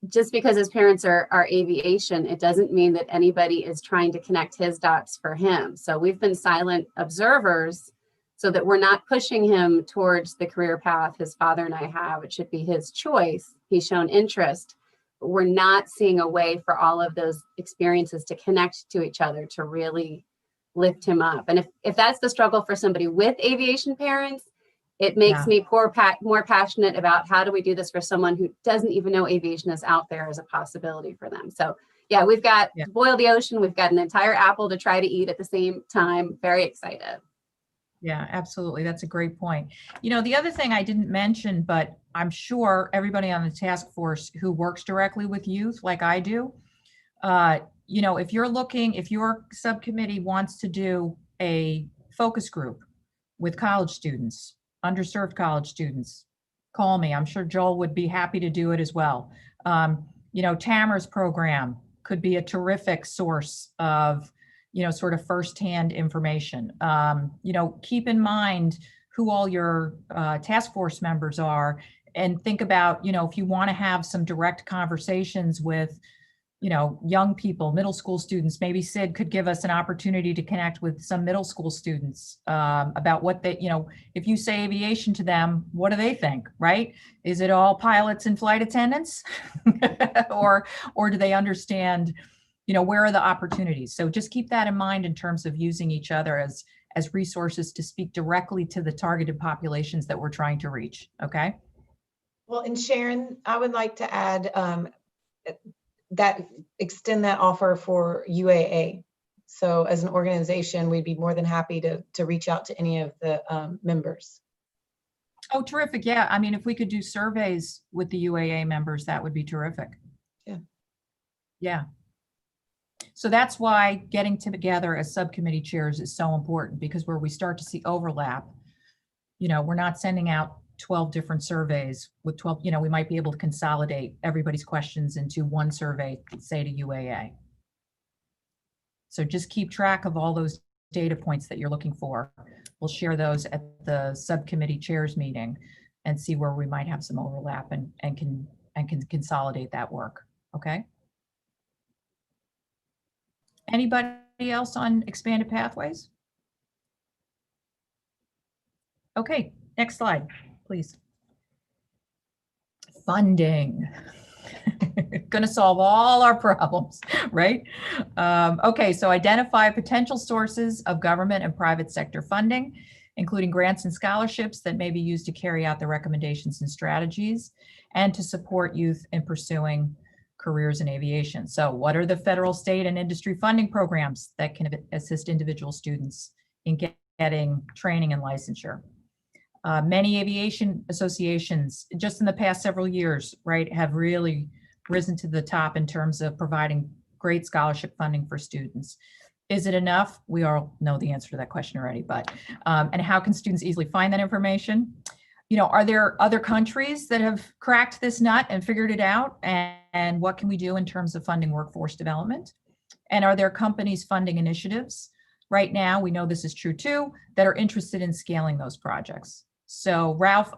[SPEAKER 9] just because his parents are aviation, it doesn't mean that anybody is trying to connect his dots for him. So we've been silent observers so that we're not pushing him towards the career path his father and I have. It should be his choice. He's shown interest, but we're not seeing a way for all of those experiences to connect to each other to really lift him up. And if that's the struggle for somebody with aviation parents, it makes me more passionate about how do we do this for someone who doesn't even know aviation is out there as a possibility for them. So yeah, we've got to boil the ocean. We've got an entire apple to try to eat at the same time. Very excited.
[SPEAKER 4] Yeah, absolutely. That's a great point. The other thing I didn't mention, but I'm sure everybody on the task force who works directly with youth like I do, if your subcommittee wants to do a focus group with college students, underserved college students, call me. I'm sure Joel would be happy to do it as well. Tamar's program could be a terrific source of, sort of firsthand information. Keep in mind who all your task force members are, and think about, if you want to have some direct conversations with, young people, middle school students, maybe Sid could give us an opportunity to connect with some middle school students about what they, if you say aviation to them, what do they think, right? Is it all pilots and flight attendants? or do they understand, where are the opportunities? So just keep that in mind in terms of using each other as resources to speak directly to the targeted populations that we're trying to reach, okay?
[SPEAKER 7] Well, and Sharon, I would like to add extend that offer for UAA. So as an organization, we'd be more than happy to reach out to any of the members.
[SPEAKER 4] Oh, terrific. Yeah. I mean, if we could do surveys with the UAA members, that would be terrific.
[SPEAKER 7] Yeah.
[SPEAKER 4] Yeah. So that's why getting together as subcommittee chairs is so important, because where we start to see overlap, we're not sending out 12 different surveys with 12, we might be able to consolidate everybody's questions into one survey, say to UAA. So just keep track of all those data points that you're looking for. We'll share those at the subcommittee chairs meeting and see where we might have some overlap and can consolidate that work. Okay. Anybody else on expanded pathways? Okay, next slide, please. Funding. Going to solve all our problems, right? Okay, so identify potential sources of government and private sector funding, including grants and scholarships that may be used to carry out the recommendations and strategies and to support youth in pursuing careers in aviation. So what are the federal, state, and industry funding programs that can assist individual students in getting training and licensure? Many aviation associations, just in the past several years, right, have really risen to the top in terms of providing great scholarship funding for students. Is it enough? We all know the answer to that question already, but, and how can students easily find that information? You know, are there other countries that have cracked this nut and figured it out? And what can we do in terms of funding workforce development? And are there companies funding initiatives right now, we know this is true too, that are interested in scaling those projects? So Ralph,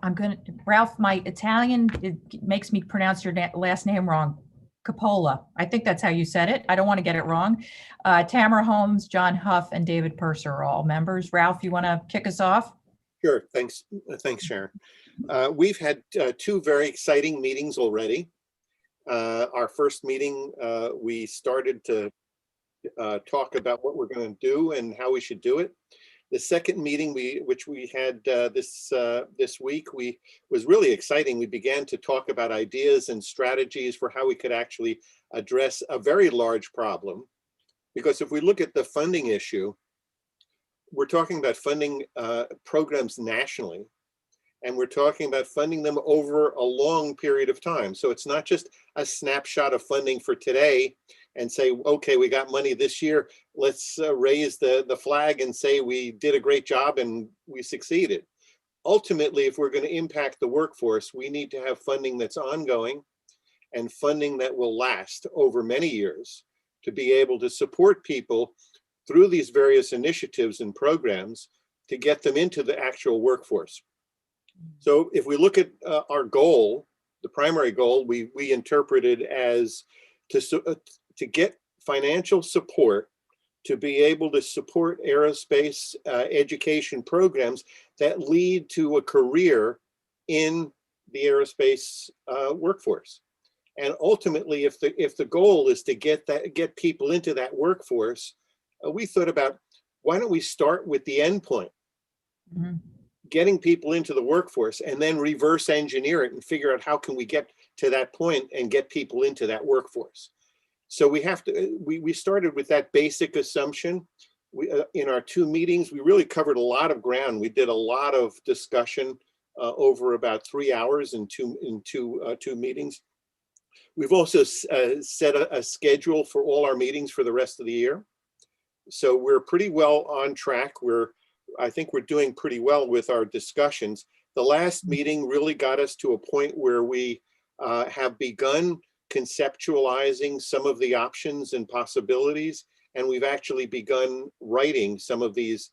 [SPEAKER 4] Ralph, my Italian, it makes me pronounce your last name wrong. Coppola, I think that's how you said it. I don't want to get it wrong. Tamara Holmes, John Huff, and David Purser are all members. Ralph, you want to kick us off?
[SPEAKER 8] Sure, thanks, Sharon. We've had two very exciting meetings already. Our first meeting, we started to talk about what we're going to do and how we should do it. The second meeting, which we had this week, was really exciting. We began to talk about ideas and strategies for how we could actually address a very large problem. Because if we look at the funding issue, we're talking about funding programs nationally, and we're talking about funding them over a long period of time. So it's not just a snapshot of funding for today and say, okay, we got money this year, let's raise the flag and say we did a great job and we succeeded. Ultimately, if we're going to impact the workforce, we need to have funding that's ongoing and funding that will last over many years to be able to support people through these various initiatives and programs to get them into the actual workforce. So if we look at our goal, the primary goal, we interpreted as to get financial support to be able to support aerospace education programs that lead to a career in the aerospace workforce. And ultimately, if the goal is to get people into that workforce, we thought about, why don't we start with the end point? Mm-hmm. Getting people into the workforce and then reverse engineer it and figure out how can we get to that point and get people into that workforce. So we started with that basic assumption. In our two meetings, we really covered a lot of ground. We did a lot of discussion over about 3 hours in two meetings. We've also set a schedule for all our meetings for the rest of the year. So we're pretty well on track. I think we're doing pretty well with our discussions. The last meeting really got us to a point where we have begun conceptualizing some of the options and possibilities, and we've actually begun writing some of these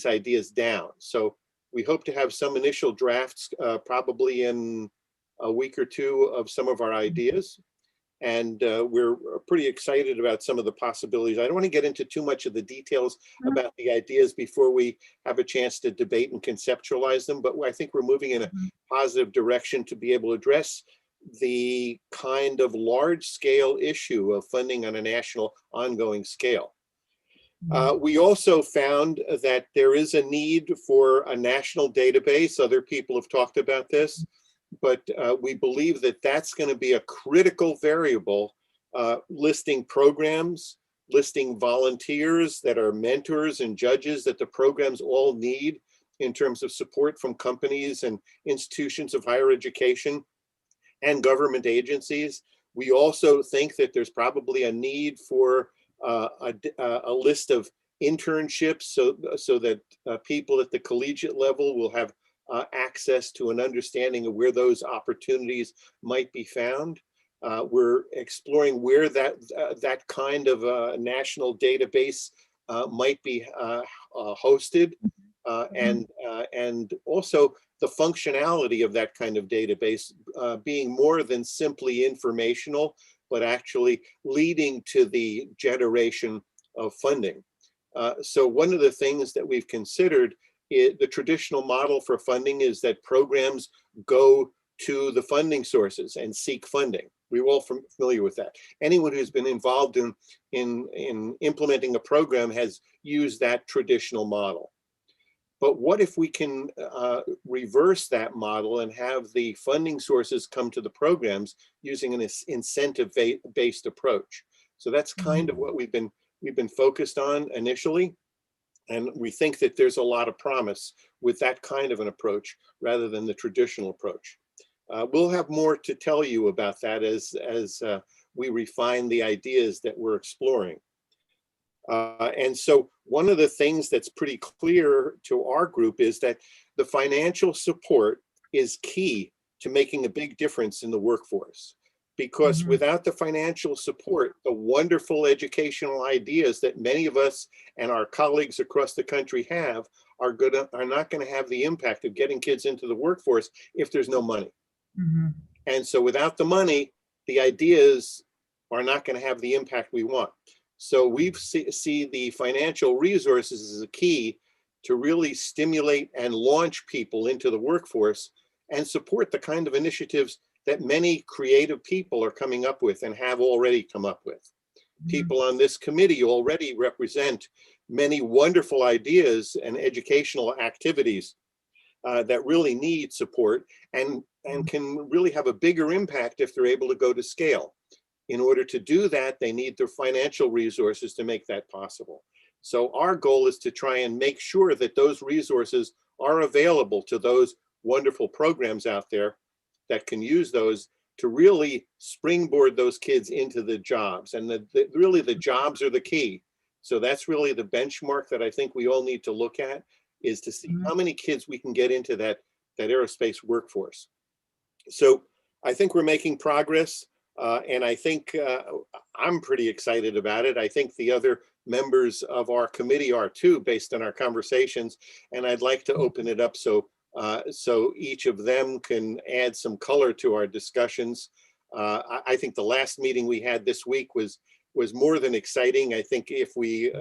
[SPEAKER 8] ideas down. So we hope to have some initial drafts probably in a week or two of some of our ideas. And we're pretty excited about some of the possibilities. I don't want to get into too much of the details about the ideas before we have a chance to debate and conceptualize them, but I think we're moving in a positive direction to be able to address the kind of large scale issue of funding on a national ongoing scale. We also found that there is a need for a national database. Other people have talked about this. But we believe that that's going to be a critical variable, listing programs, listing volunteers that are mentors and judges that the programs all need in terms of support from companies and institutions of higher education and government agencies. We also think that there's probably a need for a list of internships so that people at the collegiate level will have access to an understanding of where those opportunities might be found. We're exploring where that kind of a national database might be hosted, and also the functionality of that kind of database being more than simply informational, but actually leading to the generation of funding. So one of the things that we've considered, the traditional model for funding is that programs go to the funding sources and seek funding. We're all familiar with that. Anyone who's been involved in implementing a program has used that traditional model. But what if we can reverse that model and have the funding sources come to the programs using an incentive-based approach? So that's kind of what we've been focused on initially. And we think that there's a lot of promise with that kind of an approach rather than the traditional approach. We'll have more to tell you about that as we refine the ideas that we're exploring. And so one of the things that's pretty clear to our group is that the financial support is key to making a big difference in the workforce. Because without the financial support, the wonderful educational ideas that many of us and our colleagues across the country have are not going to have the impact of getting kids into the workforce if there's no money. And so without the money, the ideas are not going to have the impact we want. So we see the financial resources as a key to really stimulate and launch people into the workforce and support the kind of initiatives that many creative people are coming up with and have already come up with. People on this committee already represent many wonderful ideas and educational activities that really need support and can really have a bigger impact if they're able to go to scale. In order to do that, they need the financial resources to make that possible. So our goal is to try and make sure that those resources are available to those wonderful programs out there that can use those to really springboard those kids into the jobs. And really the jobs are the key. So that's really the benchmark that I think we all need to look at, is to see how many kids we can get into that aerospace workforce. So I think we're making progress. And I think I'm pretty excited about it. I think the other members of our committee are too, based on our conversations. And I'd like to open it up so each of them can add some color to our discussions. I think the last meeting we had this week was more than exciting. I think if we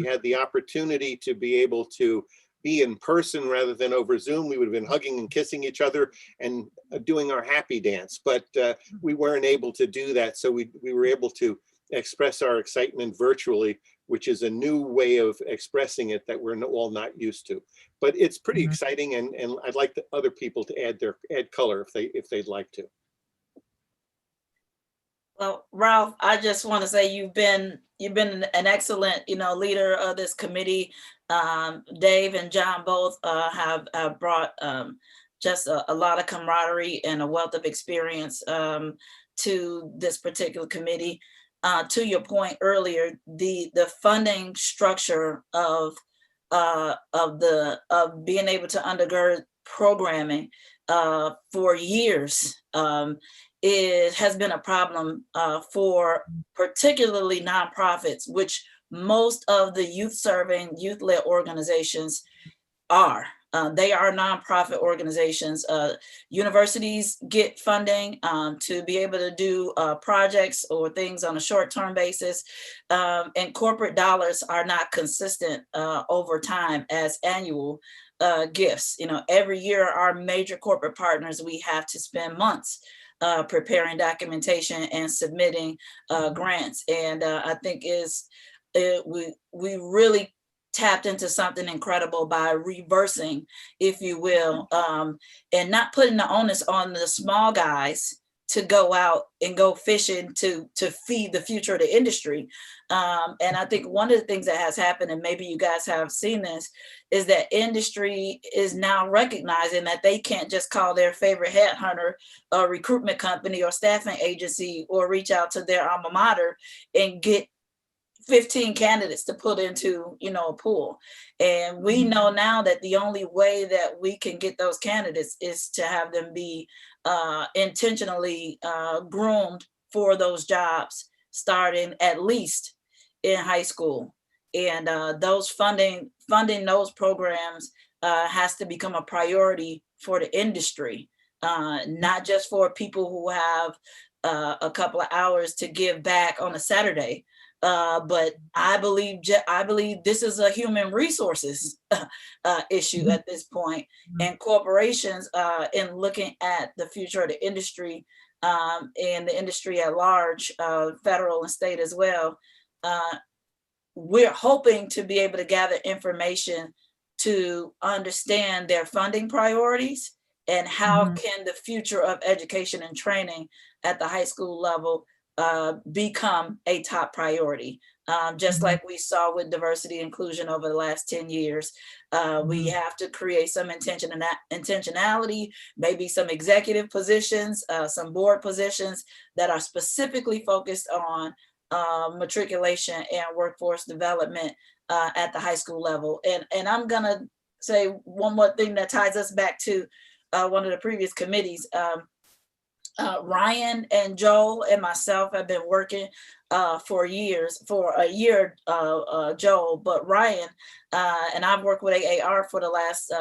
[SPEAKER 8] had the opportunity to be able to be in person rather than over Zoom, we would have been hugging and kissing each other and doing our happy dance, but we weren't able to do that. So we were able to express our excitement virtually, which is a new way of expressing it that we're all not used to. But it's pretty exciting, and I'd like the other people to add color if they'd like to.
[SPEAKER 16] Well, Ralph, I just want to say you've been an excellent, leader of this committee. Dave and John both have brought just a lot of camaraderie and a wealth of experience to this particular committee. To your point earlier, the funding structure of being able to undergird programming for years has been a problem for particularly nonprofits, which most of the youth-led organizations are. They are nonprofit organizations. Universities get funding to be able to do projects or things on a short-term basis, and corporate dollars are not consistent over time as annual gifts. Every year our major corporate partners, we have to spend months preparing documentation and submitting grants. And I think we really tapped into something incredible by reversing, if you will, and not putting the onus on the small guys to go out and go fishing to feed the future of the industry. And I think one of the things that has happened, and maybe you guys have seen this, is that industry is now recognizing that they can't just call their favorite headhunter or recruitment company or staffing agency or reach out to their alma mater and get 15 candidates to put into, a pool. And we know now that the only way that we can get those candidates is to have them be intentionally groomed for those jobs, starting at least in high school. And those funding those programs has to become a priority for the industry, not just for people who have a couple of hours to give back on a Saturday. But I believe this is a human resources issue at this point, and corporations in looking at the future of the industry and the industry at large, federal and state as well. We're hoping to be able to gather information to understand their funding priorities and how can the future of education and training at the high school level become a top priority. Just like we saw with diversity inclusion over the last 10 years, we have to create some intentionality, maybe some executive positions, some board positions that are specifically focused on matriculation and workforce development at the high school level. And I'm gonna say one more thing that ties us back to one of the previous committees. Ryan and Joel and myself have been working for a year, Joel, but Ryan and I've worked with AAR for the last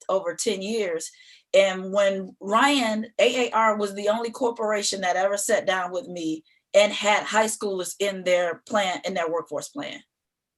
[SPEAKER 16] over 10 years. And when AAR was the only corporation that ever sat down with me and had high schoolers in their plan, in their workforce plan.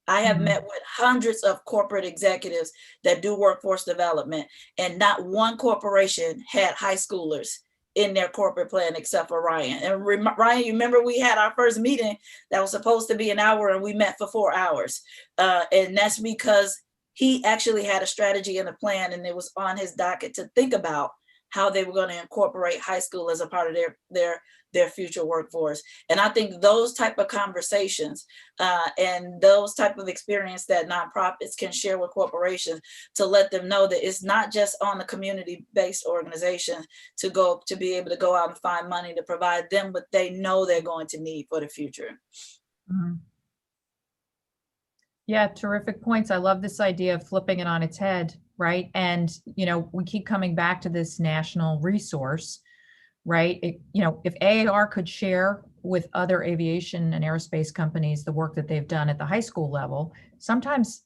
[SPEAKER 16] I have met with hundreds of corporate executives that do workforce development, and not one corporation had high schoolers in their corporate plan except for Ryan. And Ryan, you remember we had our first meeting that was supposed to be an hour and we met for 4 hours. And that's because he actually had a strategy and a plan, and it was on his docket to think about how they were going to incorporate high school as a part of their future workforce. And I think those type of conversations and those type of experience that nonprofits can share with corporations to let them know that it's not just on the community-based organizations to be able to go out and find money to provide them what they know they're going to need for the future.
[SPEAKER 4] Yeah, terrific points. I love this idea of flipping it on its head, right? And, you know, we keep coming back to this national resource, right? If AAR could share with other aviation and aerospace companies the work that they've done at the high school level, sometimes,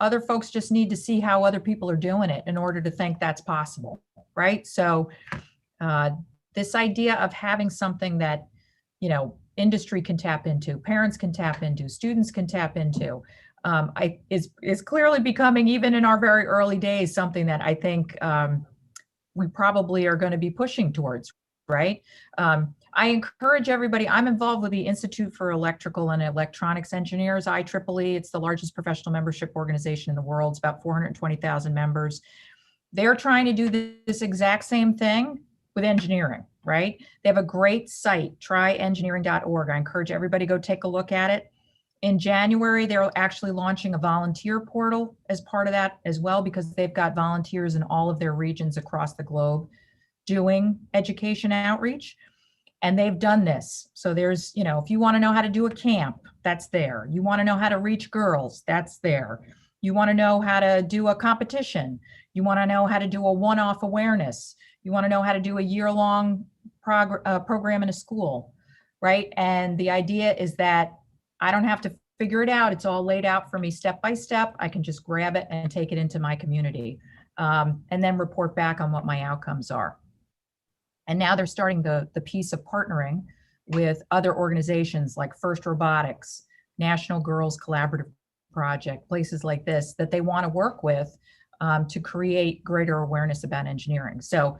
[SPEAKER 4] other folks just need to see how other people are doing it in order to think that's possible, right? So this idea of having something that, industry can tap into, parents can tap into, students can tap into, is clearly becoming, even in our very early days, something that I think we probably are going to be pushing towards, right? I encourage everybody. I'm involved with the Institute for Electrical and Electronics Engineers, IEEE. It's the largest professional membership organization in the world. It's about 420,000 members. They're trying to do this exact same thing with engineering, right? They have a great site, tryengineering.org. I encourage everybody to go take a look at it. In January, they're actually launching a volunteer portal as part of that as well, because they've got volunteers in all of their regions across the globe doing education outreach. And they've done this. So there's, if you want to know how to do a camp, that's there. You want to know how to reach girls, that's there. You want to know how to do a competition. You want to know how to do a one-off awareness. You want to know how to do a year-long program in a school, right? And the idea is that I don't have to figure it out. It's all laid out for me step by step. I can just grab it and take it into my community and then report back on what my outcomes are. And now they're starting the piece of partnering with other organizations like First Robotics, National Girls Collaborative Project, places like this that they want to work with to create greater awareness about engineering. So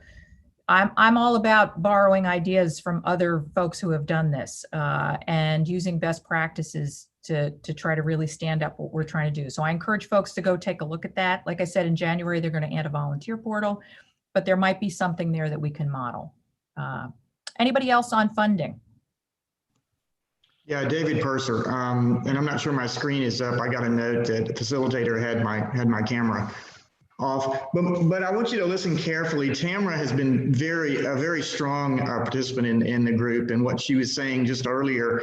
[SPEAKER 4] I'm all about borrowing ideas from other folks who have done this and using best practices to try to really stand up what we're trying to do. So I encourage folks to go take a look at that. Like I said, in January, they're going to add a volunteer portal, but there might be something there that we can model. Anybody else on funding?
[SPEAKER 20] Yeah, David Purser, and I'm not sure my screen is up. I got a note that the facilitator had my camera off, but I want you to listen carefully. Tamara has been a very strong participant in the group, and what she was saying just earlier,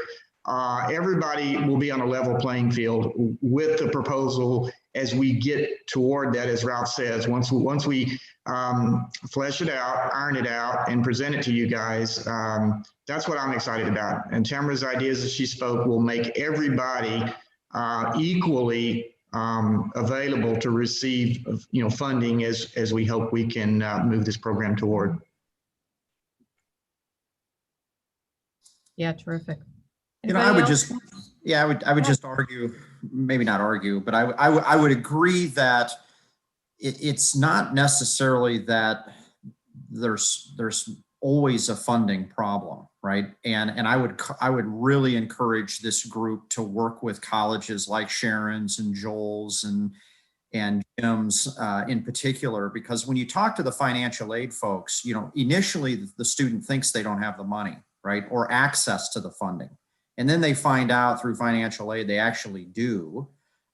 [SPEAKER 20] everybody will be on a level playing field with the proposal as we get toward that, as Ralph says. Once we flesh it out, iron it out, and present it to you guys, that's what I'm excited about. And Tamara's ideas as she spoke will make everybody equally available to receive, funding as we hope we can move this program toward.
[SPEAKER 4] Yeah, terrific.
[SPEAKER 12] You know, I would just, yeah, I would just argue, maybe not argue, but I would agree that it's not necessarily that there's always a funding problem, right? And I would really encourage this group to work with colleges like Sharon's and Joel's and Jim's in particular, because when you talk to the financial aid folks, you know, initially the student thinks they don't have the money, right? Or access to the funding. And then they find out through financial aid, they actually do.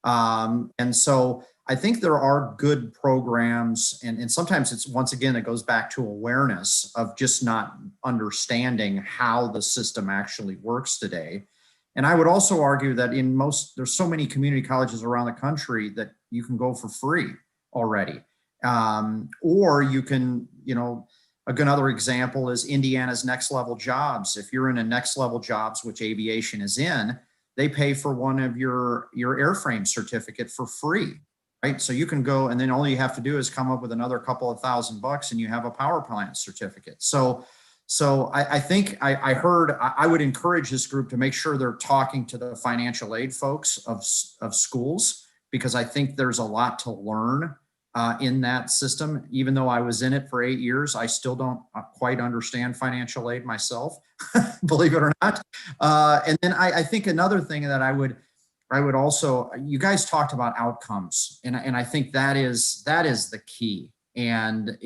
[SPEAKER 12] And so I think there are good programs, and sometimes it's, once again, it goes back to awareness of just not understanding how the system actually works today. And I would also argue that there's so many community colleges around the country that you can go for free already. Or you can, you know, another example is Indiana's Next Level Jobs. If you're in a Next Level Jobs, which aviation is in, they pay for one of your airframe certificate for free, right? So you can go, and then all you have to do is come up with another couple of $1,000 and you have a power plant certificate. So I think I would encourage this group to make sure they're talking to the financial aid folks of schools, because I think there's a lot to learn in that system. Even though I was in it for 8 years, I still don't quite understand financial aid myself, believe it or not. And then I think another thing that I would also, you guys talked about outcomes, and I think that is the key, and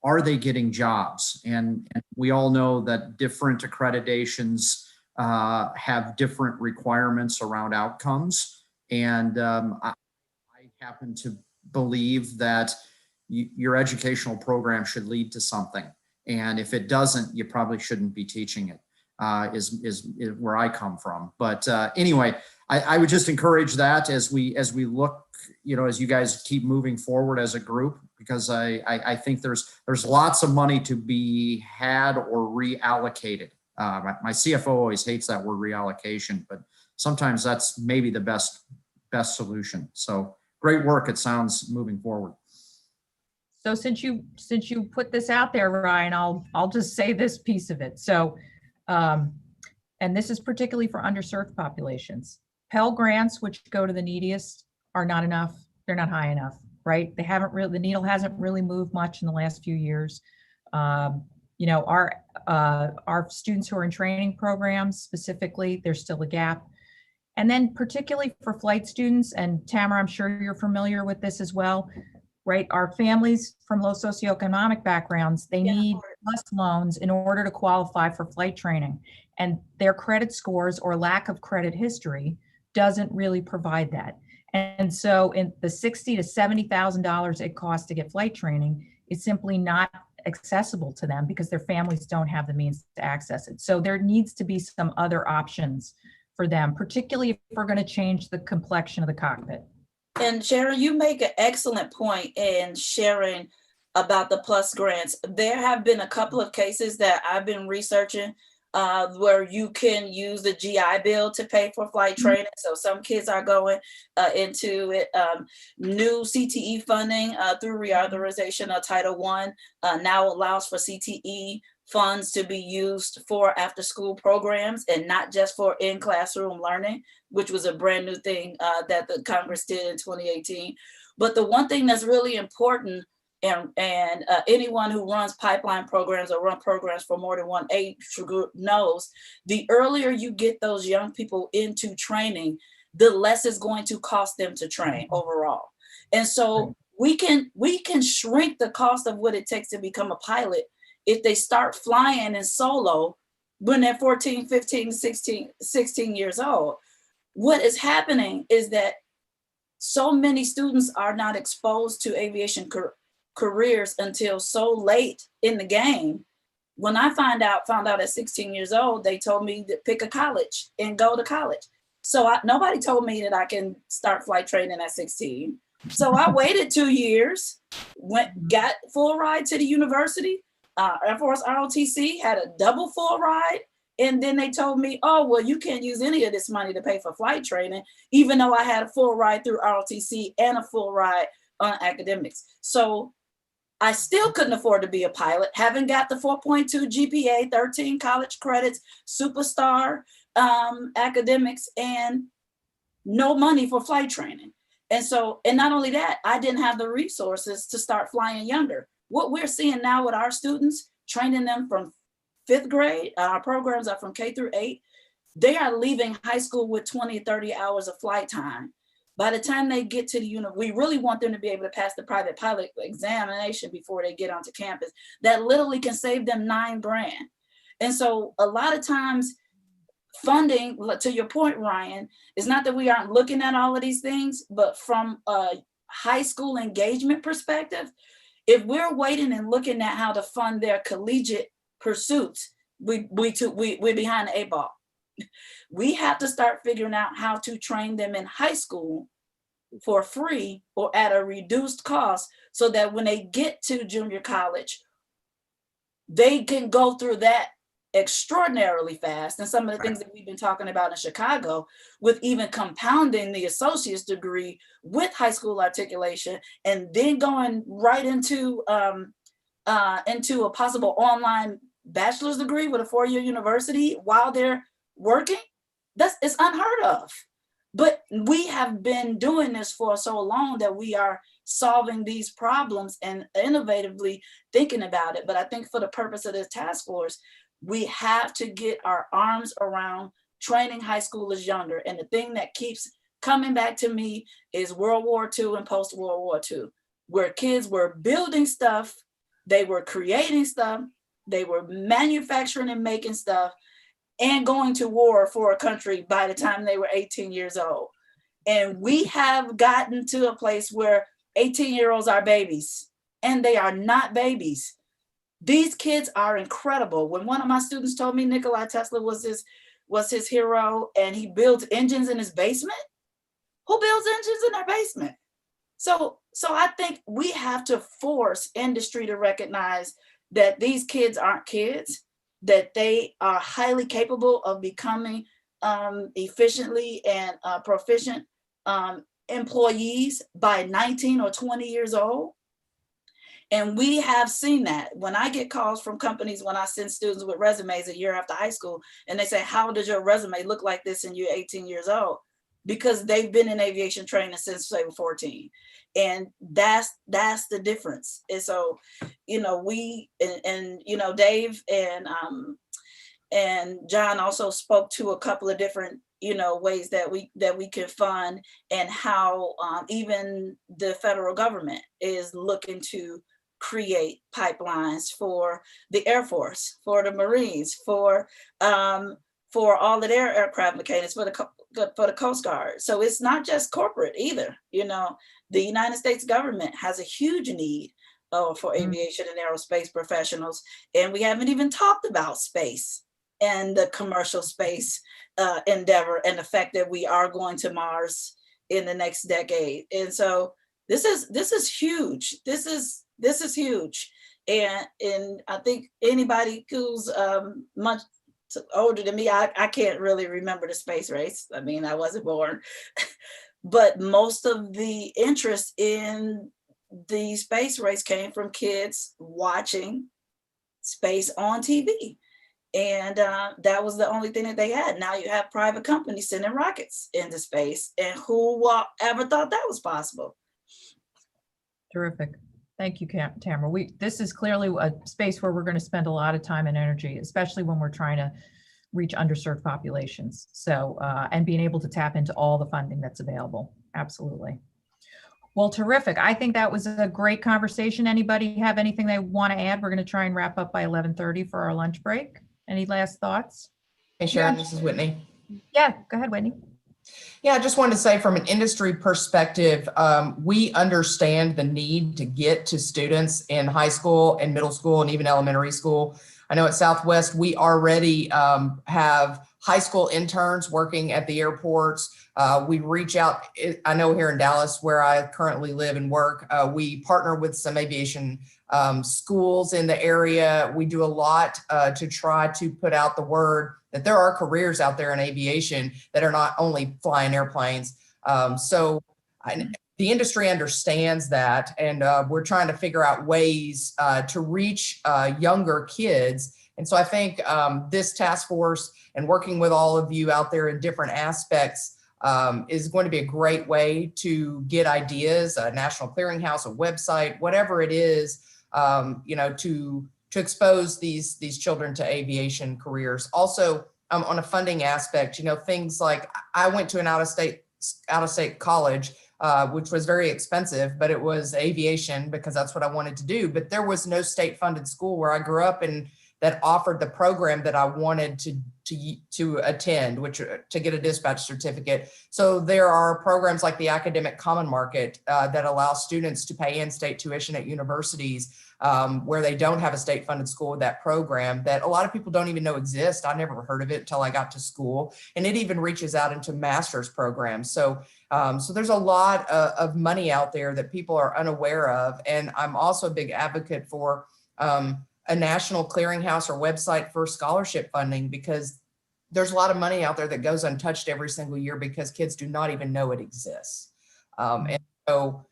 [SPEAKER 12] are they getting jobs? And we all know that different accreditations have different requirements around outcomes. And I happen to believe that your educational program should lead to something. And if it doesn't, you probably shouldn't be teaching it, is where I come from. But anyway, I would just encourage that as we look, you know, as you guys keep moving forward as a group, because I think there's lots of money to be had or reallocated. My CFO always hates that word reallocation, but sometimes that's maybe the best solution. So great work, it sounds, moving forward.
[SPEAKER 4] So since you put this out there, Ryan, I'll just say this piece of it. So, and this is particularly for underserved populations. Pell Grants, which go to the neediest, are not enough. They're not high enough, right? They haven't really, the needle hasn't really moved much in the last few years. You know, our students who are in training programs specifically, there's still a gap. And then particularly for flight students, and Tamara, I'm sure you're familiar with this as well, right? Our families from low socioeconomic backgrounds, they need plus loans in order to qualify for flight training. And their credit scores or lack of credit history doesn't really provide that. And so in the $60,000 to $70,000 it costs to get flight training is simply not accessible to them because their families don't have the means to access it. So there needs to be some other options for them, particularly if we're going to change the complexion of the cockpit.
[SPEAKER 16] And Sharon, you make an excellent point in sharing about the plus grants. There have been a couple of cases that I've been researching where you can use the GI Bill to pay for flight training. So some kids are going into it. New CTE funding through reauthorization of Title I now allows for CTE funds to be used for after school programs and not just for in classroom learning, which was a brand new thing that the Congress did in 2018. But the one thing that's really important, and anyone who runs pipeline programs or run programs for more than one age group knows, the earlier you get those young people into training, the less it's going to cost them to train overall. And so we can shrink the cost of what it takes to become a pilot if they start flying in solo when they're 14, 15, 16 years old. What is happening is that so many students are not exposed to aviation careers until so late in the game. When I found out at 16 years old, they told me to pick a college and go to college. So nobody told me that I can start flight training at 16. So I waited 2 years, got full ride to the university. Air Force ROTC had a double full ride. And then they told me, oh, well, you can't use any of this money to pay for flight training, even though I had a full ride through ROTC and a full ride on academics. So I still couldn't afford to be a pilot, haven't got the 4.2 GPA, 13 college credits, superstar, academics and no money for flight training. And so, and not only that, I didn't have the resources to start flying younger. What we're seeing now with our students, training them from 5th grade, our programs are from K through 8, they are leaving high school with 20, 30 hours of flight time. By the time they get to the unit, we really want them to be able to pass the private pilot examination before they get onto campus. That literally can save them $9 grand. And so a lot of times funding, to your point, Ryan, is not that we aren't looking at all of these things, but from a high school engagement perspective, if we're waiting and looking at how to fund their collegiate pursuits, we're behind the 8 ball. We have to start figuring out how to train them in high school for free or at a reduced cost, so that when they get to junior college, they can go through that extraordinarily fast. And some of the things that we've been talking about in Chicago, with even compounding the associate's degree with high school articulation, and then going right into a possible online bachelor's degree with a 4-year university while they're working, it's unheard of. But we have been doing this for so long that we are solving these problems and innovatively thinking about it. But I think for the purpose of this task force, we have to get our arms around training high schoolers younger. And the thing that keeps coming back to me is World War II and post-World War II, where kids were building stuff, they were creating stuff, they were manufacturing and making stuff, and going to war for a country by the time they were 18 years old. And we have gotten to a place where 18-year-olds are babies, and they are not babies. These kids are incredible. When one of my students told me Nikola Tesla was his hero and he builds engines in his basement, who builds engines in their basement? So I think we have to force industry to recognize that these kids aren't kids, that they are highly capable of becoming efficiently and proficient employees by 19 or 20 years old. And we have seen that. When I get calls from companies, when I send students with resumes a year after high school, and they say, how does your resume look like this and you're 18 years old? Because they've been in aviation training since they were 14. And that's the difference. And so, we, Dave and John also spoke to a couple of different, ways that we can fund, and how even the federal government is looking to create pipelines for the Air Force, for the Marines, for all of their aircraft mechanics, for the Coast Guard. So it's not just corporate either. The United States government has a huge need for aviation and aerospace professionals, and we haven't even talked about space and the commercial space endeavor and the fact that we are going to Mars in the next decade. And so this is huge. This is huge. And I think anybody who's much older than me, I can't really remember the space race. I mean, I wasn't born, but most of the interest in the space race came from kids watching space on TV. And that was the only thing that they had. Now you have private companies sending rockets into space, and who ever thought that was possible?
[SPEAKER 4] Terrific. Thank you, Tamara. This is clearly a space where we're going to spend a lot of time and energy, especially when we're trying to reach underserved populations. So, and being able to tap into all the funding that's available. Absolutely. Well, terrific. I think that was a great conversation. Anybody have anything they want to add? We're going to try and wrap up by 11:30 for our lunch break. Any last thoughts?
[SPEAKER 10] Hey, Sharon, this is Whitney.
[SPEAKER 4] Yeah, go ahead, Whitney.
[SPEAKER 10] Yeah, I just wanted to say from an industry perspective, we understand the need to get to students in high school and middle school and even elementary school. I know at Southwest, we already have high school interns working at the airports. We reach out, I know here in Dallas, where I currently live and work, we partner with some aviation schools in the area. We do a lot to try to put out the word that there are careers out there in aviation that are not only flying airplanes. So the industry understands that, and we're trying to figure out ways to reach younger kids. And so I think this task force and working with all of you out there in different aspects is going to be a great way to get ideas, a national clearinghouse, a website, whatever it is, you know, to expose these children to aviation careers. Also, on a funding aspect, you know, things like I went to an out-of-state college, which was very expensive, but it was aviation because that's what I wanted to do. But there was no state-funded school where I grew up and that offered the program that I wanted to attend, which to get a dispatch certificate. So there are programs like the Academic Common Market that allow students to pay in-state tuition at universities where they don't have a state-funded school with that program that a lot of people don't even know exist. I never heard of it until I got to school, and it even reaches out into master's programs. So so there's a lot of money out there that people are unaware of, and I'm also a big advocate for a national clearinghouse or website for scholarship funding, because there's a lot of money out there that goes untouched every single year because kids do not even know it exists. And so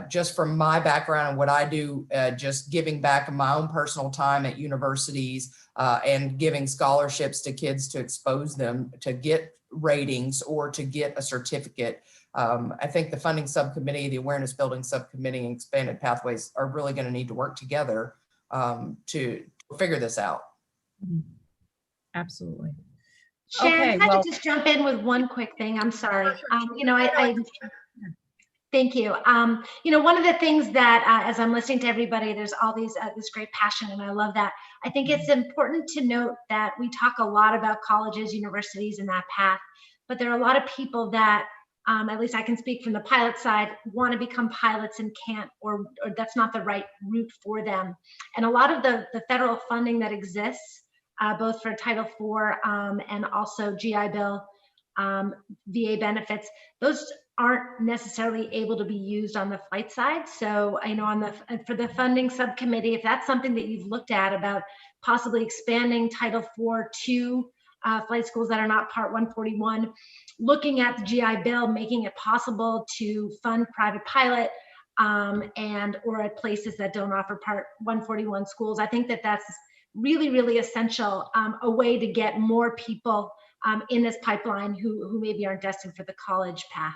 [SPEAKER 10] just from my background and what I do, just giving back in my own personal time at universities and giving scholarships to kids to expose them to get ratings or to get a certificate. I think the funding subcommittee, the awareness building subcommittee, and expanded pathways are really going to need to work together to figure this out.
[SPEAKER 4] Absolutely.
[SPEAKER 15] Sharon,
[SPEAKER 4] Okay,
[SPEAKER 15] if I
[SPEAKER 4] well,
[SPEAKER 15] could just jump in with one quick thing. I'm sorry. You know, thank you. You know, one of the things that as I'm listening to everybody, there's all these this great passion, and I love that. I think it's important to note that we talk a lot about colleges, universities, and that path, but there are a lot of people that at least I can speak from the pilot side, want to become pilots and can't, or that's not the right route for them. And a lot of the federal funding that exists, both for Title IV and also GI Bill, VA benefits, those aren't necessarily able to be used on the flight side. So I know for the funding subcommittee, if that's something that you've looked at about possibly expanding Title IV to flight schools that are not Part 141, looking at the GI Bill, making it possible to fund private pilot and or at places that don't offer Part 141 schools. I think that that's really, really essential, a way to get more people in this pipeline who maybe aren't destined for the college path.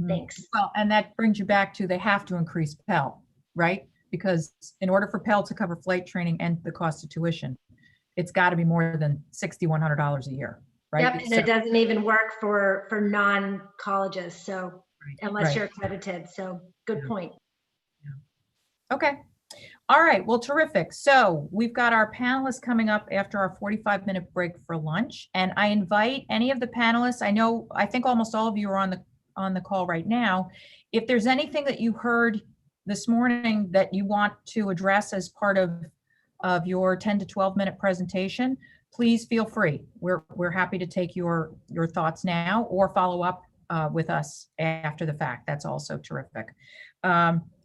[SPEAKER 15] Thanks.
[SPEAKER 4] Well, and that brings you back to they have to increase Pell, right? Because in order for Pell to cover flight training and the cost of tuition, it's got to be more than $6,100 a year, right?
[SPEAKER 15] Yep, and it doesn't even work for non-colleges, so unless you're accredited. So good point.
[SPEAKER 4] Okay. All right. Well, terrific. So we've got our panelists coming up after our 45-minute break for lunch, and I invite any of the panelists. I think almost all of you are on the call right now. If there's anything that you heard this morning that you want to address as part of your 10 to 12-minute presentation, please feel free. We're happy to take your thoughts now or follow up with us after the fact. That's also terrific.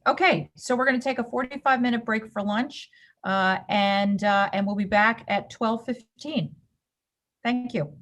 [SPEAKER 4] Okay, so we're going to take a 45-minute break for lunch, and we'll be back at 12:15. Thank you.